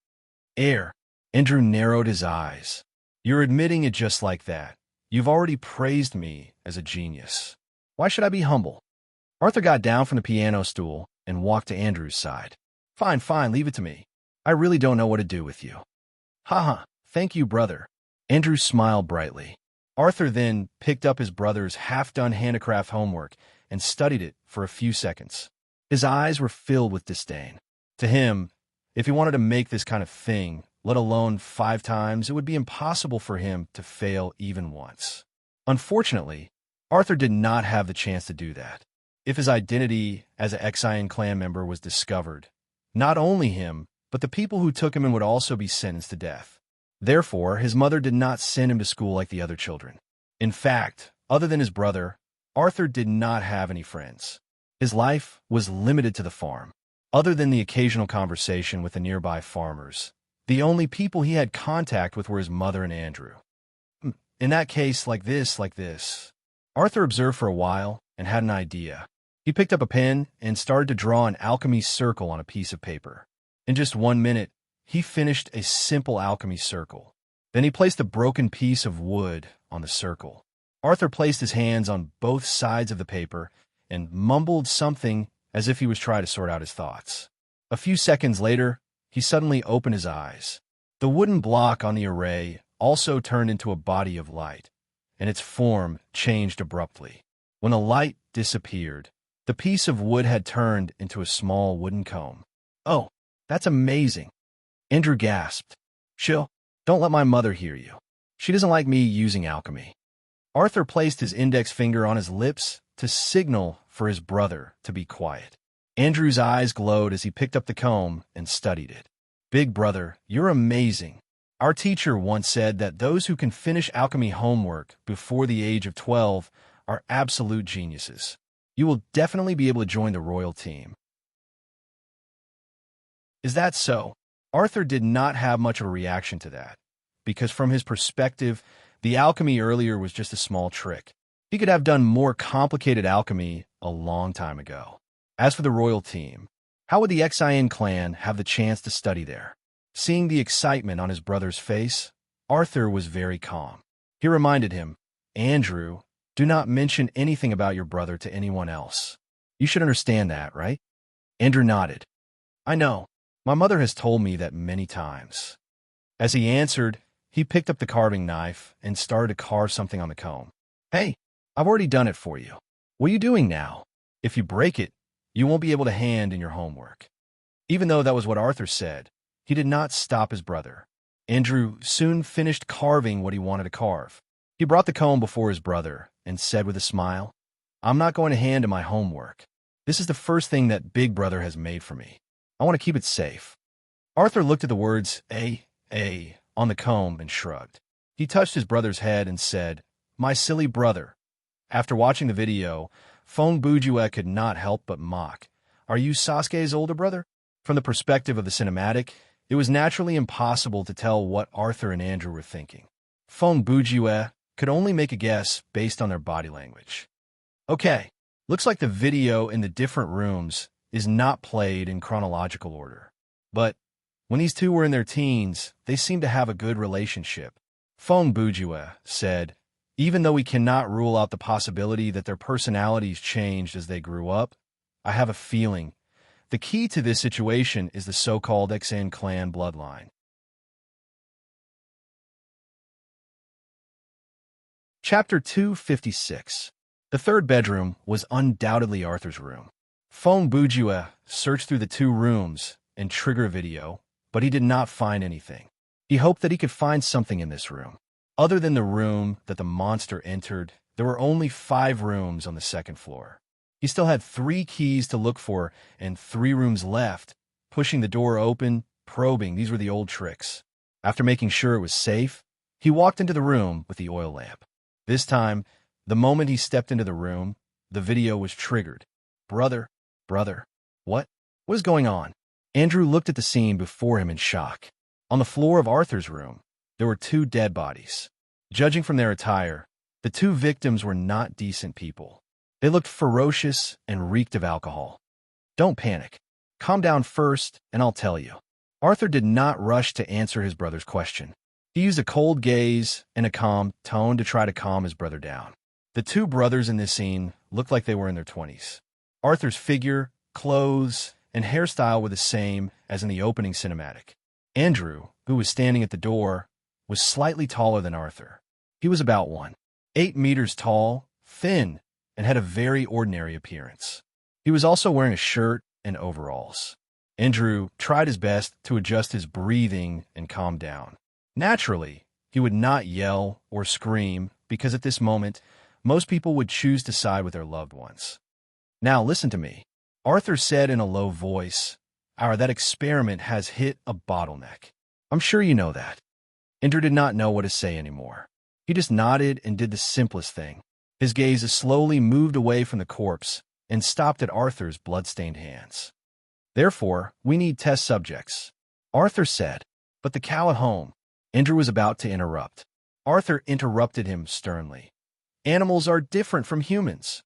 Speaker 1: Andrew narrowed his eyes. You're admitting it just like that. You've already praised me as a genius. Why should I be humble? Arthur got down from the piano stool and walked to Andrew's side. Fine, leave it to me. I really don't know what to do with you. Haha, thank you, brother. Andrew smiled brightly. Arthur then picked up his brother's half-done handicraft homework and studied it for a few seconds. His eyes were filled with disdain. To him, if he wanted to make this kind of thing, let alone 5 times, it would be impossible for him to fail even once. Unfortunately, Arthur did not have the chance to do that. If his identity as an Xian clan member was discovered, not only him, but the people who took him in would also be sentenced to death. Therefore, his mother did not send him to school like the other children. In fact, other than his brother, Arthur did not have any friends. His life was limited to the farm. Other than the occasional conversation with the nearby farmers, the only people he had contact with were his mother and Andrew. In that case, like this. Arthur observed for a while and had an idea. He picked up a pen and started to draw an alchemy circle on a piece of paper. In just 1 minute, he finished a simple alchemy circle. Then he placed a broken piece of wood on the circle. Arthur placed his hands on both sides of the paper and mumbled something as if he was trying to sort out his thoughts. A few seconds later, he suddenly opened his eyes. The wooden block on the array also turned into a body of light, and its form changed abruptly. When the light disappeared, the piece of wood had turned into a small wooden comb. Oh, that's amazing. Andrew gasped. Chill, don't let my mother hear you. She doesn't like me using alchemy. Arthur placed his index finger on his lips to signal for his brother to be quiet. Andrew's eyes glowed as he picked up the comb and studied it. Big brother, you're amazing. Our teacher once said that those who can finish alchemy homework before the age of 12 are absolute geniuses. You will definitely be able to join the royal team. Is that so? Arthur did not have much of a reaction to that, because from his perspective, the alchemy earlier was just a small trick. He could have done more complicated alchemy a long time ago. As for the royal team, how would the Xian clan have the chance to study there? Seeing the excitement on his brother's face, Arthur was very calm. He reminded him, Andrew, do not mention anything about your brother to anyone else. You should understand that, right? Andrew nodded. I know. My mother has told me that many times. As he answered, he picked up the carving knife and started to carve something on the comb. Hey, I've already done it for you. What are you doing now? If you break it, you won't be able to hand in your homework. Even though that was what Arthur said, he did not stop his brother. Andrew soon finished carving what he wanted to carve. He brought the comb before his brother and said with a smile, "I'm not going to hand in my homework. This is the first thing that Big Brother has made for me. I want to keep it safe." Arthur looked at the words A, on the comb and shrugged. He touched his brother's head and said, "My silly brother." After watching the video, Fong Bujue could not help but mock. "Are you Sasuke's older brother?" From the perspective of the cinematic, it was naturally impossible to tell what Arthur and Andrew were thinking. Fong Bujue could only make a guess based on their body language. Okay, looks like the video in the different rooms is not played in chronological order. But when these two were in their teens, they seemed to have a good relationship. Fong Bujue said, "Even though we cannot rule out the possibility that their personalities changed as they grew up, I have a feeling the key to this situation is the so-called Xan clan bloodline." Chapter 256. The third bedroom was undoubtedly Arthur's room. Fong Bujue searched through the two rooms and triggered a video, but he did not find anything. He hoped that he could find something in this room. Other than the room that the monster entered, there were only 5 rooms on the second floor. He still had 3 keys to look for and 3 rooms left. Pushing the door open, probing, these were the old tricks. After making sure it was safe, he walked into the room with the oil lamp. This time, the moment he stepped into the room, the video was triggered. Brother, what is going on?" Andrew looked at the scene before him in shock. On the floor of Arthur's room, there were 2 dead bodies. Judging from their attire, the 2 victims were not decent people. They looked ferocious and reeked of alcohol. "Don't panic. Calm down first, and I'll tell you." Arthur did not rush to answer his brother's question. He used a cold gaze and a calm tone to try to calm his brother down. The 2 brothers in this scene looked like they were in their 20s. Arthur's figure, clothes, and hairstyle were the same as in the opening cinematic. Andrew, who was standing at the door, was slightly taller than Arthur. He was about 1.8 meters tall, thin, and had a very ordinary appearance. He was also wearing a shirt and overalls. Andrew tried his best to adjust his breathing and calm down. Naturally, he would not yell or scream because at this moment, most people would choose to side with their loved ones. "Now listen to me," Arthur said in a low voice. That experiment has hit a bottleneck. I'm sure you know that." Andrew did not know what to say anymore. He just nodded and did the simplest thing. His gaze slowly moved away from the corpse and stopped at Arthur's blood-stained hands. "Therefore, we need test subjects," Arthur said. "But the cow at home." Andrew was about to interrupt. Arthur interrupted him sternly. "Animals are different from humans."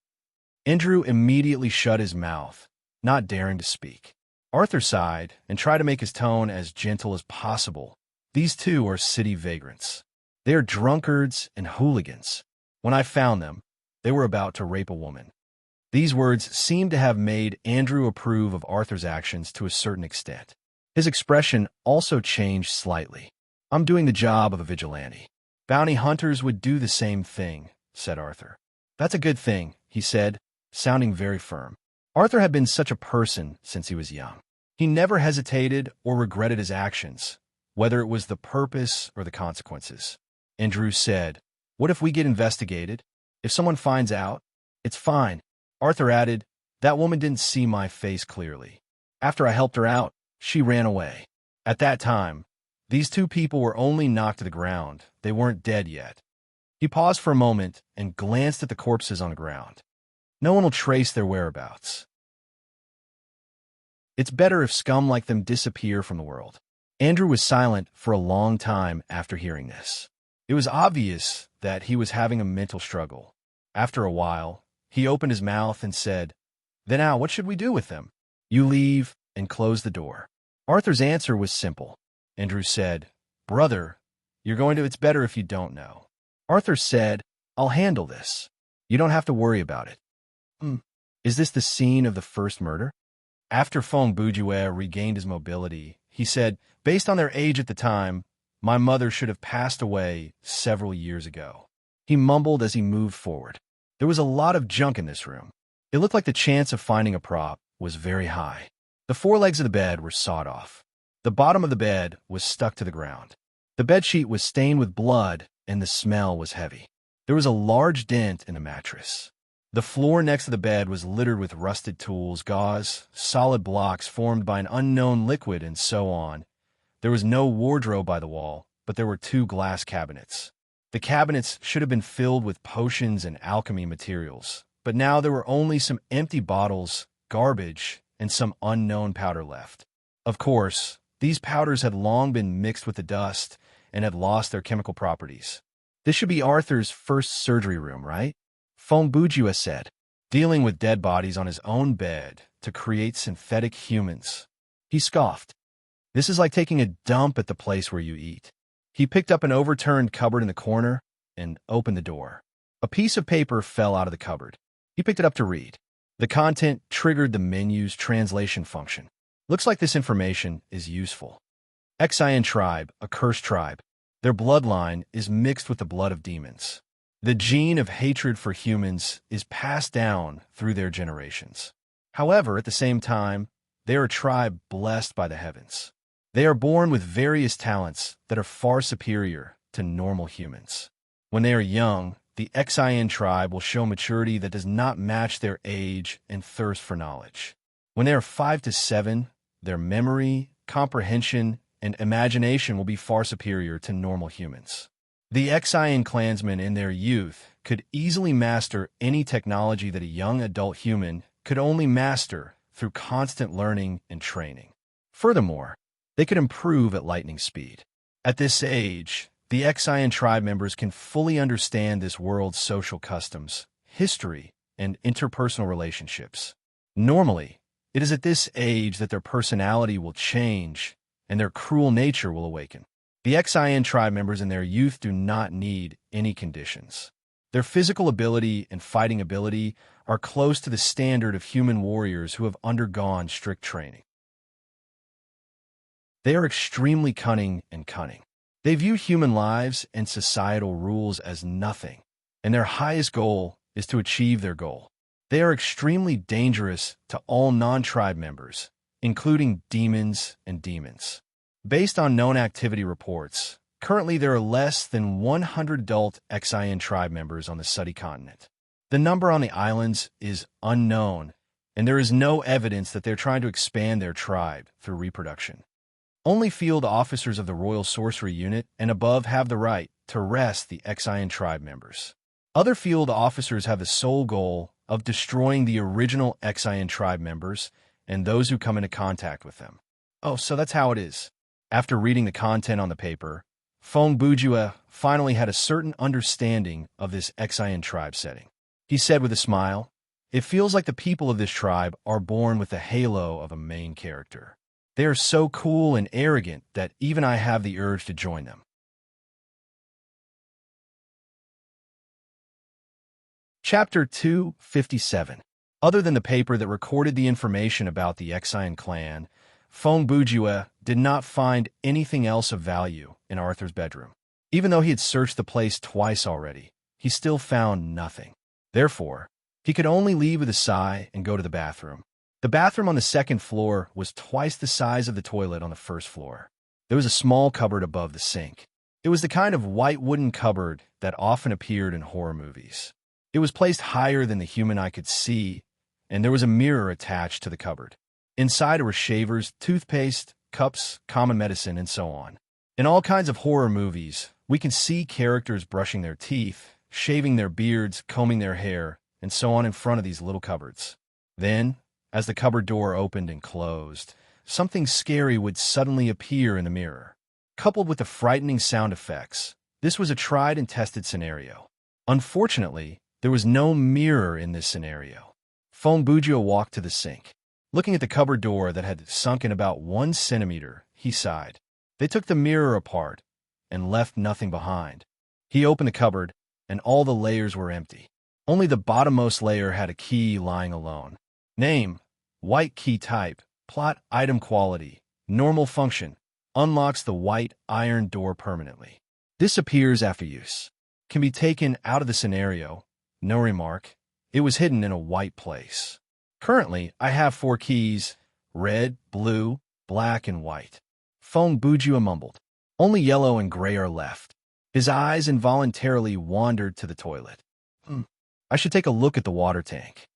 Speaker 1: Andrew immediately shut his mouth, not daring to speak. Arthur sighed and tried to make his tone as gentle as possible. "These 2 are city vagrants. They are drunkards and hooligans. When I found them, they were about to rape a woman." These words seemed to have made Andrew approve of Arthur's actions to a certain extent. His expression also changed slightly. "I'm doing the job of a vigilante. Bounty hunters would do the same thing," said Arthur. "That's a good thing," he said, sounding very firm. Arthur had been such a person since he was young. He never hesitated or regretted his actions, whether it was the purpose or the consequences. Andrew said, "What if we get investigated? If someone finds out, it's fine." Arthur added, "That woman didn't see my face clearly. After I helped her out, she ran away." At that time, these 2 people were only knocked to the ground. They weren't dead yet. He paused for a moment and glanced at the corpses on the ground. No one will trace their whereabouts. It's better if scum like them disappear from the world. Andrew was silent for a long time after hearing this. It was obvious that he was having a mental struggle. After a while, he opened his mouth and said, "Then now, what should we do with them?" "You leave and close the door." Arthur's answer was simple. Andrew said, "Brother, it's better if you don't know." Arthur said, "I'll handle this. You don't have to worry about it." Is this the scene of the first murder?" After Fong Bujue regained his mobility, he said, "Based on their age at the time, my mother should have passed away several years ago." He mumbled as he moved forward. There was a lot of junk in this room. It looked like the chance of finding a prop was very high. The four legs of the bed were sawed off. The bottom of the bed was stuck to the ground. The bedsheet was stained with blood, and the smell was heavy. There was a large dent in the mattress. The floor next to the bed was littered with rusted tools, gauze, solid blocks formed by an unknown liquid, and so on. There was no wardrobe by the wall, but there were two glass cabinets. The cabinets should have been filled with potions and alchemy materials, but now there were only some empty bottles, garbage, and some unknown powder left. Of course, these powders had long been mixed with the dust and had lost their chemical properties. This should be Arthur's first surgery room, right? Fongbujua said, dealing with dead bodies on his own bed to create synthetic humans. He scoffed. This is like taking a dump at the place where you eat. He picked up an overturned cupboard in the corner and opened the door. A piece of paper fell out of the cupboard. He picked it up to read. The content triggered the menu's translation function. Looks like this information is useful. Exian tribe, a cursed tribe. Their bloodline is mixed with the blood of demons. The gene of hatred for humans is passed down through their generations. However, at the same time, they are a tribe blessed by the heavens. They are born with various talents that are far superior to normal humans. When they are young, the Exian tribe will show maturity that does not match their age and thirst for knowledge. When they are 5 to 7, their memory, comprehension, and imagination will be far superior to normal humans. The Exian clansmen in their youth could easily master any technology that a young adult human could only master through constant learning and training. Furthermore, they could improve at lightning speed. At this age, the Exian tribe members can fully understand this world's social customs, history, and interpersonal relationships. Normally, it is at this age that their personality will change and their cruel nature will awaken. The Exian tribe members in their youth do not need any conditions. Their physical ability and fighting ability are close to the standard of human warriors who have undergone strict training. They are extremely cunning and cunning. They view human lives and societal rules as nothing, and their highest goal is to achieve their goal. They are extremely dangerous to all non-tribe members, including demons and demons. Based on known activity reports, currently there are less than 100 adult Exian tribe members on the Suddy continent. The number on the islands is unknown, and there is no evidence that they're trying to expand their tribe through reproduction. Only field officers of the Royal Sorcery Unit and above have the right to arrest the Exian tribe members. Other field officers have the sole goal of destroying the original Exian tribe members and those who come into contact with them. Oh, so that's how it is. After reading the content on the paper, Fongbujua finally had a certain understanding of this Exian tribe setting. He said with a smile, "It feels like the people of this tribe are born with the halo of a main character. They are so cool and arrogant that even I have the urge to join them." Chapter 257. Other than the paper that recorded the information about the Exian clan, Fongbujua did not find anything else of value in Arthur's bedroom. Even though he had searched the place twice already, he still found nothing. Therefore, he could only leave with a sigh and go to the bathroom. The bathroom on the second floor was twice the size of the toilet on the first floor. There was a small cupboard above the sink. It was the kind of white wooden cupboard that often appeared in horror movies. It was placed higher than the human eye could see, and there was a mirror attached to the cupboard. Inside were shavers, toothpaste, cups, common medicine, and so on. In all kinds of horror movies, we can see characters brushing their teeth, shaving their beards, combing their hair, and so on in front of these little cupboards. Then, as the cupboard door opened and closed, something scary would suddenly appear in the mirror. Coupled with the frightening sound effects, this was a tried and tested scenario. Unfortunately, there was no mirror in this scenario. Fongbujua walked to the sink. Looking at the cupboard door that had sunk in about 1 centimeter, he sighed. They took the mirror apart and left nothing behind. He opened the cupboard, and all the layers were empty. Only the bottommost layer had a key lying alone. Name: white key type, plot item quality, normal function, unlocks the white iron door permanently. Disappears after use. Can be taken out of the scenario. No remark. It was hidden in a white place. Currently, I have 4 keys, red, blue, black, and white. Feng Bujua mumbled. Only yellow and gray are left. His eyes involuntarily wandered to the toilet. I should take a look at the water tank.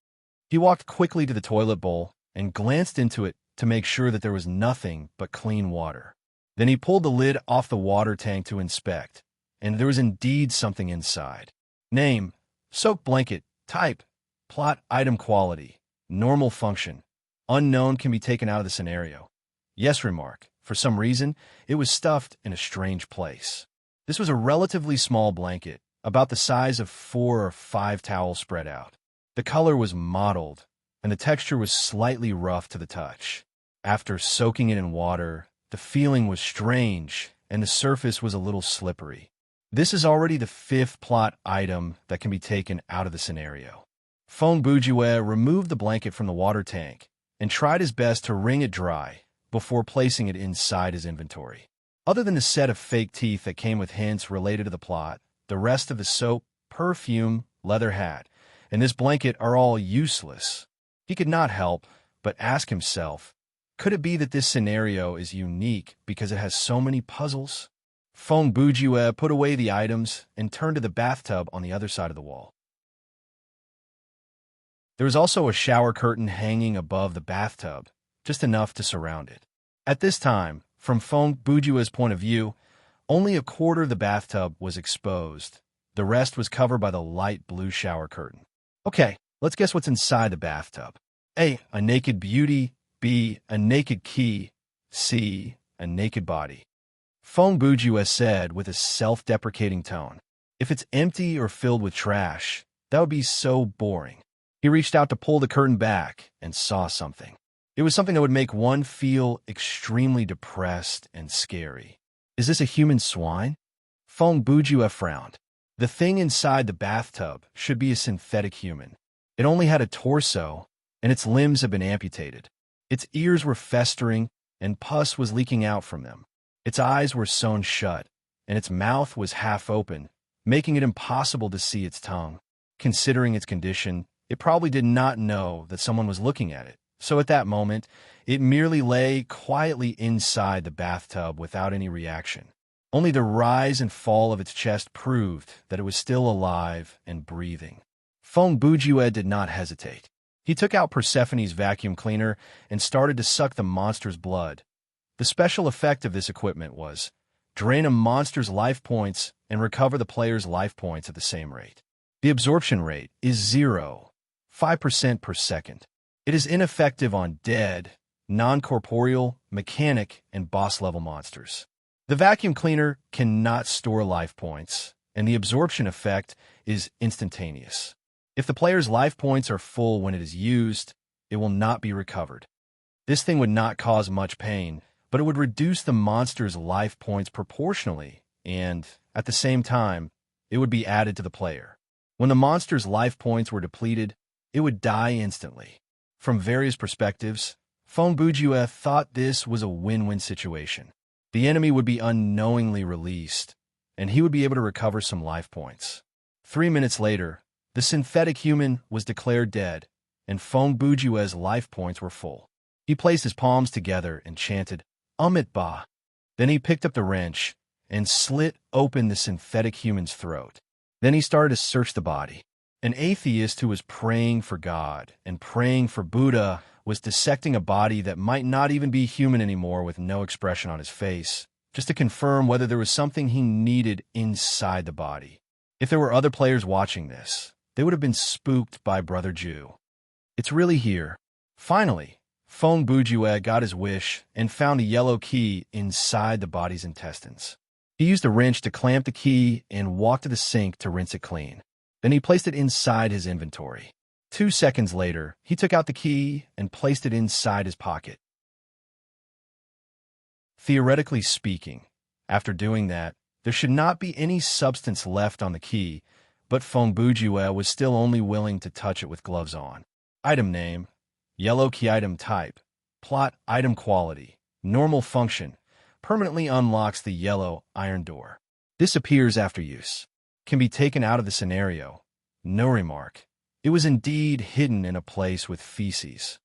Speaker 1: He walked quickly to the toilet bowl and glanced into it to make sure that there was nothing but clean water. Then he pulled the lid off the water tank to inspect, and there was indeed something inside. Name, soap blanket, type, plot item quality, normal function, unknown can be taken out of the scenario. Yes remark. For some reason, it was stuffed in a strange place. This was a relatively small blanket, about the size of 4 or 5 towels spread out. The color was mottled, and the texture was slightly rough to the touch. After soaking it in water, the feeling was strange, and the surface was a little slippery. This is already the 5th plot item that can be taken out of the scenario. Feng Bujue removed the blanket from the water tank and tried his best to wring it dry before placing it inside his inventory. Other than the set of fake teeth that came with hints related to the plot, the rest of the soap, perfume, leather hat, and this blanket are all useless. He could not help but ask himself, could it be that this scenario is unique because it has so many puzzles? Feng Bujue put away the items and turned to the bathtub on the other side of the wall. There was also a shower curtain hanging above the bathtub, just enough to surround it. At this time, from Feng Bujue's point of view, only a quarter of the bathtub was exposed. The rest was covered by the light blue shower curtain. Okay, let's guess what's inside the bathtub. A naked beauty. B, a naked key. C, a naked body. Feng Bujue said with a self-deprecating tone. If it's empty or filled with trash, that would be so boring. He reached out to pull the curtain back and saw something. It was something that would make one feel extremely depressed and scary. Is this a human swine? Feng Bujue frowned. The thing inside the bathtub should be a synthetic human. It only had a torso, and its limbs had been amputated. Its ears were festering, and pus was leaking out from them. Its eyes were sewn shut, and its mouth was half open, making it impossible to see its tongue. Considering its condition, it probably did not know that someone was looking at it. So at that moment, it merely lay quietly inside the bathtub without any reaction. Only the rise and fall of its chest proved that it was still alive and breathing. Feng Bujue did not hesitate. He took out Persephone's vacuum cleaner and started to suck the monster's blood. The special effect of this equipment was drain a monster's life points and recover the player's life points at the same rate. The absorption rate is 0.5% per second. It is ineffective on dead, non-corporeal, mechanic, and boss-level monsters. The vacuum cleaner cannot store life points, and the absorption effect is instantaneous. If the player's life points are full when it is used, it will not be recovered. This thing would not cause much pain, but it would reduce the monster's life points proportionally, and, at the same time, it would be added to the player. When the monster's life points were depleted, it would die instantly. From various perspectives, Feng Bujue thought this was a win-win situation. The enemy would be unknowingly released, and he would be able to recover some life points. 3 minutes later, the synthetic human was declared dead, and Feng Bujue's life points were full. He placed his palms together and chanted, Amit Ba. Then he picked up the wrench and slit open the synthetic human's throat. Then he started to search the body. An atheist who was praying for God and praying for Buddha was dissecting a body that might not even be human anymore with no expression on his face, just to confirm whether there was something he needed inside the body. If there were other players watching this, they would have been spooked by Brother Jew. It's really here. Finally, Feng Bujue got his wish and found a yellow key inside the body's intestines. He used a wrench to clamp the key and walked to the sink to rinse it clean. Then he placed it inside his inventory. 2 seconds later, he took out the key and placed it inside his pocket. Theoretically speaking, after doing that, there should not be any substance left on the key, but Feng Bujue was still only willing to touch it with gloves on. Item name, yellow key item type, plot item quality, normal function, permanently unlocks the yellow iron door. Disappears after use. Can be taken out of the scenario. No remark. It was indeed hidden in a place with feces.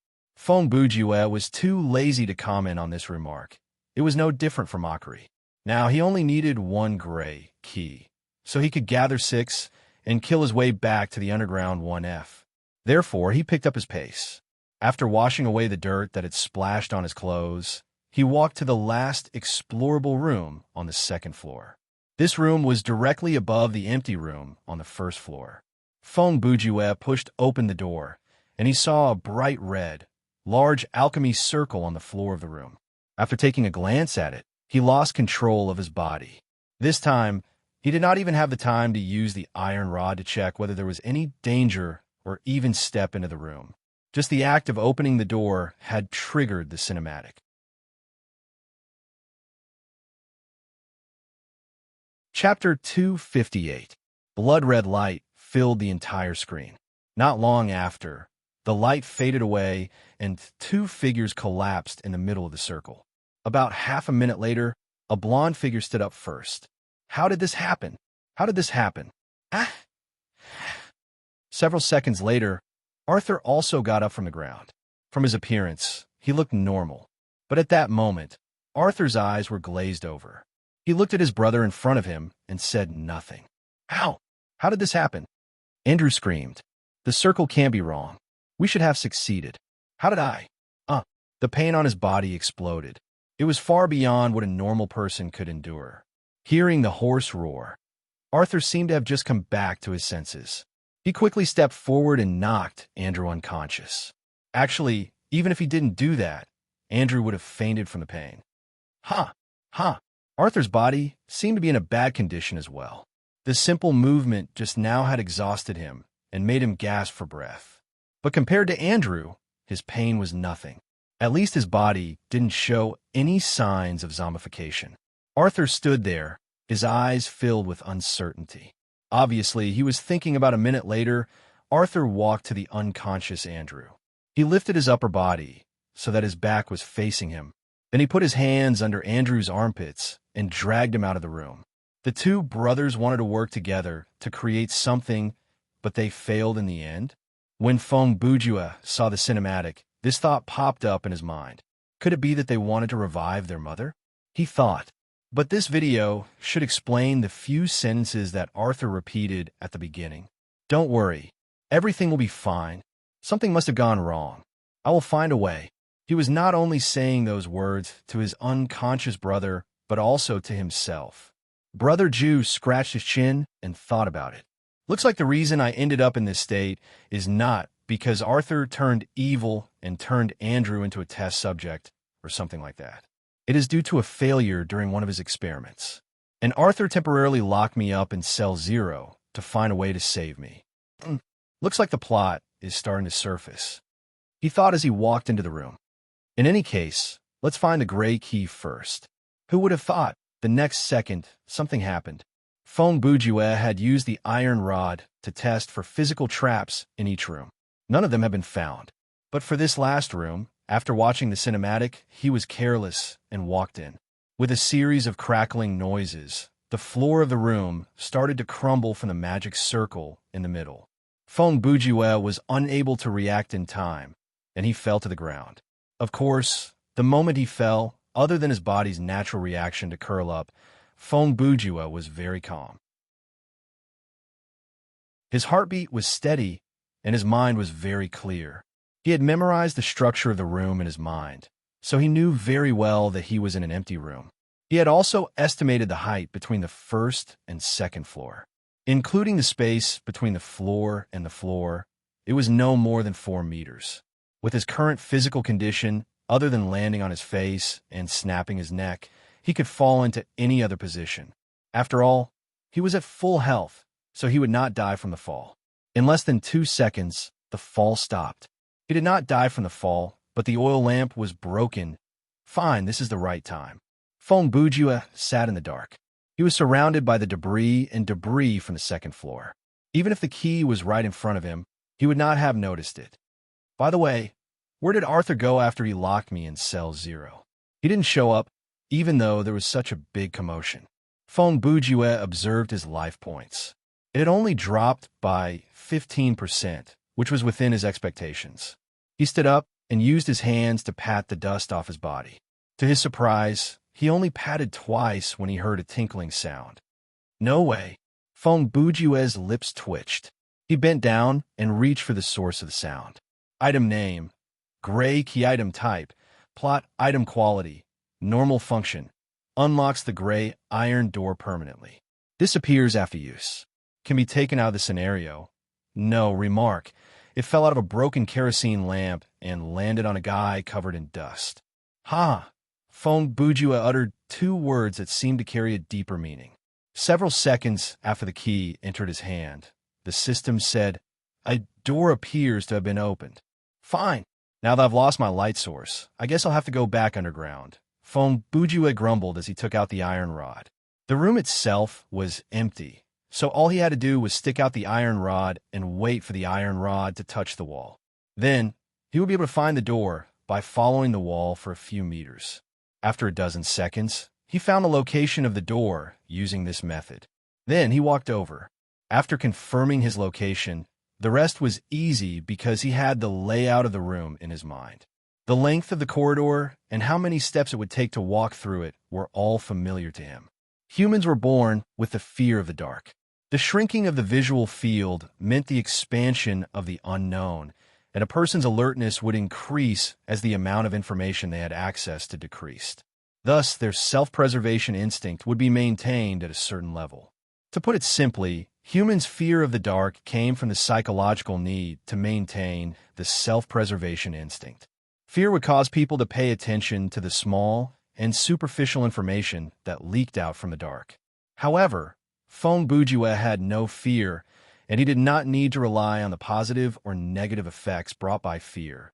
Speaker 1: Feng Bujue was too lazy to comment on this remark. It was no different from mockery. Now he only needed one gray key, so he could gather 6 and kill his way back to the underground 1F. Therefore, he picked up his pace. After washing away the dirt that had splashed on his clothes, he walked to the last explorable room on the second floor. This room was directly above the empty room on the first floor. Feng Bujue pushed open the door, and he saw a bright red, large alchemy circle on the floor of the room. After taking a glance at it, he lost control of his body. This time, he did not even have the time to use the iron rod to check whether there was any danger or even step into the room. Just the act of opening the door had triggered the cinematic. Chapter 258. Blood-red light filled the entire screen. Not long after, the light faded away and 2 figures collapsed in the middle of the circle. About half a minute later, a blonde figure stood up first. How did this happen? How did this happen? Ah! Several seconds later, Arthur also got up from the ground. From his appearance, he looked normal. But at that moment, Arthur's eyes were glazed over. He looked at his brother in front of him and said nothing. How? How did this happen? Andrew screamed. The circle can't be wrong. We should have succeeded. How did I? The pain on his body exploded. It was far beyond what a normal person could endure. Hearing the hoarse roar, Arthur seemed to have just come back to his senses. He quickly stepped forward and knocked Andrew unconscious. Actually, even if he didn't do that, Andrew would have fainted from the pain. Arthur's body seemed to be in a bad condition as well. The simple movement just now had exhausted him and made him gasp for breath. But compared to Andrew, his pain was nothing. At least his body didn't show any signs of zombification. Arthur stood there, his eyes filled with uncertainty. Obviously, he was thinking. About a minute later, Arthur walked to the unconscious Andrew. He lifted his upper body so that his back was facing him. Then he put his hands under Andrew's armpits and dragged him out of the room. The 2 brothers wanted to work together to create something, but they failed in the end. When Feng Bujue saw the cinematic, this thought popped up in his mind. Could it be that they wanted to revive their mother? He thought. But this video should explain the few sentences that Arthur repeated at the beginning. Don't worry. Everything will be fine. Something must have gone wrong. I will find a way. He was not only saying those words to his unconscious brother, but also to himself. Brother Jew scratched his chin and thought about it. Looks like the reason I ended up in this state is not because Arthur turned evil and turned Andrew into a test subject or something like that. It is due to a failure during one of his experiments. And Arthur temporarily locked me up in cell 0 to find a way to save me. Looks like the plot is starting to surface. He thought as he walked into the room. In any case, let's find the gray key first. Who would have thought? The next second, something happened. Feng Bujue had used the iron rod to test for physical traps in each room. None of them had been found. But for this last room, after watching the cinematic, he was careless and walked in. With a series of crackling noises, the floor of the room started to crumble from the magic circle in the middle. Feng Bujue was unable to react in time, and he fell to the ground. Of course, the moment he fell, other than his body's natural reaction to curl up, Feng Bujue was very calm. His heartbeat was steady, and his mind was very clear. He had memorized the structure of the room in his mind, so he knew very well that he was in an empty room. He had also estimated the height between the first and second floor. Including the space between the floor and the floor, it was no more than 4 meters. With his current physical condition, other than landing on his face and snapping his neck, he could fall into any other position. After all, he was at full health, so he would not die from the fall. In less than 2 seconds, the fall stopped. He did not die from the fall, but the oil lamp was broken. Fine, this is the right time. Feng Bujue sat in the dark. He was surrounded by the debris from the second floor. Even if the key was right in front of him, he would not have noticed it. By the way, where did Arthur go after he locked me in cell 0? He didn't show up, even though there was such a big commotion. Feng Bujue observed his life points. It had only dropped by 15%, which was within his expectations. He stood up and used his hands to pat the dust off his body. To his surprise, he only patted twice when he heard a tinkling sound. No way. Feng Bujue's lips twitched. He bent down and reached for the source of the sound. Item name, gray key item type, plot item quality, normal function, unlocks the gray iron door permanently. Disappears after use. Can be taken out of the scenario. No, remark. It fell out of a broken kerosene lamp and landed on a guy covered in dust. Ha! Feng Bujue uttered two words that seemed to carry a deeper meaning. Several seconds after the key entered his hand, the system said, "A door appears to have been opened." Fine. Now that I've lost my light source, I guess I'll have to go back underground. Feng Bujue grumbled as he took out the iron rod. The room itself was empty, so all he had to do was stick out the iron rod and wait for the iron rod to touch the wall. Then, he would be able to find the door by following the wall for a few meters. After a dozen seconds, he found the location of the door using this method. Then he walked over. After confirming his location, the rest was easy because he had the layout of the room in his mind. The length of the corridor and how many steps it would take to walk through it were all familiar to him. Humans were born with the fear of the dark. The shrinking of the visual field meant the expansion of the unknown, and a person's alertness would increase as the amount of information they had access to decreased. Thus, their self-preservation instinct would be maintained at a certain level. To put it simply, humans' fear of the dark came from the psychological need to maintain the self-preservation instinct. Fear would cause people to pay attention to the small and superficial information that leaked out from the dark. However, Feng Bujue had no fear, and he did not need to rely on the positive or negative effects brought by fear.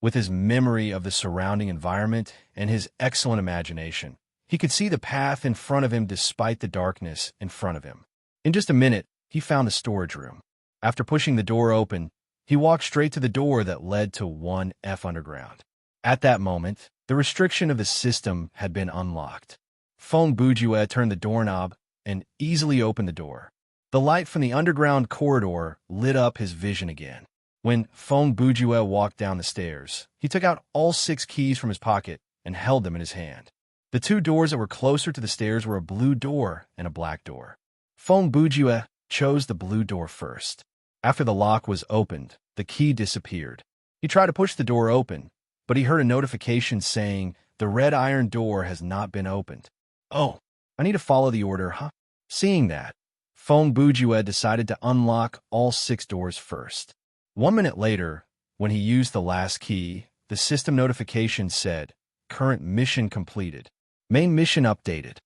Speaker 1: With his memory of the surrounding environment and his excellent imagination, he could see the path in front of him despite the darkness in front of him. In just a minute, he found the storage room. After pushing the door open, he walked straight to the door that led to 1F underground. At that moment, the restriction of the system had been unlocked. Feng Bujue turned the doorknob and easily opened the door. The light from the underground corridor lit up his vision again. When Feng Bujue walked down the stairs, he took out all 6 keys from his pocket and held them in his hand. The 2 doors that were closer to the stairs were a blue door and a black door. Feng Bujue chose the blue door first. After the lock was opened, the key disappeared. He tried to push the door open, but he heard a notification saying, "The red iron door has not been opened." Oh, I need to follow the order, huh? Seeing that, Feng Bujue decided to unlock all 6 doors first. 1 minute later, when he used the last key, the system notification said, "Current mission completed. Main mission updated."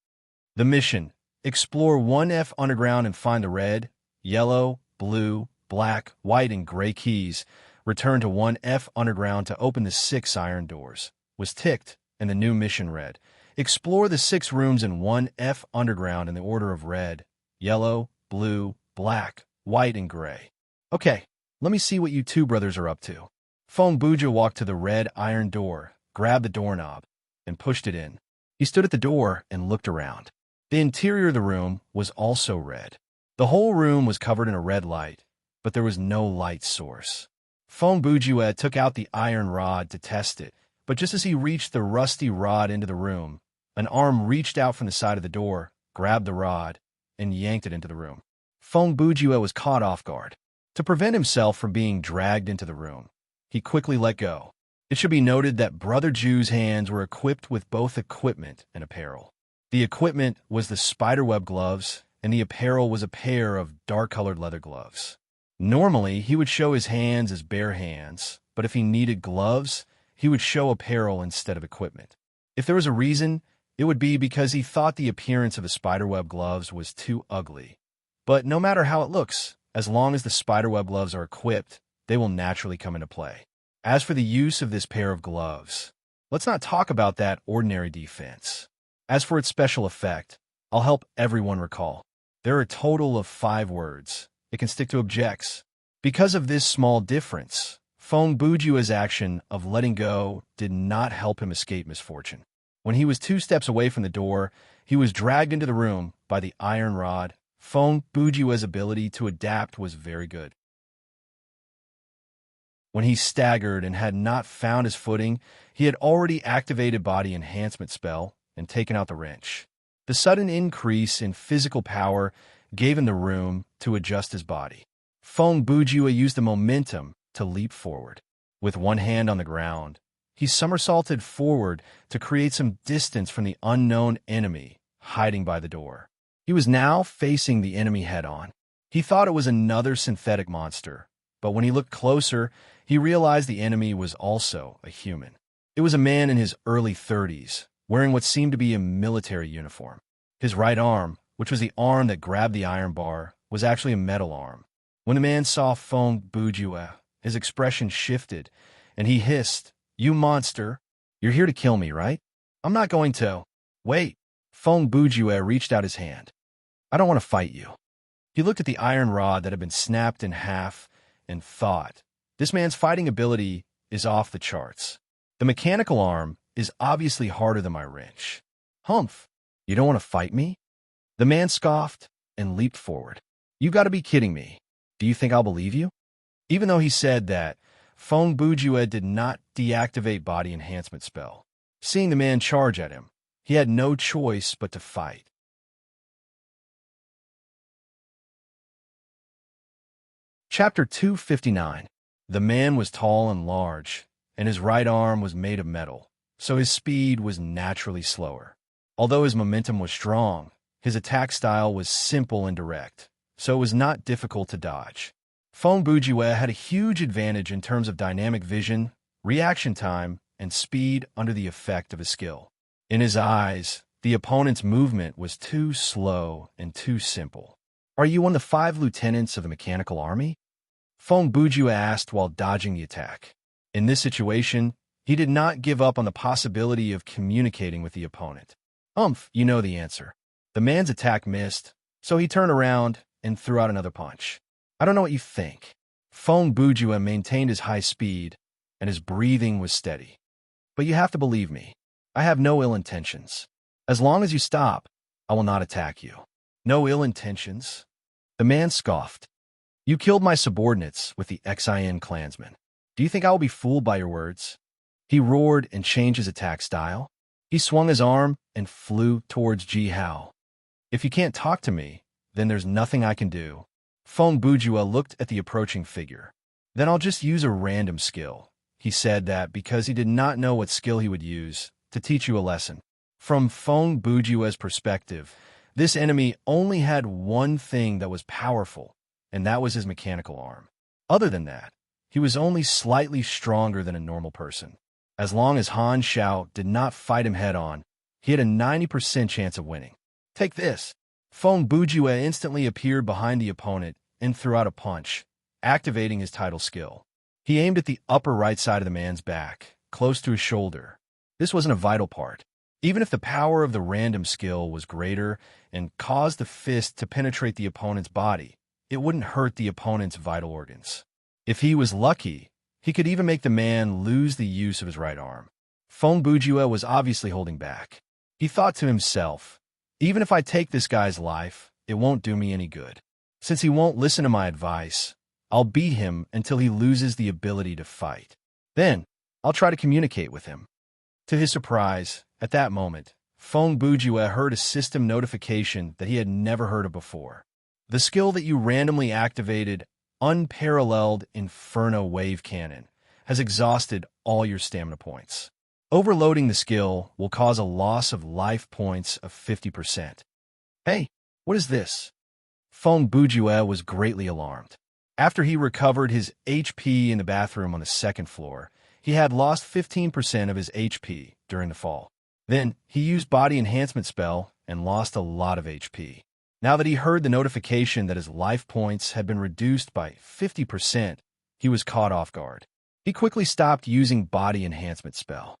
Speaker 1: The mission: explore 1F underground and find the red, yellow, blue, black, white, and gray keys. Return to 1F underground to open the 6 iron doors. Was ticked, and the new mission read, explore the 6 rooms in 1F underground in the order of red, yellow, blue, black, white, and gray. Okay, let me see what you 2 brothers are up to. Feng Bujue walked to the red iron door, grabbed the doorknob, and pushed it in. He stood at the door and looked around. The interior of the room was also red. The whole room was covered in a red light, but there was no light source. Feng Bujue took out the iron rod to test it, but just as he reached the rusty rod into the room, an arm reached out from the side of the door, grabbed the rod, and yanked it into the room. Feng Bujue was caught off guard. To prevent himself from being dragged into the room, he quickly let go. It should be noted that Brother Ju's hands were equipped with both equipment and apparel. The equipment was the spiderweb gloves, and the apparel was a pair of dark-colored leather gloves. Normally, he would show his hands as bare hands, but if he needed gloves, he would show apparel instead of equipment. If there was a reason, it would be because he thought the appearance of the spiderweb gloves was too ugly. But no matter how it looks, as long as the spiderweb gloves are equipped, they will naturally come into play. As for the use of this pair of gloves, let's not talk about that ordinary defense. As for its special effect, I'll help everyone recall. There are a total of 5 words. It can stick to objects. Because of this small difference, Feng Bujue's action of letting go did not help him escape misfortune. When he was 2 steps away from the door, he was dragged into the room by the iron rod. Feng Bujue's ability to adapt was very good. When he staggered and had not found his footing, he had already activated body enhancement spell and taken out the wrench. The sudden increase in physical power gave him the room to adjust his body. Feng Bujue used the momentum to leap forward. With one hand on the ground, he somersaulted forward to create some distance from the unknown enemy hiding by the door. He was now facing the enemy head-on. He thought it was another synthetic monster, but when he looked closer, he realized the enemy was also a human. It was a man in his early 30s, wearing what seemed to be a military uniform. His right arm, which was the arm that grabbed the iron bar, was actually a metal arm. When the man saw Feng Bujue, his expression shifted, and he hissed, "You monster! You're here to kill me, right? I'm not going to." "Wait." Feng Bujue reached out his hand. "I don't want to fight you." He looked at the iron rod that had been snapped in half and thought, this man's fighting ability is off the charts. The mechanical arm is obviously harder than my wrench. "Humph, you don't want to fight me?" The man scoffed and leaped forward. "You got to be kidding me. Do you think I'll believe you?" Even though he said that, Feng Bujue did not deactivate body enhancement spell. Seeing the man charge at him, he had no choice but to fight. Chapter 259. The man was tall and large, and his right arm was made of metal, so his speed was naturally slower. Although his momentum was strong, his attack style was simple and direct, so it was not difficult to dodge. Feng Bujue had a huge advantage in terms of dynamic vision, reaction time, and speed under the effect of his skill. In his eyes, the opponent's movement was too slow and too simple. "Are you one of the 5 lieutenants of the mechanical army?" Feng Bujue asked while dodging the attack. In this situation, he did not give up on the possibility of communicating with the opponent. "Umph, you know the answer." The man's attack missed, so he turned around and threw out another punch. "I don't know what you think." Feng Bujue maintained his high speed, and his breathing was steady. "But you have to believe me. I have no ill intentions. As long as you stop, I will not attack you." "No ill intentions?" The man scoffed. "You killed my subordinates with the Xin clansmen. Do you think I will be fooled by your words?" He roared and changed his attack style. He swung his arm and flew towards Ji Hao. "If you can't talk to me, then there's nothing I can do." Feng Bujue looked at the approaching figure. "Then I'll just use a random skill." He said that because he did not know what skill he would use to teach you a lesson. From Feng Bujue's perspective, this enemy only had one thing that was powerful, and that was his mechanical arm. Other than that, he was only slightly stronger than a normal person. As long as Han Xiao did not fight him head-on, he had a 90% chance of winning. "Take this." Feng Bujue instantly appeared behind the opponent and threw out a punch, activating his title skill. He aimed at the upper right side of the man's back, close to his shoulder. This wasn't a vital part. Even if the power of the random skill was greater and caused the fist to penetrate the opponent's body, it wouldn't hurt the opponent's vital organs. If he was lucky, he could even make the man lose the use of his right arm. Feng Bujue was obviously holding back. He thought to himself, even if I take this guy's life, it won't do me any good. Since he won't listen to my advice, I'll beat him until he loses the ability to fight. Then, I'll try to communicate with him. To his surprise, at that moment, Feng Bujue heard a system notification that he had never heard of before. The skill that you randomly activated, Unparalleled Inferno Wave Cannon, has exhausted all your stamina points. Overloading the skill will cause a loss of life points of 50%. "Hey, what is this?" Feng Bujue was greatly alarmed. After he recovered his HP in the bathroom on the 2nd floor, he had lost 15% of his HP during the fall. Then, he used body enhancement spell and lost a lot of HP. Now that he heard the notification that his life points had been reduced by 50%, he was caught off guard. He quickly stopped using body enhancement spell.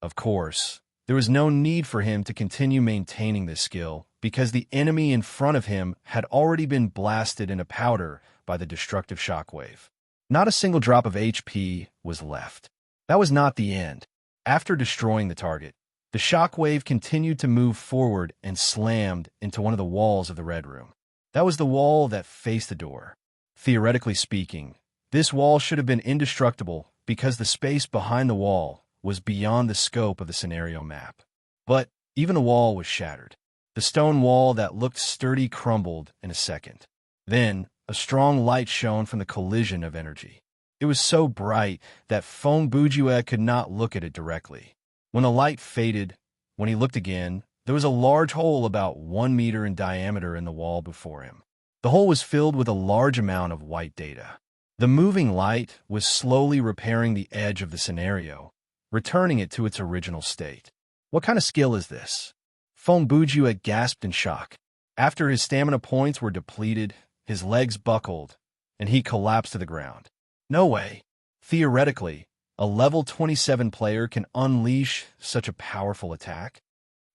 Speaker 1: Of course, there was no need for him to continue maintaining this skill because the enemy in front of him had already been blasted into powder by the destructive shockwave. Not a single drop of HP was left. That was not the end. After destroying the target, the shockwave continued to move forward and slammed into one of the walls of the Red Room. That was the wall that faced the door. Theoretically speaking, this wall should have been indestructible because the space behind the wall was beyond the scope of the scenario map. But even the wall was shattered. The stone wall that looked sturdy crumbled in a second. Then, a strong light shone from the collision of energy. It was so bright that Feng Bujue could not look at it directly. When the light faded, when he looked again, there was a large hole about 1 meter in diameter in the wall before him. The hole was filled with a large amount of white data. The moving light was slowly repairing the edge of the scenario, returning it to its original state. What kind of skill is this? Feng Bujue gasped in shock. After his stamina points were depleted, his legs buckled, and he collapsed to the ground. No way. Theoretically, a level 27 player can unleash such a powerful attack.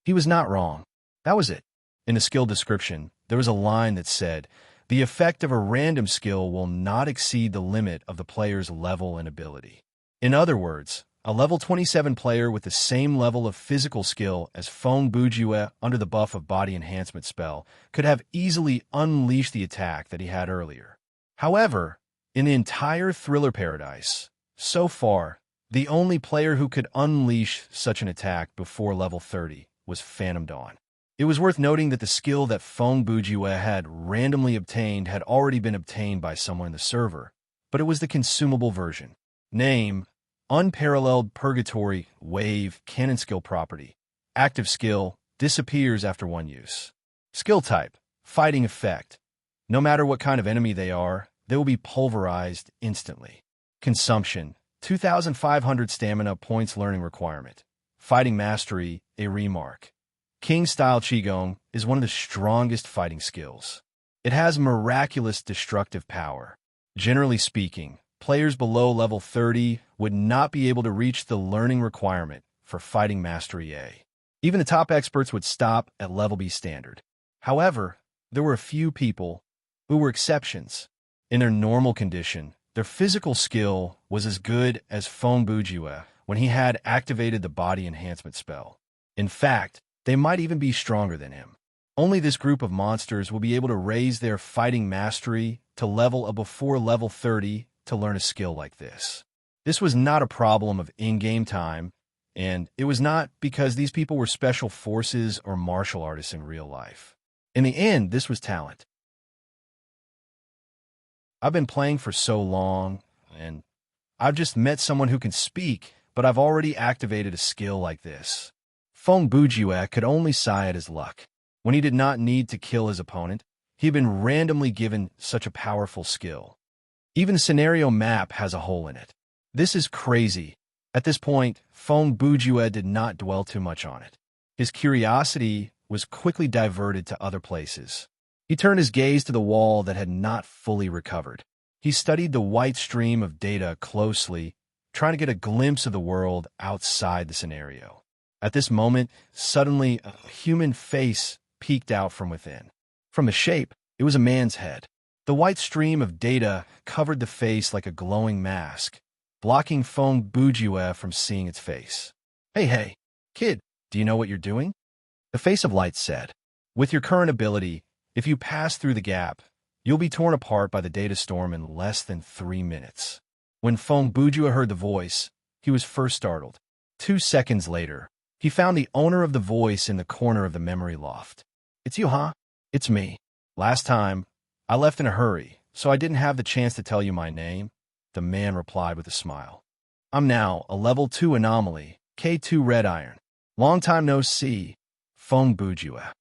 Speaker 1: He was not wrong. That was it. In the skill description, there was a line that said, "The effect of a random skill will not exceed the limit of the player's level and ability." In other words, a level 27 player with the same level of physical skill as Feng Bujue under the buff of body enhancement spell could have easily unleashed the attack that he had earlier. However, in the entire Thriller Paradise, so far, the only player who could unleash such an attack before level 30 was Phantom Dawn. It was worth noting that the skill that Feng Bujue had randomly obtained had already been obtained by someone in the server, but it was the consumable version. Name: Unparalleled Purgatory Wave Cannon Skill Property. Active skill disappears after one use. Skill type: Fighting effect. No matter what kind of enemy they are, they will be pulverized instantly. Consumption: 2,500 stamina points learning requirement. Fighting mastery, a remark. King-style Qigong is one of the strongest fighting skills. It has miraculous destructive power. Generally speaking, players below level 30 would not be able to reach the learning requirement for Fighting Mastery A. Even the top experts would stop at level B standard. However, there were a few people who were exceptions. In their normal condition, their physical skill was as good as Feng Bujue when he had activated the body enhancement spell. In fact, they might even be stronger than him. Only this group of monsters will be able to raise their fighting mastery to level of before level 30 to learn a skill like this. This was not a problem of in-game time, and it was not because these people were special forces or martial artists in real life. In the end, this was talent. I've been playing for so long, and I've just met someone who can speak, but I've already activated a skill like this. Feng Bujue could only sigh at his luck. When he did not need to kill his opponent, he had been randomly given such a powerful skill. Even the scenario map has a hole in it. This is crazy. At this point, Feng Bujue did not dwell too much on it. His curiosity was quickly diverted to other places. He turned his gaze to the wall that had not fully recovered. He studied the white stream of data closely, trying to get a glimpse of the world outside the scenario. At this moment, suddenly a human face peeked out from within. From the shape, it was a man's head. The white stream of data covered the face like a glowing mask, blocking Feng Bujue from seeing its face. Hey, kid, do you know what you're doing?" The face of light said. "With your current ability, if you pass through the gap, you'll be torn apart by the data storm in less than 3 minutes." When Feng Bujue heard the voice, he was first startled. 2 seconds later, he found the owner of the voice in the corner of the memory loft. "It's you, huh?" "It's me. Last time, I left in a hurry, so I didn't have the chance to tell you my name," the man replied with a smile. "I'm now a level 2 anomaly, K2 Red Iron. Long time no see, Feng Bujue."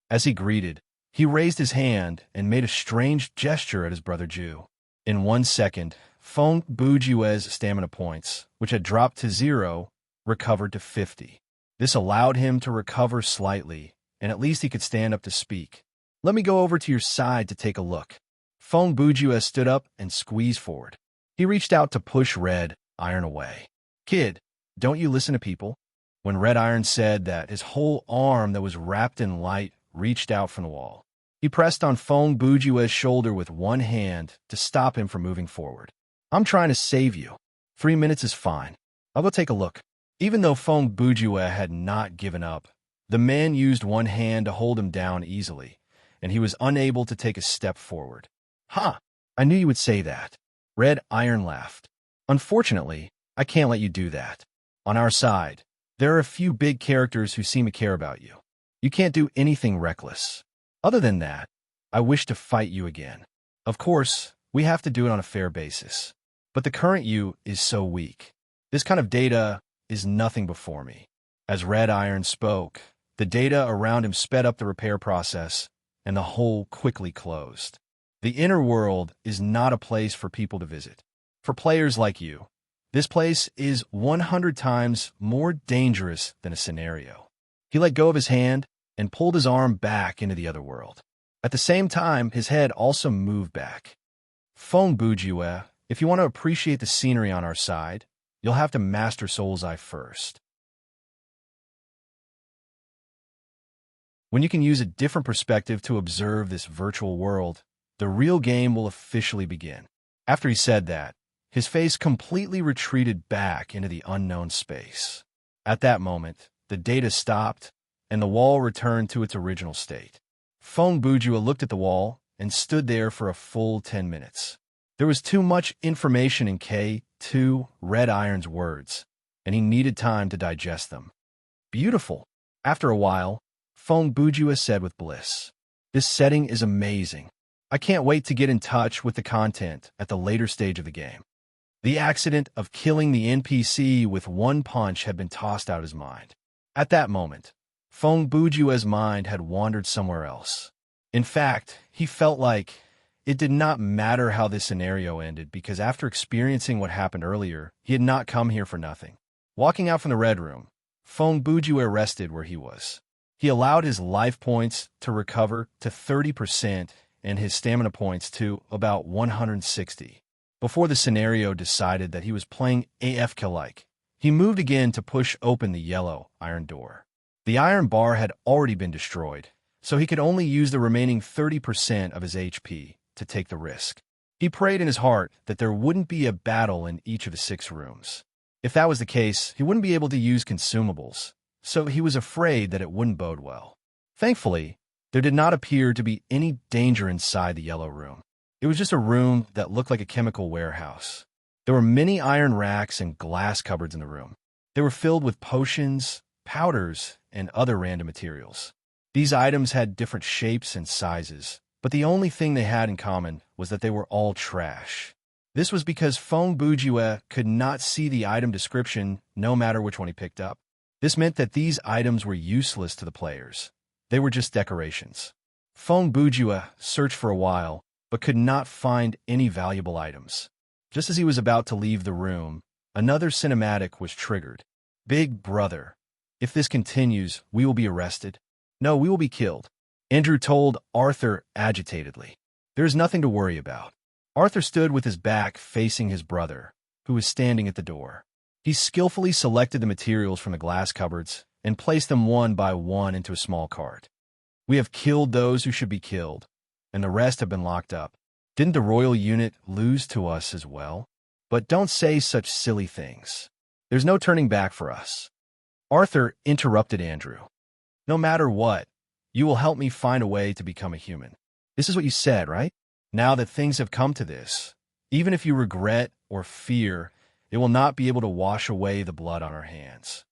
Speaker 1: As he greeted, he raised his hand and made a strange gesture at his brother Ju. In 1 second, Feng Bujue's stamina points, which had dropped to 0, recovered to 50. This allowed him to recover slightly, and at least he could stand up to speak. "Let me go over to your side to take a look." Feng Bujue stood up and squeezed forward. He reached out to push Red Iron away. "Kid, don't you listen to people?" When Red Iron said that, his whole arm that was wrapped in light reached out from the wall. He pressed on Feng Bujue's shoulder with one hand to stop him from moving forward. "I'm trying to save you. 3 minutes is fine. I'll go take a look." Even though Feng Bujue had not given up, the man used one hand to hold him down easily, and he was unable to take a step forward. "Ha! I knew you would say that. Red Iron laughed. Unfortunately, I can't let you do that. On our side, there are a few big characters who seem to care about you. You can't do anything reckless. Other than that, I wish to fight you again. Of course, we have to do it on a fair basis. But the current you is so weak. This kind of data is nothing before me. As Red Iron spoke, the data around him sped up the repair process, and the hole quickly closed. The inner world is not a place for people to visit. For players like you, this place is 100 times more dangerous than a scenario. He let go of his hand and pulled his arm back into the other world. At the same time, his head also moved back. Fong Bujue, if you want to appreciate the scenery on our side, you'll have to master Soul's Eye first. When you can use a different perspective to observe this virtual world, the real game will officially begin. After he said that, his face completely retreated back into the unknown space. At that moment, the data stopped, and the wall returned to its original state. Fong Bujue looked at the wall and stood there for a full 10 minutes. There was too much information in K2 Red Iron's words, and he needed time to digest them. Beautiful. After a while, Fong Bujue said with bliss, "This setting is amazing. I can't wait to get in touch with the content at the later stage of the game." The accident of killing the NPC with one punch had been tossed out of his mind. At that moment, Fong Bujue's mind had wandered somewhere else. In fact, he felt like it did not matter how this scenario ended because after experiencing what happened earlier, he had not come here for nothing. Walking out from the Red Room, Fong Bujue rested where he was. He allowed his life points to recover to 30% and his stamina points to about 160. Before the scenario decided that he was playing AFK-like, he moved again to push open the yellow iron door. The iron bar had already been destroyed, so he could only use the remaining 30% of his HP to take the risk. He prayed in his heart that there wouldn't be a battle in each of the 6 rooms. If that was the case, he wouldn't be able to use consumables, so he was afraid that it wouldn't bode well. Thankfully, there did not appear to be any danger inside the yellow room. It was just a room that looked like a chemical warehouse. There were many iron racks and glass cupboards in the room. They were filled with potions, powders, and other random materials. These items had different shapes and sizes, but the only thing they had in common was that they were all trash. This was because Fong Bujue could not see the item description no matter which one he picked up. This meant that these items were useless to the players. They were just decorations. Fong Bujue searched for a while, but could not find any valuable items. Just as he was about to leave the room, another cinematic was triggered. "Big brother, if this continues, we will be arrested. No, we will be killed," Andrew told Arthur agitatedly. "There is nothing to worry about." Arthur stood with his back facing his brother, who was standing at the door. He skillfully selected the materials from the glass cupboards and placed them one by one into a small cart. "We have killed those who should be killed, and the rest have been locked up. Didn't the royal unit lose to us as well? But don't say such silly things. There's no turning back for us." Arthur interrupted Andrew. "No matter what, you will help me find a way to become a human. This is what you said, right? Now that things have come to this, even if you regret or fear, it will not be able to wash away the blood on our hands."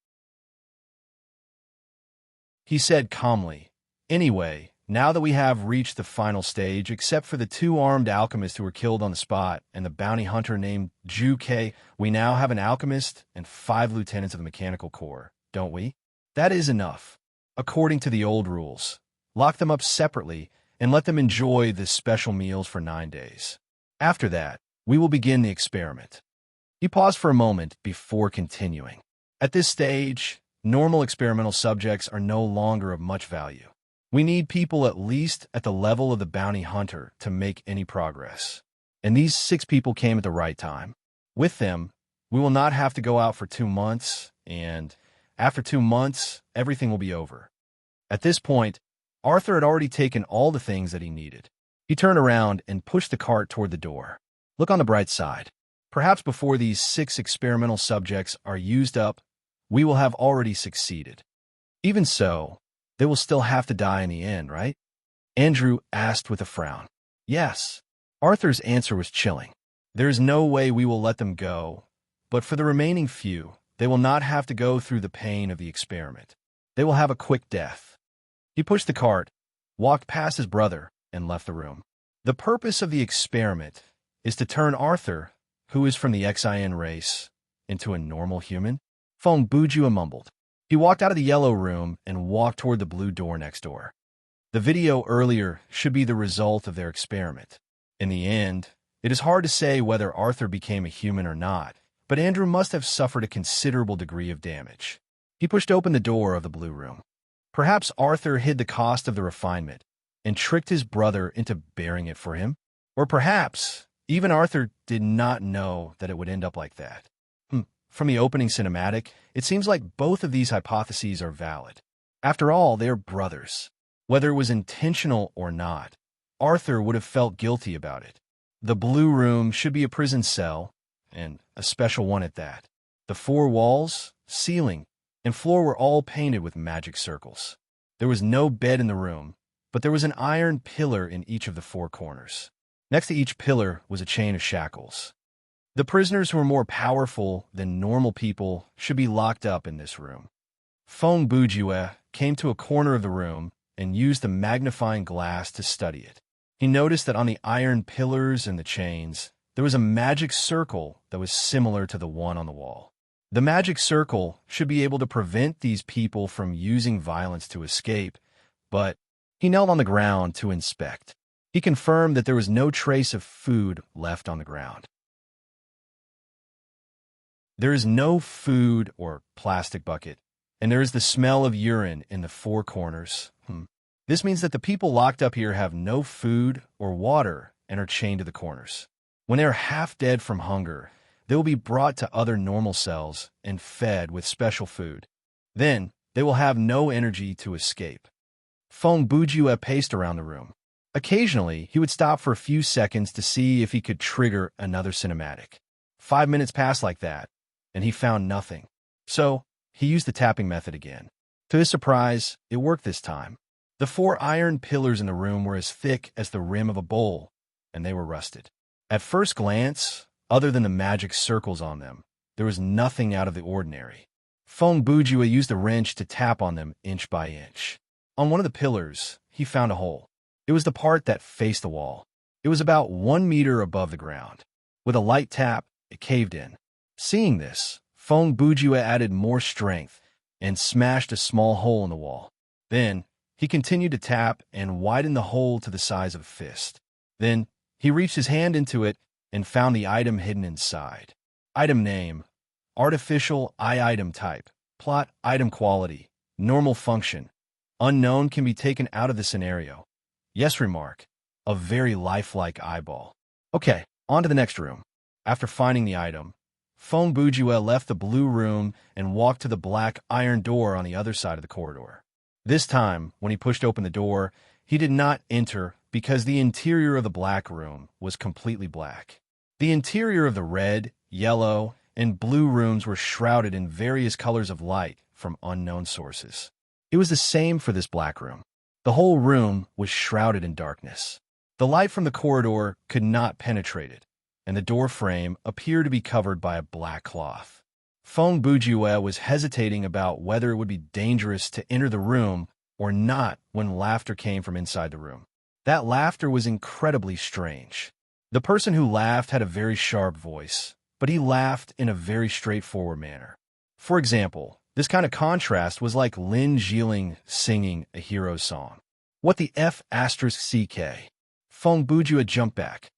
Speaker 1: He said calmly, "Anyway, now that we have reached the final stage, except for the 2 armed alchemists who were killed on the spot and the bounty hunter named Ju K, we now have an alchemist and 5 lieutenants of the mechanical corps, don't we? That is enough. According to the old rules, lock them up separately and let them enjoy the special meals for 9 days. After that, we will begin the experiment." He paused for a moment before continuing. "At this stage, normal experimental subjects are no longer of much value. We need people at least at the level of the bounty hunter to make any progress. And these 6 people came at the right time. With them, we will not have to go out for 2 months, and after 2 months, everything will be over." At this point, Arthur had already taken all the things that he needed. He turned around and pushed the cart toward the door. "Look on the bright side. Perhaps before these 6 experimental subjects are used up, we will have already succeeded. Even so, they will still have to die in the end, right?" Andrew asked with a frown. "Yes, Arthur's answer was chilling. There is no way we will let them go, but for the remaining few, they will not have to go through the pain of the experiment. They will have a quick death. He pushed the cart, walked past his brother, and left the room. The purpose of the experiment is to turn Arthur, who is from the Xin race, into a normal human. Feng Bujua mumbled. He walked out of the yellow room and walked toward the blue door next door. The video earlier should be the result of their experiment. In the end, it is hard to say whether Arthur became a human or not, but Andrew must have suffered a considerable degree of damage. He pushed open the door of the blue room. Perhaps Arthur hid the cost of the refinement and tricked his brother into bearing it for him. Or perhaps even Arthur did not know that it would end up like that. From the opening cinematic, it seems like both of these hypotheses are valid. After all, they are brothers. Whether it was intentional or not, Arthur would have felt guilty about it. The blue room should be a prison cell, and a special one at that. The four walls, ceiling, and floor were all painted with magic circles. There was no bed in the room, but there was an iron pillar in each of the four corners. Next to each pillar was a chain of shackles. The prisoners who were more powerful than normal people should be locked up in this room. Feng Bujue came to a corner of the room and used the magnifying glass to study it. He noticed that on the iron pillars and the chains, there was a magic circle that was similar to the one on the wall. The magic circle should be able to prevent these people from using violence to escape, but he knelt on the ground to inspect. He confirmed that there was no trace of food left on the ground. There is no food or plastic bucket, and there is the smell of urine in the four corners. This means that the people locked up here have no food or water and are chained to the corners. When they are half dead from hunger, they will be brought to other normal cells and fed with special food. Then, they will have no energy to escape. Feng Bujue paced around the room. Occasionally, he would stop for a few seconds to see if he could trigger another cinematic. 5 minutes passed like that, and he found nothing. So, he used the tapping method again. To his surprise, it worked this time. The four iron pillars in the room were as thick as the rim of a bowl, and they were rusted. At first glance, other than the magic circles on them, there was nothing out of the ordinary. Feng Bujue used a wrench to tap on them inch by inch. On one of the pillars, he found a hole. It was the part that faced the wall. It was about 1 meter above the ground. With a light tap, it caved in. Seeing this, Feng Bujue added more strength and smashed a small hole in the wall. Then, he continued to tap and widened the hole to the size of a fist. Then, he reached his hand into it and found the item hidden inside. Item name: Artificial Eye Item Type. Plot: Item Quality. Normal function. Unknown can be taken out of the scenario. Yes remark: a very lifelike eyeball. Okay, on to the next room. After finding the item, Feng Bujue left the blue room and walked to the black iron door on the other side of the corridor. This time, when he pushed open the door, he did not enter because the interior of the black room was completely black. The interior of the red, yellow, and blue rooms were shrouded in various colors of light from unknown sources. It was the same for this black room. The whole room was shrouded in darkness. The light from the corridor could not penetrate it, and the door frame appeared to be covered by a black cloth. Feng Bujue was hesitating about whether it would be dangerous to enter the room or not when laughter came from inside the room. That laughter was incredibly strange. The person who laughed had a very sharp voice, but he laughed in a very straightforward manner. For example, this kind of contrast was like Lin Jieling singing a hero's song. What the F***CK? Feng Bujue jumped back.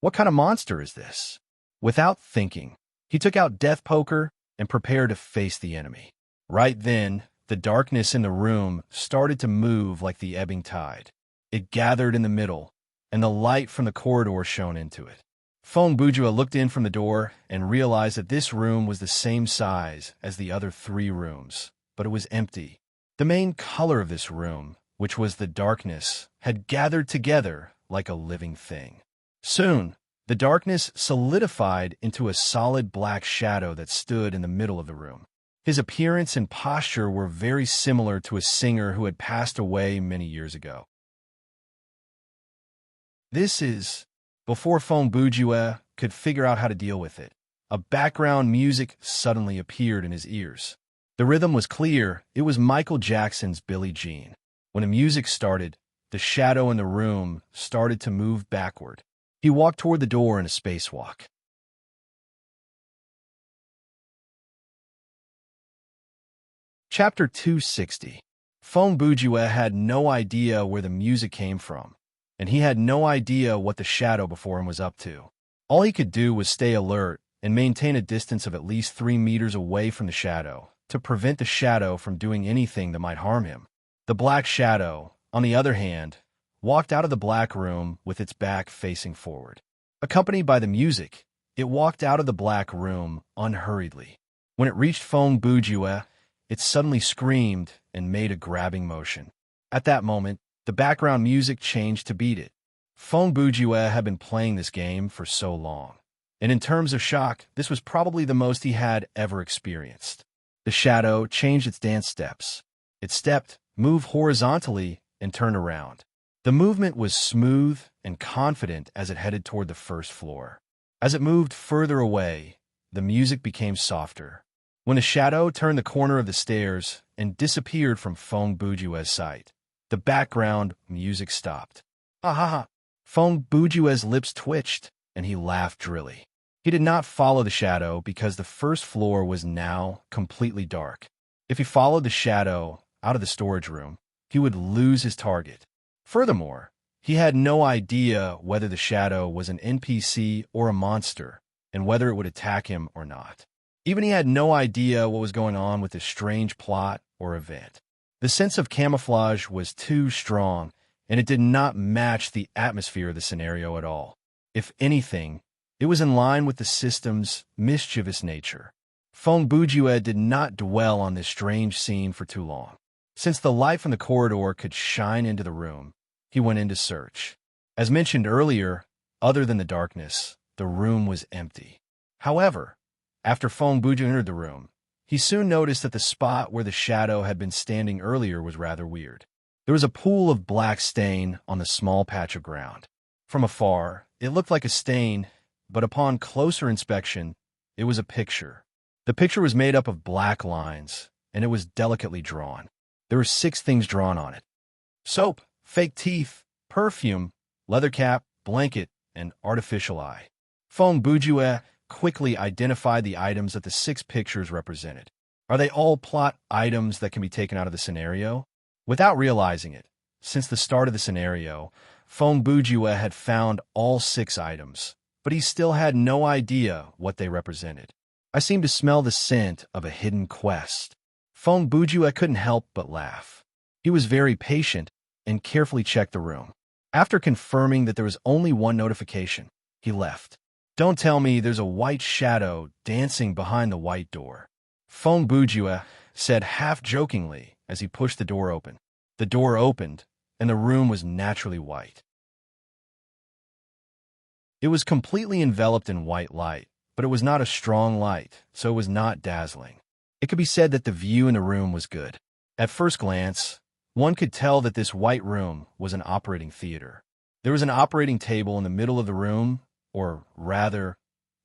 Speaker 1: What kind of monster is this? Without thinking, he took out Death Poker and prepared to face the enemy. Right then, the darkness in the room started to move like the ebbing tide. It gathered in the middle, and the light from the corridor shone into it. Feng Bujue looked in from the door and realized that this room was the same size as the other 3 rooms, but it was empty. The main color of this room, which was the darkness, had gathered together like a living thing. Soon, the darkness solidified into a solid black shadow that stood in the middle of the room. His appearance and posture were very similar to a singer who had passed away many years ago. This is Before Feng Bujue could figure out how to deal with it, a background music suddenly appeared in his ears. The rhythm was clear. It was Michael Jackson's Billie Jean. When the music started, the shadow in the room started to move backward. He walked toward the door in a spacewalk. Chapter 260. Feng Bujue had no idea where the music came from, and he had no idea what the shadow before him was up to. All he could do was stay alert and maintain a distance of at least 3 meters away from the shadow to prevent the shadow from doing anything that might harm him. The black shadow, on the other hand, walked out of the black room with its back facing forward. Accompanied by the music, it walked out of the black room unhurriedly. When it reached Feng Bujue, it suddenly screamed and made a grabbing motion. At that moment, the background music changed to beat it. Feng Bujue had been playing this game for so long, and in terms of shock, this was probably the most he had ever experienced. The shadow changed its dance steps. It stepped, moved horizontally, and turned around. The movement was smooth and confident as it headed toward the first floor. As it moved further away, the music became softer. When the shadow turned the corner of the stairs and disappeared from Feng Bujue's sight, the background music stopped. Ha ha ha! Feng Bujue's lips twitched, and he laughed drily. He did not follow the shadow because the first floor was now completely dark. If he followed the shadow out of the storage room, he would lose his target. Furthermore, he had no idea whether the shadow was an NPC or a monster, and whether it would attack him or not. Even he had no idea what was going on with this strange plot or event. The sense of camouflage was too strong, and it did not match the atmosphere of the scenario at all. If anything, it was in line with the system's mischievous nature. Feng Bujue did not dwell on this strange scene for too long. Since the light from the corridor could shine into the room, he went in to search. As mentioned earlier, other than the darkness, the room was empty. However, after Feng Bujue entered the room, he soon noticed that the spot where the shadow had been standing earlier was rather weird. There was a pool of black stain on the small patch of ground. From afar, it looked like a stain, but upon closer inspection, it was a picture. The picture was made up of black lines, and it was delicately drawn. There were 6 things drawn on it: soap, fake teeth, perfume, leather cap, blanket, and artificial eye. Feng Bujue quickly identified the items that the 6 pictures represented. Are they all plot items that can be taken out of the scenario? Without realizing it, since the start of the scenario, Feng Bujue had found all 6 items, but he still had no idea what they represented. I seemed to smell the scent of a hidden quest. Feng Bujue couldn't help but laugh. He was very patient and carefully checked the room. After confirming that there was only one notification, he left. Don't tell me there's a white shadow dancing behind the white door, Feng Bujue said half-jokingly as he pushed the door open. The door opened, and the room was naturally white. It was completely enveloped in white light, but it was not a strong light, so it was not dazzling. It could be said that the view in the room was good. At first glance, one could tell that this white room was an operating theater. There was an operating table in the middle of the room, or rather,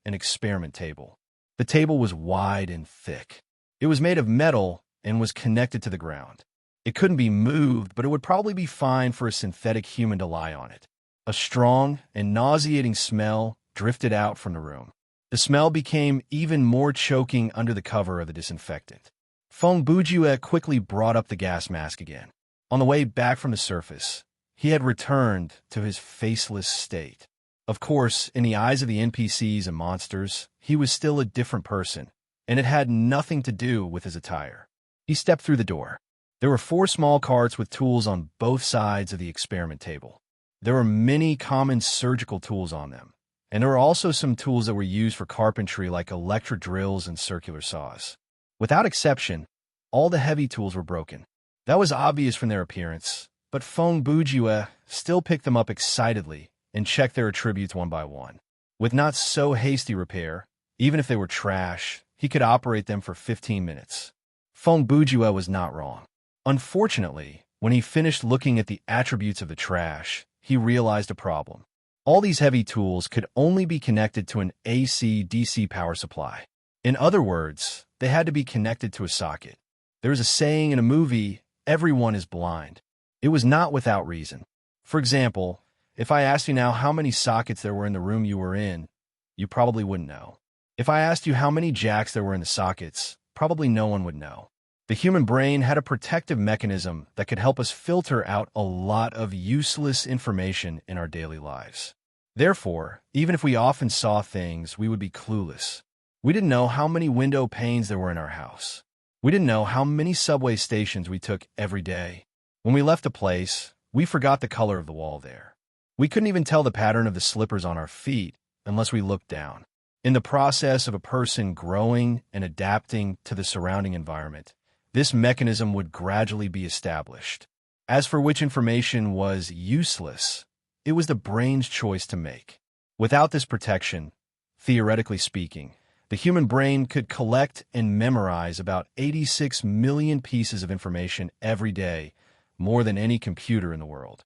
Speaker 1: an experiment table. The table was wide and thick. It was made of metal and was connected to the ground. It couldn't be moved, but it would probably be fine for a synthetic human to lie on it. A strong and nauseating smell drifted out from the room. The smell became even more choking under the cover of the disinfectant. Feng Bujue quickly brought up the gas mask again. On the way back from the surface, he had returned to his faceless state. Of course, in the eyes of the NPCs and monsters, he was still a different person, and it had nothing to do with his attire. He stepped through the door. There were 4 small carts with tools on both sides of the experiment table. There were many common surgical tools on them, and there were also some tools that were used for carpentry like electric drills and circular saws. Without exception, all the heavy tools were broken. That was obvious from their appearance, but Feng Bujue still picked them up excitedly and checked their attributes one by one. With not so hasty repair, even if they were trash, he could operate them for 15 minutes. Feng Bujue was not wrong. Unfortunately, when he finished looking at the attributes of the trash, he realized a problem. All these heavy tools could only be connected to an AC/DC power supply. In other words, they had to be connected to a socket. There is a saying in a movie, "Everyone is blind." It was not without reason. For example, if I asked you now how many sockets there were in the room you were in, you probably wouldn't know. If I asked you how many jacks there were in the sockets, probably no one would know. The human brain had a protective mechanism that could help us filter out a lot of useless information in our daily lives. Therefore, even if we often saw things, we would be clueless. We didn't know how many window panes there were in our house. We didn't know how many subway stations we took every day. When we left a place, we forgot the color of the wall there. We couldn't even tell the pattern of the slippers on our feet unless we looked down. In the process of a person growing and adapting to the surrounding environment, this mechanism would gradually be established. As for which information was useless, it was the brain's choice to make. Without this protection, theoretically speaking, the human brain could collect and memorize about 86 million pieces of information every day, more than any computer in the world.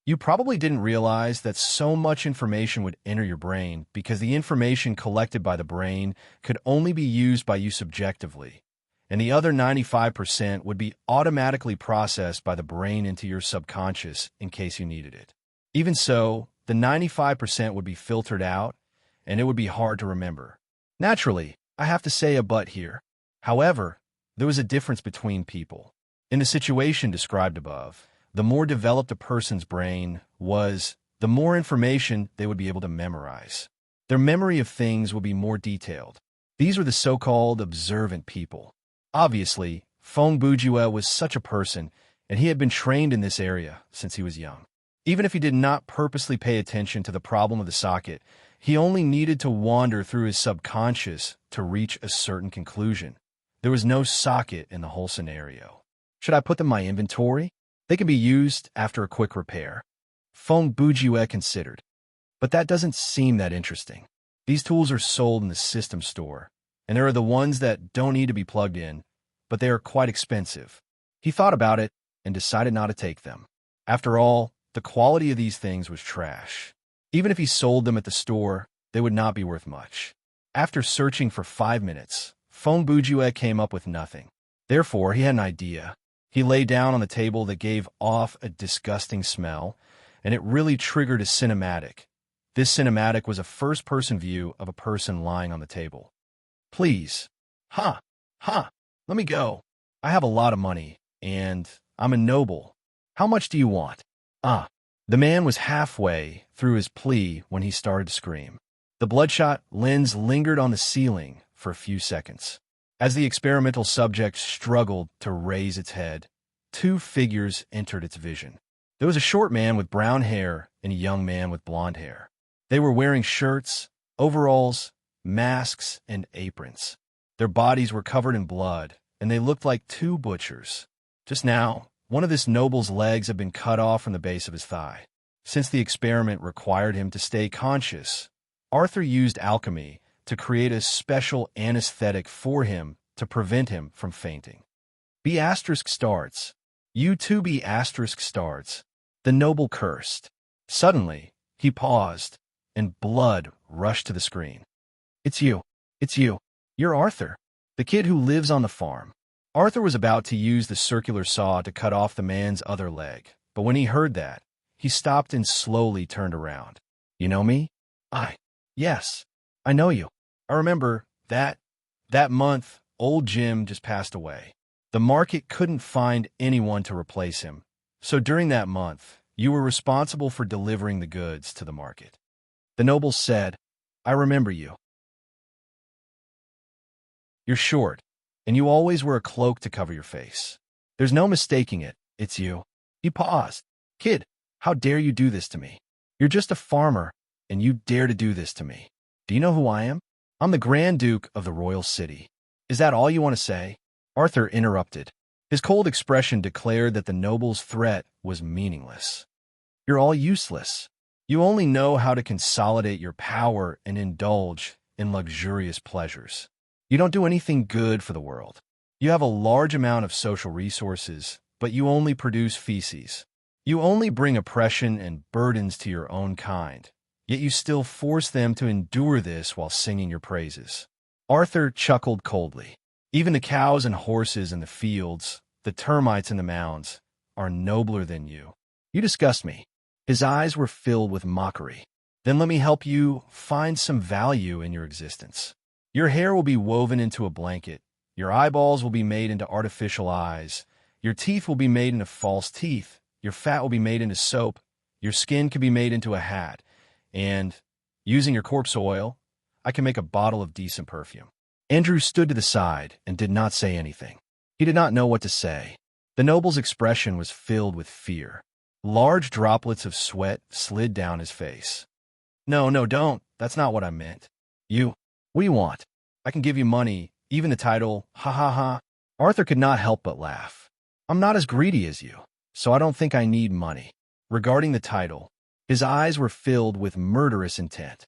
Speaker 1: You probably didn't realize that so much information would enter your brain because the information collected by the brain could only be used by you subjectively, and the other 95% would be automatically processed by the brain into your subconscious in case you needed it. Even so, the 95% would be filtered out, and it would be hard to remember. Naturally, I have to say a but here. However, there was a difference between people. In the situation described above, the more developed a person's brain was, the more information they would be able to memorize. Their memory of things would be more detailed. These were the so-called observant people. Obviously, Fong Bujue was such a person, and he had been trained in this area since he was young. Even if he did not purposely pay attention to the problem of the socket, he only needed to wander through his subconscious to reach a certain conclusion. There was no socket in the whole scenario. Should I put them in my inventory? They can be used after a quick repair. Fong Bujue considered. But that doesn't seem that interesting. These tools are sold in the system store, and there are the ones that don't need to be plugged in, but they are quite expensive. He thought about it and decided not to take them. After all, the quality of these things was trash. Even if he sold them at the store, they would not be worth much. After searching for 5 minutes, Fong Bujue came up with nothing. Therefore, he had an idea. He lay down on the table that gave off a disgusting smell, and it really triggered a cinematic. This cinematic was a first-person view of a person lying on the table. Please. Let me go. I have a lot of money, and I'm a noble. How much do you want? The man was halfway through his plea when he started to scream. The bloodshot lens lingered on the ceiling for a few seconds. As the experimental subject struggled to raise its head, 2 figures entered its vision. There was a short man with brown hair and a young man with blonde hair. They were wearing shirts, overalls, masks, and aprons. Their bodies were covered in blood, and they looked like 2 butchers. Just now, one of this noble's legs had been cut off from the base of his thigh. Since the experiment required him to stay conscious, Arthur used alchemy to create a special anesthetic for him to prevent him from fainting. B** starts. You too B** starts. The noble cursed. Suddenly, he paused, and blood rushed to the screen. It's you. You're Arthur, the kid who lives on the farm. Arthur was about to use the circular saw to cut off the man's other leg, but when he heard that, he stopped and slowly turned around. You know me? Yes, I know you. I remember that month, old Jim just passed away. The market couldn't find anyone to replace him, so during that month, you were responsible for delivering the goods to the market. The noble said, I remember you. You're short, and you always wear a cloak to cover your face. There's no mistaking it, it's you. He paused. Kid, how dare you do this to me? You're just a farmer, and you dare to do this to me. Do you know who I am? I'm the Grand Duke of the Royal City. Is that all you want to say? Arthur interrupted. His cold expression declared that the noble's threat was meaningless. You're all useless. You only know how to consolidate your power and indulge in luxurious pleasures. You don't do anything good for the world. You have a large amount of social resources, but you only produce feces. You only bring oppression and burdens to your own kind, yet you still force them to endure this while singing your praises. Arthur chuckled coldly. Even the cows and horses in the fields, the termites in the mounds, are nobler than you. You disgust me. His eyes were filled with mockery. Then let me help you find some value in your existence. Your hair will be woven into a blanket. Your eyeballs will be made into artificial eyes. Your teeth will be made into false teeth. Your fat will be made into soap. Your skin can be made into a hat. And, using your corpse oil, I can make a bottle of decent perfume. Andrew stood to the side and did not say anything. He did not know what to say. The noble's expression was filled with fear. Large droplets of sweat slid down his face. No, don't. That's not what I meant. What do you want? I can give you money, even the title, ha ha ha. Arthur could not help but laugh. I'm not as greedy as you, so I don't think I need money. Regarding the title, his eyes were filled with murderous intent.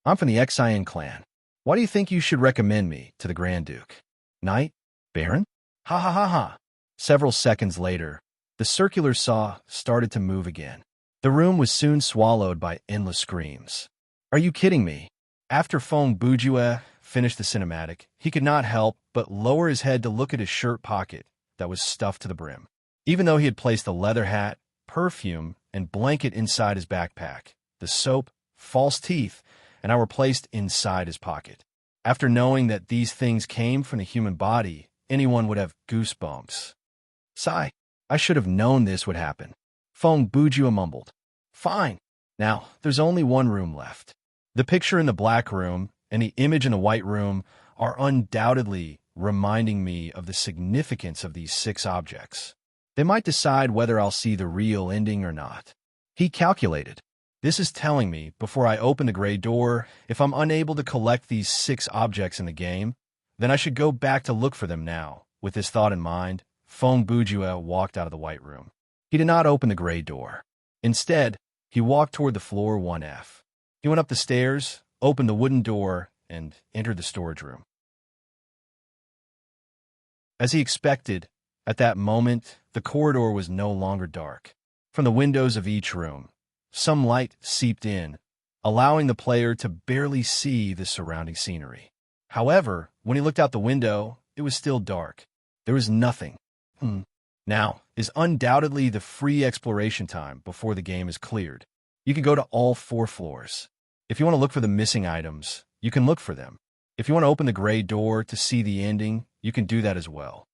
Speaker 1: I'm from the Excian clan. Why do you think you should recommend me to the Grand Duke? Knight? Baron? Ha ha ha ha. Several seconds later, the circular saw started to move again. The room was soon swallowed by endless screams. Are you kidding me? After Fong Bujue finished the cinematic, he could not help but lower his head to look at his shirt pocket that was stuffed to the brim. Even though he had placed the leather hat, perfume, and blanket inside his backpack, the soap, false teeth, and I were placed inside his pocket. After knowing that these things came from the human body, anyone would have goosebumps. Sigh, I should have known this would happen. Fong Bujue mumbled. Fine. Now, there's only one room left. The picture in the black room and the image in the white room are undoubtedly reminding me of the significance of these 6 objects. They might decide whether I'll see the real ending or not. He calculated. This is telling me, before I open the gray door, if I'm unable to collect these 6 objects in the game, then I should go back to look for them now. With this thought in mind, Fong Bujue walked out of the white room. He did not open the gray door. Instead, he walked toward the floor 1F. He went up the stairs, opened the wooden door, and entered the storage room. As he expected, at that moment, the corridor was no longer dark. From the windows of each room, some light seeped in, allowing the player to barely see the surrounding scenery. However, when he looked out the window, it was still dark. There was nothing. Now is undoubtedly the free exploration time before the game is cleared. You can go to all 4 floors. If you want to look for the missing items, you can look for them. If you want to open the gray door to see the ending, you can do that as well.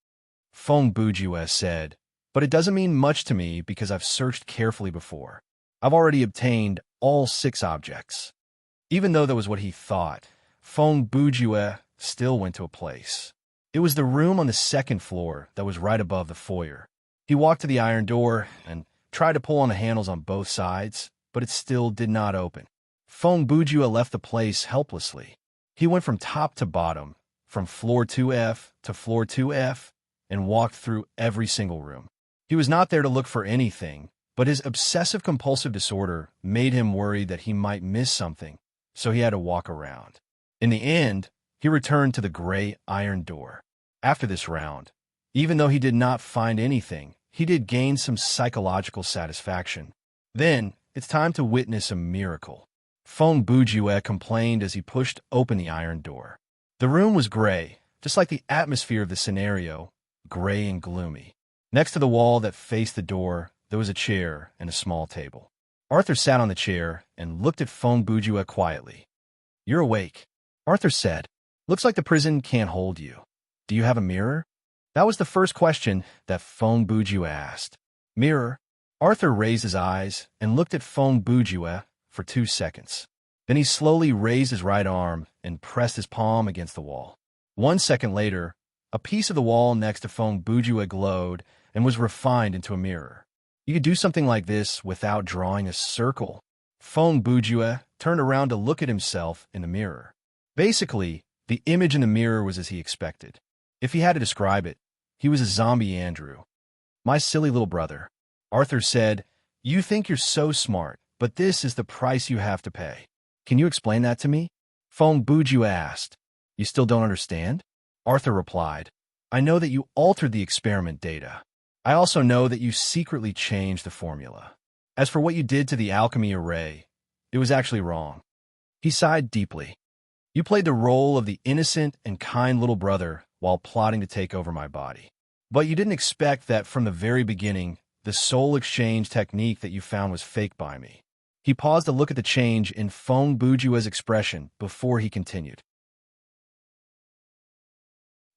Speaker 1: Fong Bujue said, but it doesn't mean much to me because I've searched carefully before. I've already obtained all 6 objects. Even though that was what he thought, Fong Bujue still went to a place. It was the room on the 2nd floor that was right above the foyer. He walked to the iron door and tried to pull on the handles on both sides, but it still did not open. Fong Bujue left the place helplessly. He went from top to bottom, from floor 2F to floor 2F, and walked through every single room. He was not there to look for anything, but his obsessive-compulsive disorder made him worry that he might miss something, so he had to walk around. In the end, he returned to the gray iron door. After this round, even though he did not find anything, he did gain some psychological satisfaction. Then, it's time to witness a miracle. Fong Bujue complained as he pushed open the iron door. The room was gray, just like the atmosphere of the scenario, gray and gloomy. Next to the wall that faced the door, there was a chair and a small table. Arthur sat on the chair and looked at Fong Bujue quietly. You're awake, Arthur said. Looks like the prison can't hold you. Do you have a mirror? That was the first question that Fong Bujue asked. Mirror? Arthur raised his eyes and looked at Fong Bujue for 2 seconds. Then he slowly raised his right arm and pressed his palm against the wall. 1 second later, a piece of the wall next to Fong Bujue glowed and was refined into a mirror. You could do something like this without drawing a circle. Fong Bujue turned around to look at himself in the mirror. Basically, the image in the mirror was as he expected. If he had to describe it, he was a zombie Andrew. My silly little brother. Arthur said, You think you're so smart, but this is the price you have to pay. Can you explain that to me? Fong Bujue asked. You still don't understand? Arthur replied, I know that you altered the experiment data. I also know that you secretly changed the formula. As for what you did to the alchemy array, it was actually wrong. He sighed deeply. You played the role of the innocent and kind little brother while plotting to take over my body. But you didn't expect that from the very beginning, the soul exchange technique that you found was fake by me. He paused to look at the change in Feng Bujua's expression before he continued.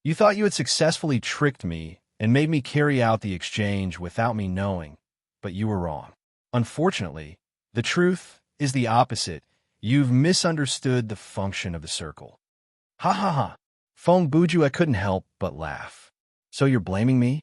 Speaker 1: You thought you had successfully tricked me and made me carry out the exchange without me knowing, but you were wrong. Unfortunately, the truth is the opposite. You've misunderstood the function of the circle. Ha ha ha. Feng Bujua couldn't help but laugh. So you're blaming me?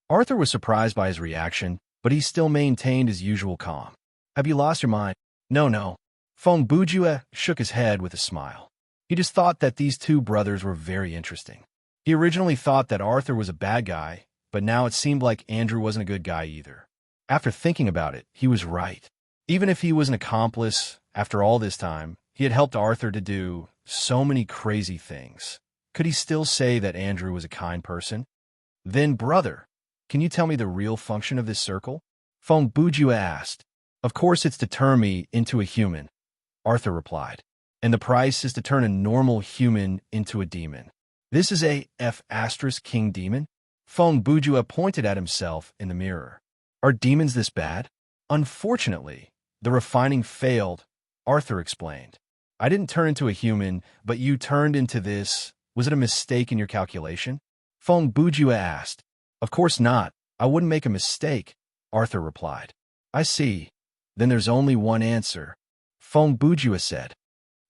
Speaker 1: Arthur was surprised by his reaction, but he still maintained his usual calm. Have you lost your mind? No. Feng Bujua shook his head with a smile. He just thought that these two brothers were very interesting. He originally thought that Arthur was a bad guy, but now it seemed like Andrew wasn't a good guy either. After thinking about it, he was right. Even if he was an accomplice, after all this time, he had helped Arthur to do so many crazy things. Could he still say that Andrew was a kind person? Then, brother, can you tell me the real function of this circle? Feng Bujua asked. Of course it's to turn me into a human, Arthur replied. And the price is to turn a normal human into a demon. This is a F***king demon? Feng Bujua pointed at himself in the mirror. Are demons this bad? Unfortunately, the refining failed, Arthur explained. I didn't turn into a human, but you turned into this. Was it a mistake in your calculation? Feng Bujua asked. Of course not. I wouldn't make a mistake, Arthur replied. I see. Then there's only one answer, Feng Bujua said.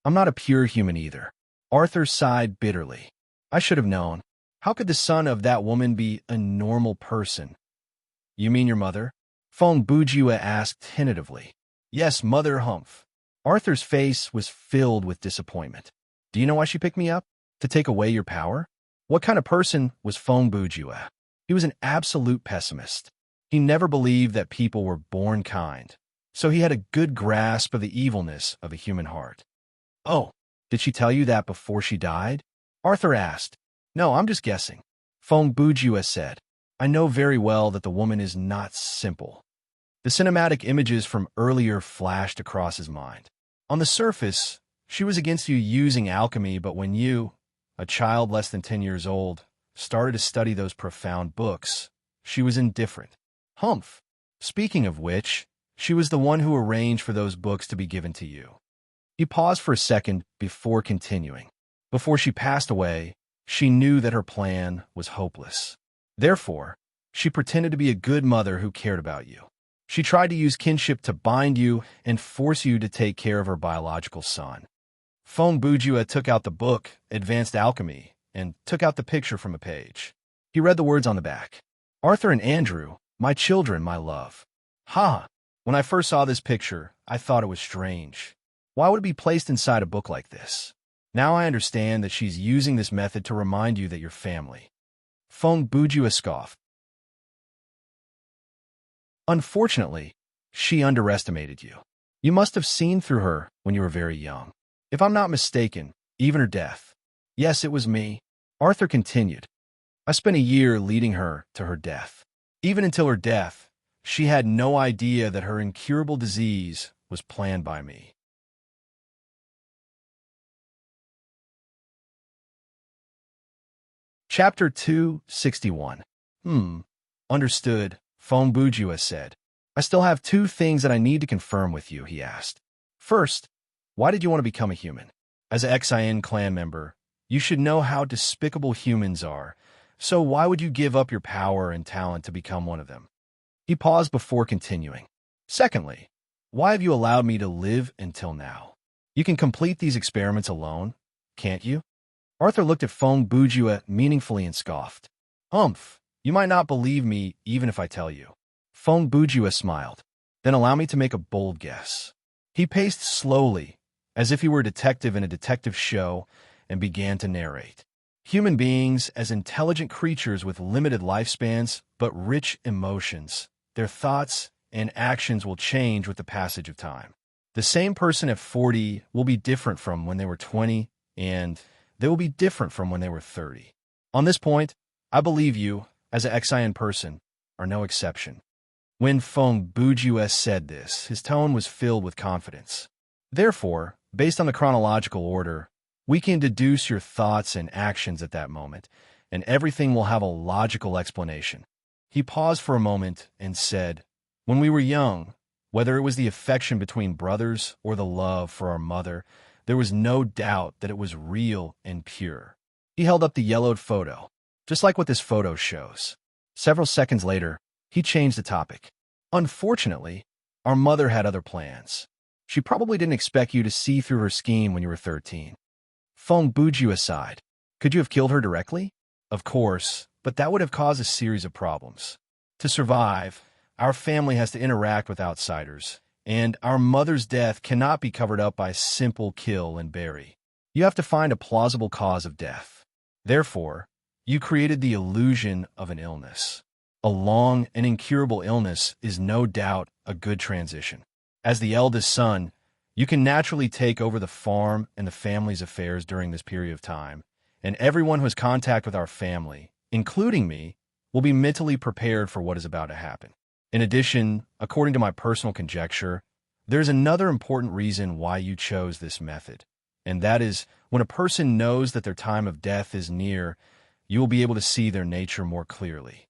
Speaker 1: I'm not a pure human either. Arthur sighed bitterly. I should have known. How could the son of that woman be a normal person? You mean your mother? Feng Bujua asked tentatively. Yes, Mother Humph. Arthur's face was filled with disappointment. Do you know why she picked me up? To take away your power? What kind of person was Feng Bujua? He was an absolute pessimist. He never believed that people were born kind, so he had a good grasp of the evilness of the human heart. Oh, did she tell you that before she died? Arthur asked. No, I'm just guessing. Feng Bujua said. I know very well that the woman is not simple. The cinematic images from earlier flashed across his mind. On the surface, she was against you using alchemy, but when you, a child less than 10 years old, started to study those profound books, she was indifferent. Humph. Speaking of which, she was the one who arranged for those books to be given to you. He paused for a second before continuing. Before she passed away, she knew that her plan was hopeless. Therefore, she pretended to be a good mother who cared about you. She tried to use kinship to bind you and force you to take care of her biological son. Feng Bujua took out the book, Advanced Alchemy, and took out the picture from a page. He read the words on the back. Arthur and Andrew, my children, my love. Ha! When I first saw this picture, I thought it was strange. Why would it be placed inside a book like this? Now I understand that she's using this method to remind you that you're family. Feng Bujua scoffed. Unfortunately, she underestimated you. You must have seen through her when you were very young. If I'm not mistaken, even her death. Yes, it was me. Arthur continued. I spent a year leading her to her death. Even until her death, she had no idea that her incurable disease was planned by me. Chapter 261. Understood, Feng Bujua said. I still have two things that I need to confirm with you, he asked. First, why did you want to become a human? As an XIN clan member, you should know how despicable humans are, so why would you give up your power and talent to become one of them? He paused before continuing. Secondly, why have you allowed me to live until now? You can complete these experiments alone, can't you? Arthur looked at Feng Bujua meaningfully and scoffed. Humph, you might not believe me even if I tell you. Feng Bujua smiled. Then allow me to make a bold guess. He paced slowly, as if he were a detective in a detective show, and began to narrate. Human beings as intelligent creatures with limited lifespans but rich emotions. Their thoughts and actions will change with the passage of time. The same person at 40 will be different from when they were 20, and they will be different from when they were 30. On this point, I believe you, as an XIN person, are no exception. When Feng Bujues said this, his tone was filled with confidence. Therefore, based on the chronological order, we can deduce your thoughts and actions at that moment, and everything will have a logical explanation. He paused for a moment and said, "When we were young, whether it was the affection between brothers or the love for our mother, there was no doubt that it was real and pure." He held up the yellowed photo, just like what this photo shows. Several seconds later, he changed the topic. "Unfortunately, our mother had other plans. She probably didn't expect you to see through her scheme when you were 13. Feng Buju aside, could you have killed her directly? Of course, but that would have caused a series of problems. To survive, our family has to interact with outsiders, and our mother's death cannot be covered up by a simple kill and bury. You have to find a plausible cause of death. Therefore, you created the illusion of an illness. A long and incurable illness is no doubt a good transition. As the eldest son, you can naturally take over the farm and the family's affairs during this period of time, and everyone who has contact with our family, including me, will be mentally prepared for what is about to happen. In addition, according to my personal conjecture, there's another important reason why you chose this method, and that is when a person knows that their time of death is near, you will be able to see their nature more clearly."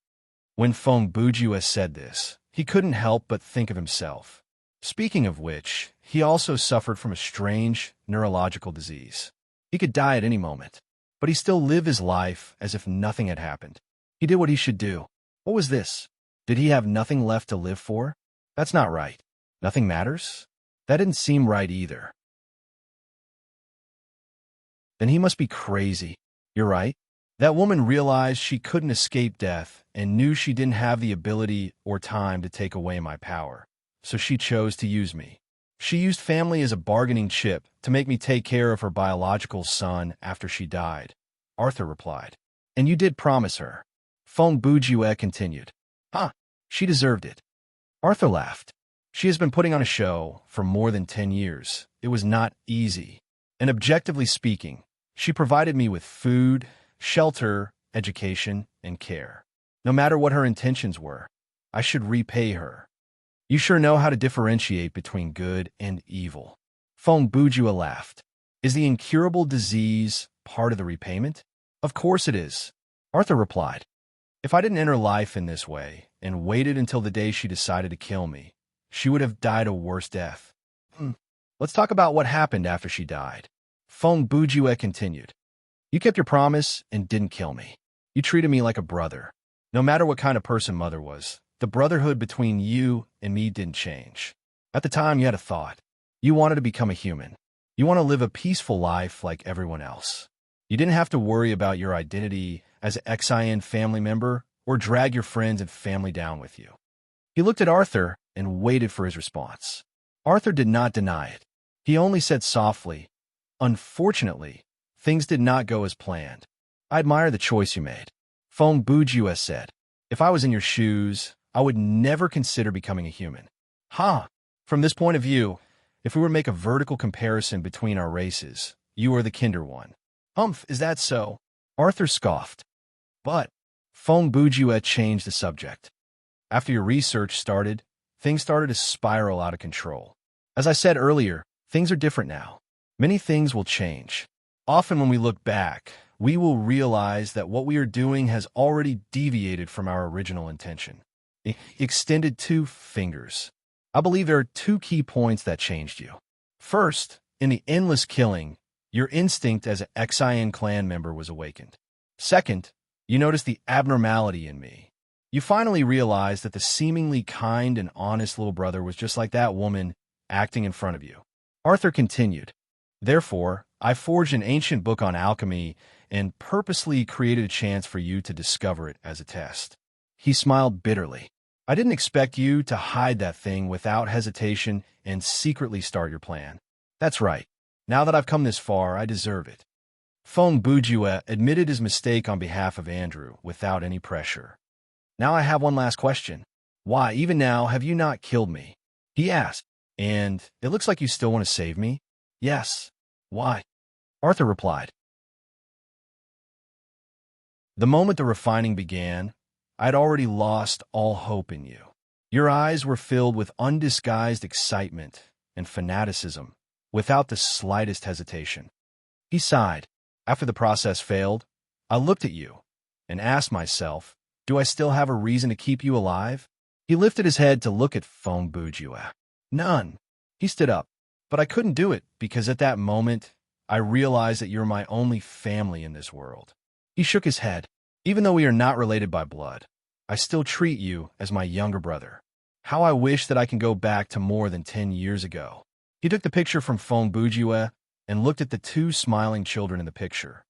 Speaker 1: When Feng Buju said this, he couldn't help but think of himself. Speaking of which, he also suffered from a strange neurological disease. He could die at any moment, but he still lived his life as if nothing had happened. He did what he should do. What was this? Did he have nothing left to live for? That's not right. Nothing matters? That didn't seem right either. Then he must be crazy. You're right. That woman realized she couldn't escape death and knew she didn't have the ability or time to take away my power. So she chose to use me. She used family as a bargaining chip to make me take care of her biological son after she died, Arthur replied. And you did promise her. Feng Buju continued. Huh, she deserved it. Arthur laughed. She has been putting on a show for more than 10 years. It was not easy. And objectively speaking, she provided me with food, shelter, education, and care. No matter what her intentions were, I should repay her. You sure know how to differentiate between good and evil. Feng Buju laughed. Is the incurable disease part of the repayment? Of course it is, Arthur replied. If I didn't end her life in this way and waited until the day she decided to kill me, she would have died a worse death. Let's talk about what happened after she died. Feng Buju continued. You kept your promise and didn't kill me. You treated me like a brother. No matter what kind of person Mother was, the brotherhood between you and me didn't change. At the time, you had a thought. You wanted to become a human. You want to live a peaceful life like everyone else. You didn't have to worry about your identity as an XIN family member or drag your friends and family down with you. He looked at Arthur and waited for his response. Arthur did not deny it. He only said softly, Unfortunately, things did not go as planned. I admire the choice you made. Feng Buju said, If I was in your shoes, I would never consider becoming a human. From this point of view, if we were to make a vertical comparison between our races, you are the kinder one. Is that so? Arthur scoffed. But Feng Buju changed the subject. After your research started, things started to spiral out of control. As I said earlier, things are different now. Many things will change. Often when we look back, we will realize that what we are doing has already deviated from our original intention. Extended 2 fingers. I believe there are 2 key points that changed you. First, in the endless killing, your instinct as an XIN clan member was awakened. Second, you noticed the abnormality in me. You finally realized that the seemingly kind and honest little brother was just like that woman acting in front of you. Arthur continued. Therefore, I forged an ancient book on alchemy and purposely created a chance for you to discover it as a test. He smiled bitterly. I didn't expect you to hide that thing without hesitation and secretly start your plan. That's right. Now that I've come this far, I deserve it. Feng Buju admitted his mistake on behalf of Andrew without any pressure. Now I have one last question. Why, even now, have you not killed me? He asked. And it looks like you still want to save me? Yes. Why? Arthur replied. The moment the refining began, I'd already lost all hope in you. Your eyes were filled with undisguised excitement and fanaticism, without the slightest hesitation. He sighed. After the process failed, I looked at you and asked myself, do I still have a reason to keep you alive? He lifted his head to look at Feng Bujue. None. He stood up. But I couldn't do it because at that moment, I realized that you're my only family in this world. He shook his head. Even though we are not related by blood, I still treat you as my younger brother. How I wish that I can go back to more than 10 years ago. He took the picture from Feng Bujue and looked at the two smiling children in the picture.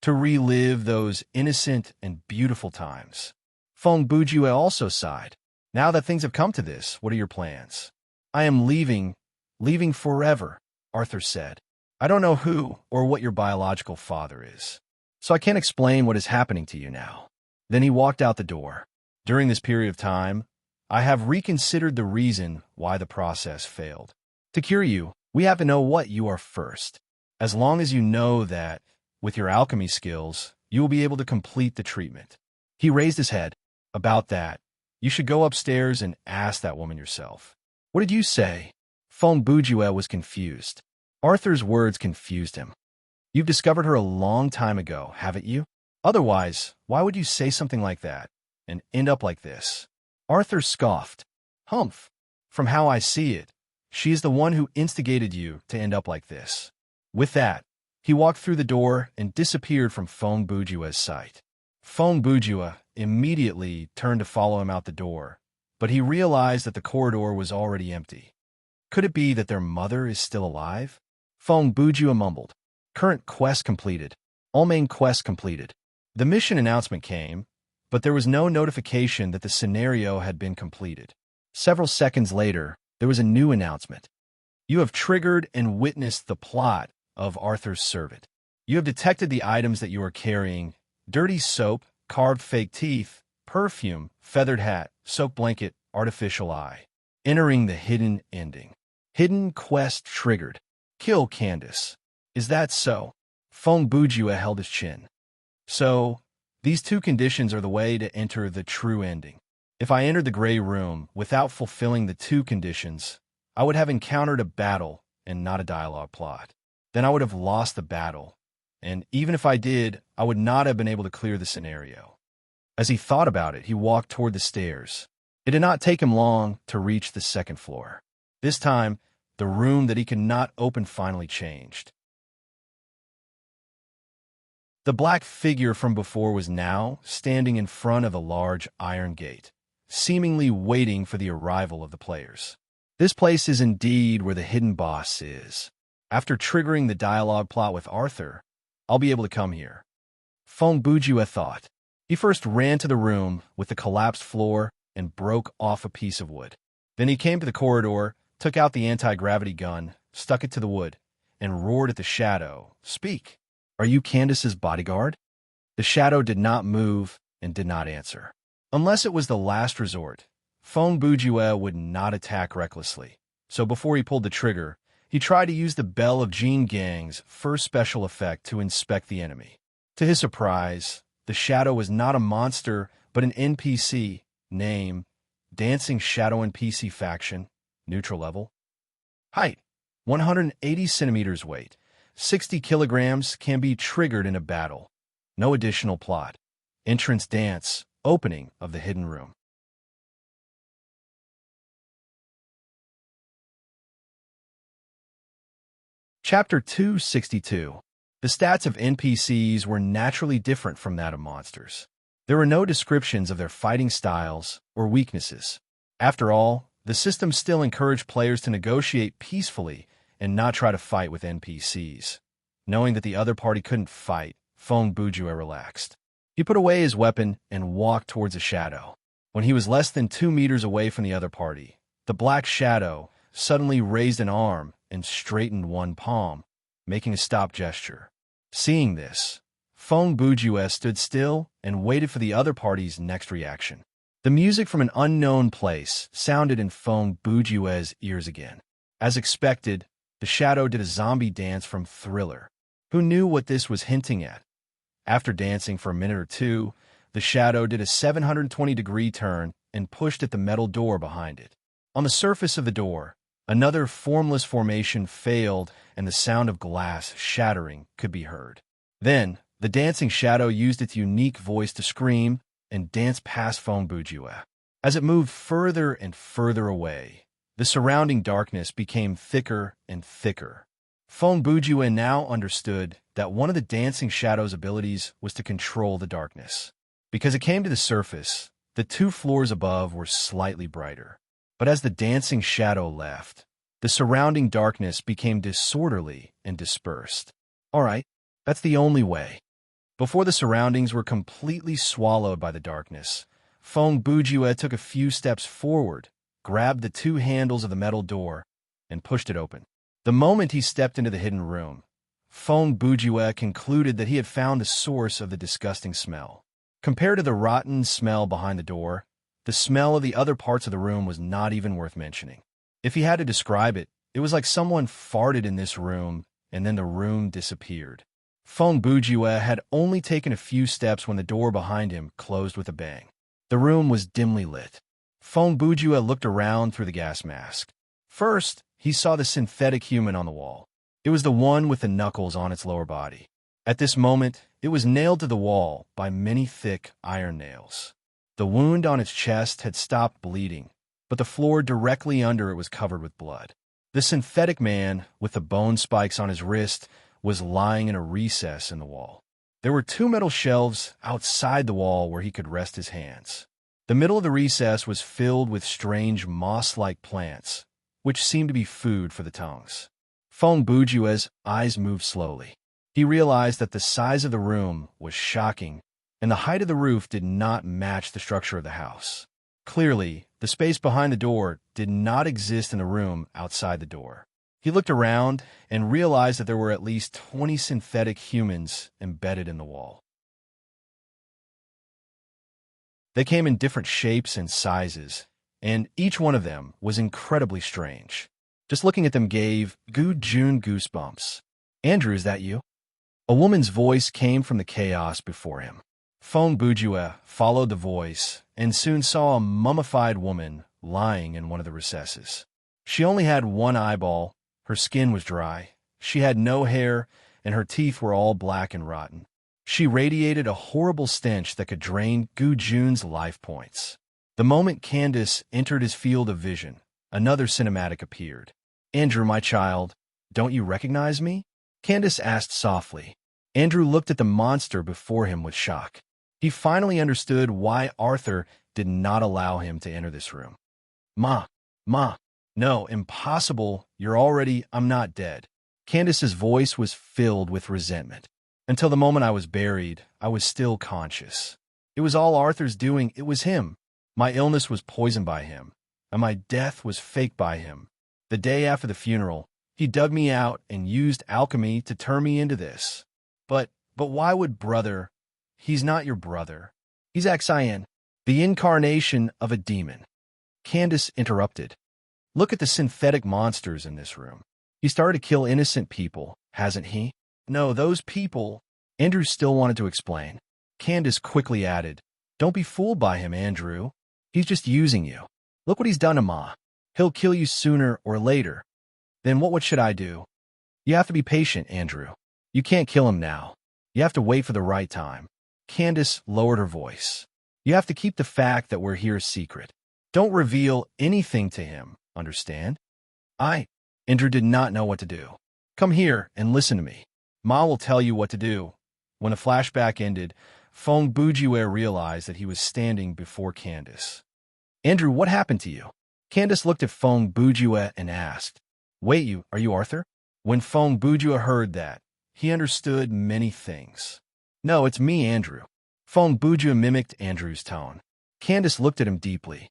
Speaker 1: To relive those innocent and beautiful times. Feng Bujue also sighed. Now that things have come to this, what are your plans? I am leaving forever, Arthur said. I don't know who or what your biological father is, so I can't explain what is happening to you now. Then he walked out the door. During this period of time, I have reconsidered the reason why the process failed. To cure you, we have to know what you are first. As long as you know that, with your alchemy skills, you will be able to complete the treatment. He raised his head. About that, you should go upstairs and ask that woman yourself. What did you say? Feng Bujue was confused. Arthur's words confused him. You've discovered her a long time ago, haven't you? Otherwise, why would you say something like that and end up like this? Arthur scoffed. Humph. From how I see it, she is the one who instigated you to end up like this. With that, he walked through the door and disappeared from Feng Bujue's sight. Feng Bujue immediately turned to follow him out the door, but he realized that the corridor was already empty. Could it be that their mother is still alive? Feng Bujue mumbled. Current quest completed. All main quests completed. The mission announcement came, but there was no notification that the scenario had been completed. Several seconds later, there was a new announcement. You have triggered and witnessed the plot of Arthur's Servant. You have detected the items that you are carrying: dirty soap, carved fake teeth, perfume, feathered hat, soap blanket, artificial eye. Entering the hidden ending. Hidden quest triggered. Kill Candace. Is that so? Feng Bujue held his chin. So, these two conditions are the way to enter the true ending. If I entered the gray room without fulfilling the two conditions, I would have encountered a battle and not a dialogue plot. Then I would have lost the battle, and even if I did, I would not have been able to clear the scenario. As he thought about it, he walked toward the stairs. It did not take him long to reach the second floor. This time, the room that he could not open finally changed. The black figure from before was now standing in front of a large iron gate, seemingly waiting for the arrival of the players. This place is indeed where the hidden boss is. After triggering the dialogue plot with Arthur, I'll be able to come here. Feng Bujue thought. He first ran to the room with the collapsed floor and broke off a piece of wood. Then he came to the corridor, took out the anti-gravity gun, stuck it to the wood, and roared at the shadow. Speak. Are you Candace's bodyguard? The shadow did not move and did not answer. Unless it was the last resort, Feng Bujue would not attack recklessly. So before he pulled the trigger, he tried to use the Bell of Jean Gang's first special effect to inspect the enemy. To his surprise, the shadow was not a monster, but an NPC. Name: Dancing Shadow NPC Faction. Neutral level. Height: 180 centimeters. Weight: 60 kilograms. Can be triggered in a battle. No additional plot. Entrance dance. Opening of the hidden room. Chapter 262. The stats of NPCs were naturally different from that of monsters. There were no descriptions of their fighting styles or weaknesses. After all, the system still encouraged players to negotiate peacefully and not try to fight with NPCs. Knowing that the other party couldn't fight, Feng Bujue relaxed. He put away his weapon and walked towards a shadow. When he was less than 2 meters away from the other party, the black shadow suddenly raised an arm and straightened one palm, making a stop gesture. Seeing this, Feng Bujue stood still and waited for the other party's next reaction. The music from an unknown place sounded in Feng Bujue's ears again. As expected, the shadow did a zombie dance from Thriller. Who knew what this was hinting at? After dancing for a minute or two, the shadow did a 720-degree turn and pushed at the metal door behind it. On the surface of the door, another formless formation failed, and the sound of glass shattering could be heard. Then, the dancing shadow used its unique voice to scream and dance past Feng Bujue. As it moved further and further away, the surrounding darkness became thicker and thicker. Feng Bujue now understood that one of the dancing shadow's abilities was to control the darkness. Because it came to the surface, the 2 floors above were slightly brighter. But as the dancing shadow left, the surrounding darkness became disorderly and dispersed. All right, that's the only way. Before the surroundings were completely swallowed by the darkness, Feng Bujue took a few steps forward, grabbed the 2 handles of the metal door, and pushed it open. The moment he stepped into the hidden room, Feng Bujue concluded that he had found the source of the disgusting smell. Compared to the rotten smell behind the door, the smell of the other parts of the room was not even worth mentioning. If he had to describe it, it was like someone farted in this room, and then the room disappeared. Feng Bujue had only taken a few steps when the door behind him closed with a bang. The room was dimly lit. Feng Bujue looked around through the gas mask. First, he saw the synthetic human on the wall. It was the one with the knuckles on its lower body. At this moment, it was nailed to the wall by many thick iron nails. The wound on its chest had stopped bleeding, but the floor directly under it was covered with blood. The synthetic man, with the bone spikes on his wrist, was lying in a recess in the wall. There were 2 metal shelves outside the wall where he could rest his hands. The middle of the recess was filled with strange moss-like plants, which seemed to be food for the tongues. Feng Bujue's eyes moved slowly. He realized that the size of the room was shocking, and the height of the roof did not match the structure of the house. Clearly, the space behind the door did not exist in the room outside the door. He looked around and realized that there were at least 20 synthetic humans embedded in the wall. They came in different shapes and sizes, and each one of them was incredibly strange. Just looking at them gave Gu Jun goosebumps. "Andrew, is that you?" A woman's voice came from the chaos before him. Feng Bujue followed the voice and soon saw a mummified woman lying in one of the recesses. She only had one eyeball, her skin was dry, she had no hair, and her teeth were all black and rotten. She radiated a horrible stench that could drain Gu Jun's life points. The moment Candace entered his field of vision, another cinematic appeared. "Andrew, my child, don't you recognize me?" Candace asked softly. Andrew looked at the monster before him with shock. He finally understood why Arthur did not allow him to enter this room. Ma, no, impossible, I'm not dead." Candace's voice was filled with resentment. "Until the moment I was buried, I was still conscious. It was all Arthur's doing, it was him. My illness was poisoned by him, and my death was faked by him. The day after the funeral, he dug me out and used alchemy to turn me into this. But why would brother? He's not your brother. He's Xian, the incarnation of a demon." Candace interrupted. "Look at the synthetic monsters in this room. He started to kill innocent people, hasn't he?" "No, those people—" Andrew still wanted to explain. Candace quickly added, "Don't be fooled by him, Andrew. He's just using you. Look what he's done to Ma. He'll kill you sooner or later." "Then what should I do?" "You have to be patient, Andrew. You can't kill him now. You have to wait for the right time." Candace lowered her voice. "You have to keep the fact that we're here secret. Don't reveal anything to him, understand?" Andrew did not know what to do. "Come here and listen to me. Ma will tell you what to do." When the flashback ended, Feng Bujue realized that he was standing before Candace. "Andrew, what happened to you?" Candace looked at Feng Bujue and asked, "Wait, are you Arthur?" When Feng Bujue heard that, he understood many things. "No, it's me, Andrew." Feng Bujue mimicked Andrew's tone. Candace looked at him deeply.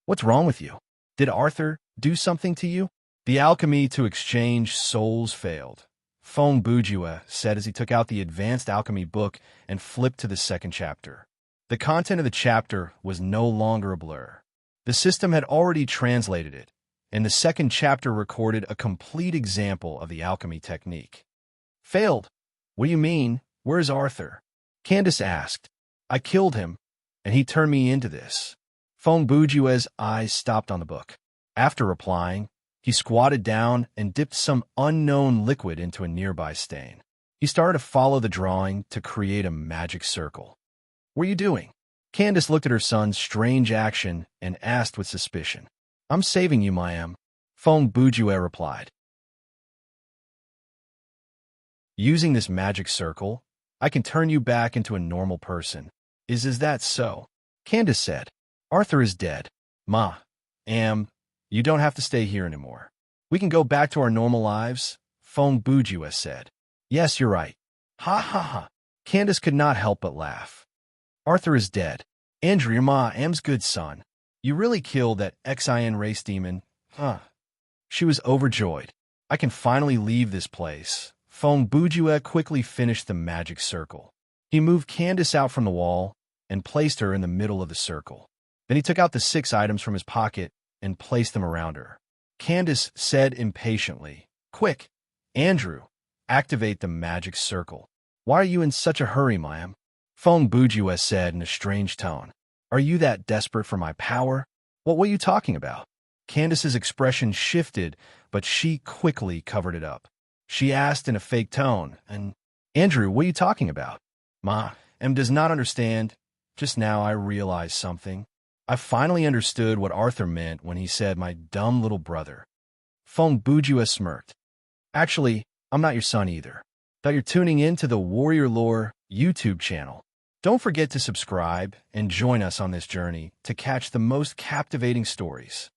Speaker 1: "What's wrong with you? Did Arthur do something to you?" "The alchemy to exchange souls failed," Feng Bujue said as he took out the advanced alchemy book and flipped to the 2nd chapter. The content of the chapter was no longer a blur. The system had already translated it, and the 2nd chapter recorded a complete example of the alchemy technique. "Failed? What do you mean? Where's Arthur?" Candace asked. "I killed him. and he turned me into this. Feng Bujue's eyes stopped on the book. After replying, he squatted down and dipped some unknown liquid into a nearby stain. He started to follow the drawing to create a magic circle. "What are you doing?" Candace looked at her son's strange action and asked with suspicion. "I'm saving you, Mayam," Feng Bujue replied. "Using this magic circle, I can turn you back into a normal person. Is that so?" Candace said. "Arthur is dead. You don't have to stay here anymore. We can go back to our normal lives," Feng Bujue said. "Yes, you're right." Ha ha ha. Candace could not help but laugh. "Arthur is dead. Andrew, your Am's good son. You really killed that Xin race demon, huh?" She was overjoyed. "I can finally leave this place." Feng Bujue quickly finished the magic circle. He moved Candace out from the wall and placed her in the middle of the circle. Then he took out the 6 items from his pocket and placed them around her. Candace said impatiently, "Quick, Andrew, activate the magic circle." "Why are you in such a hurry, Mayam?" Feng Bujue said in a strange tone. "Are you that desperate for my power?" What were you talking about?" Candace's expression shifted, but she quickly covered it up. She asked in a fake tone, Andrew, what are you talking about?" Does not understand. Just now I realized something. I finally understood what Arthur meant when he said my dumb little brother. Feng Bujue smirked. "Actually, I'm not your son either. Thought you're tuning in to the Warrior Lore YouTube channel. Don't forget to subscribe and join us on this journey to catch the most captivating stories.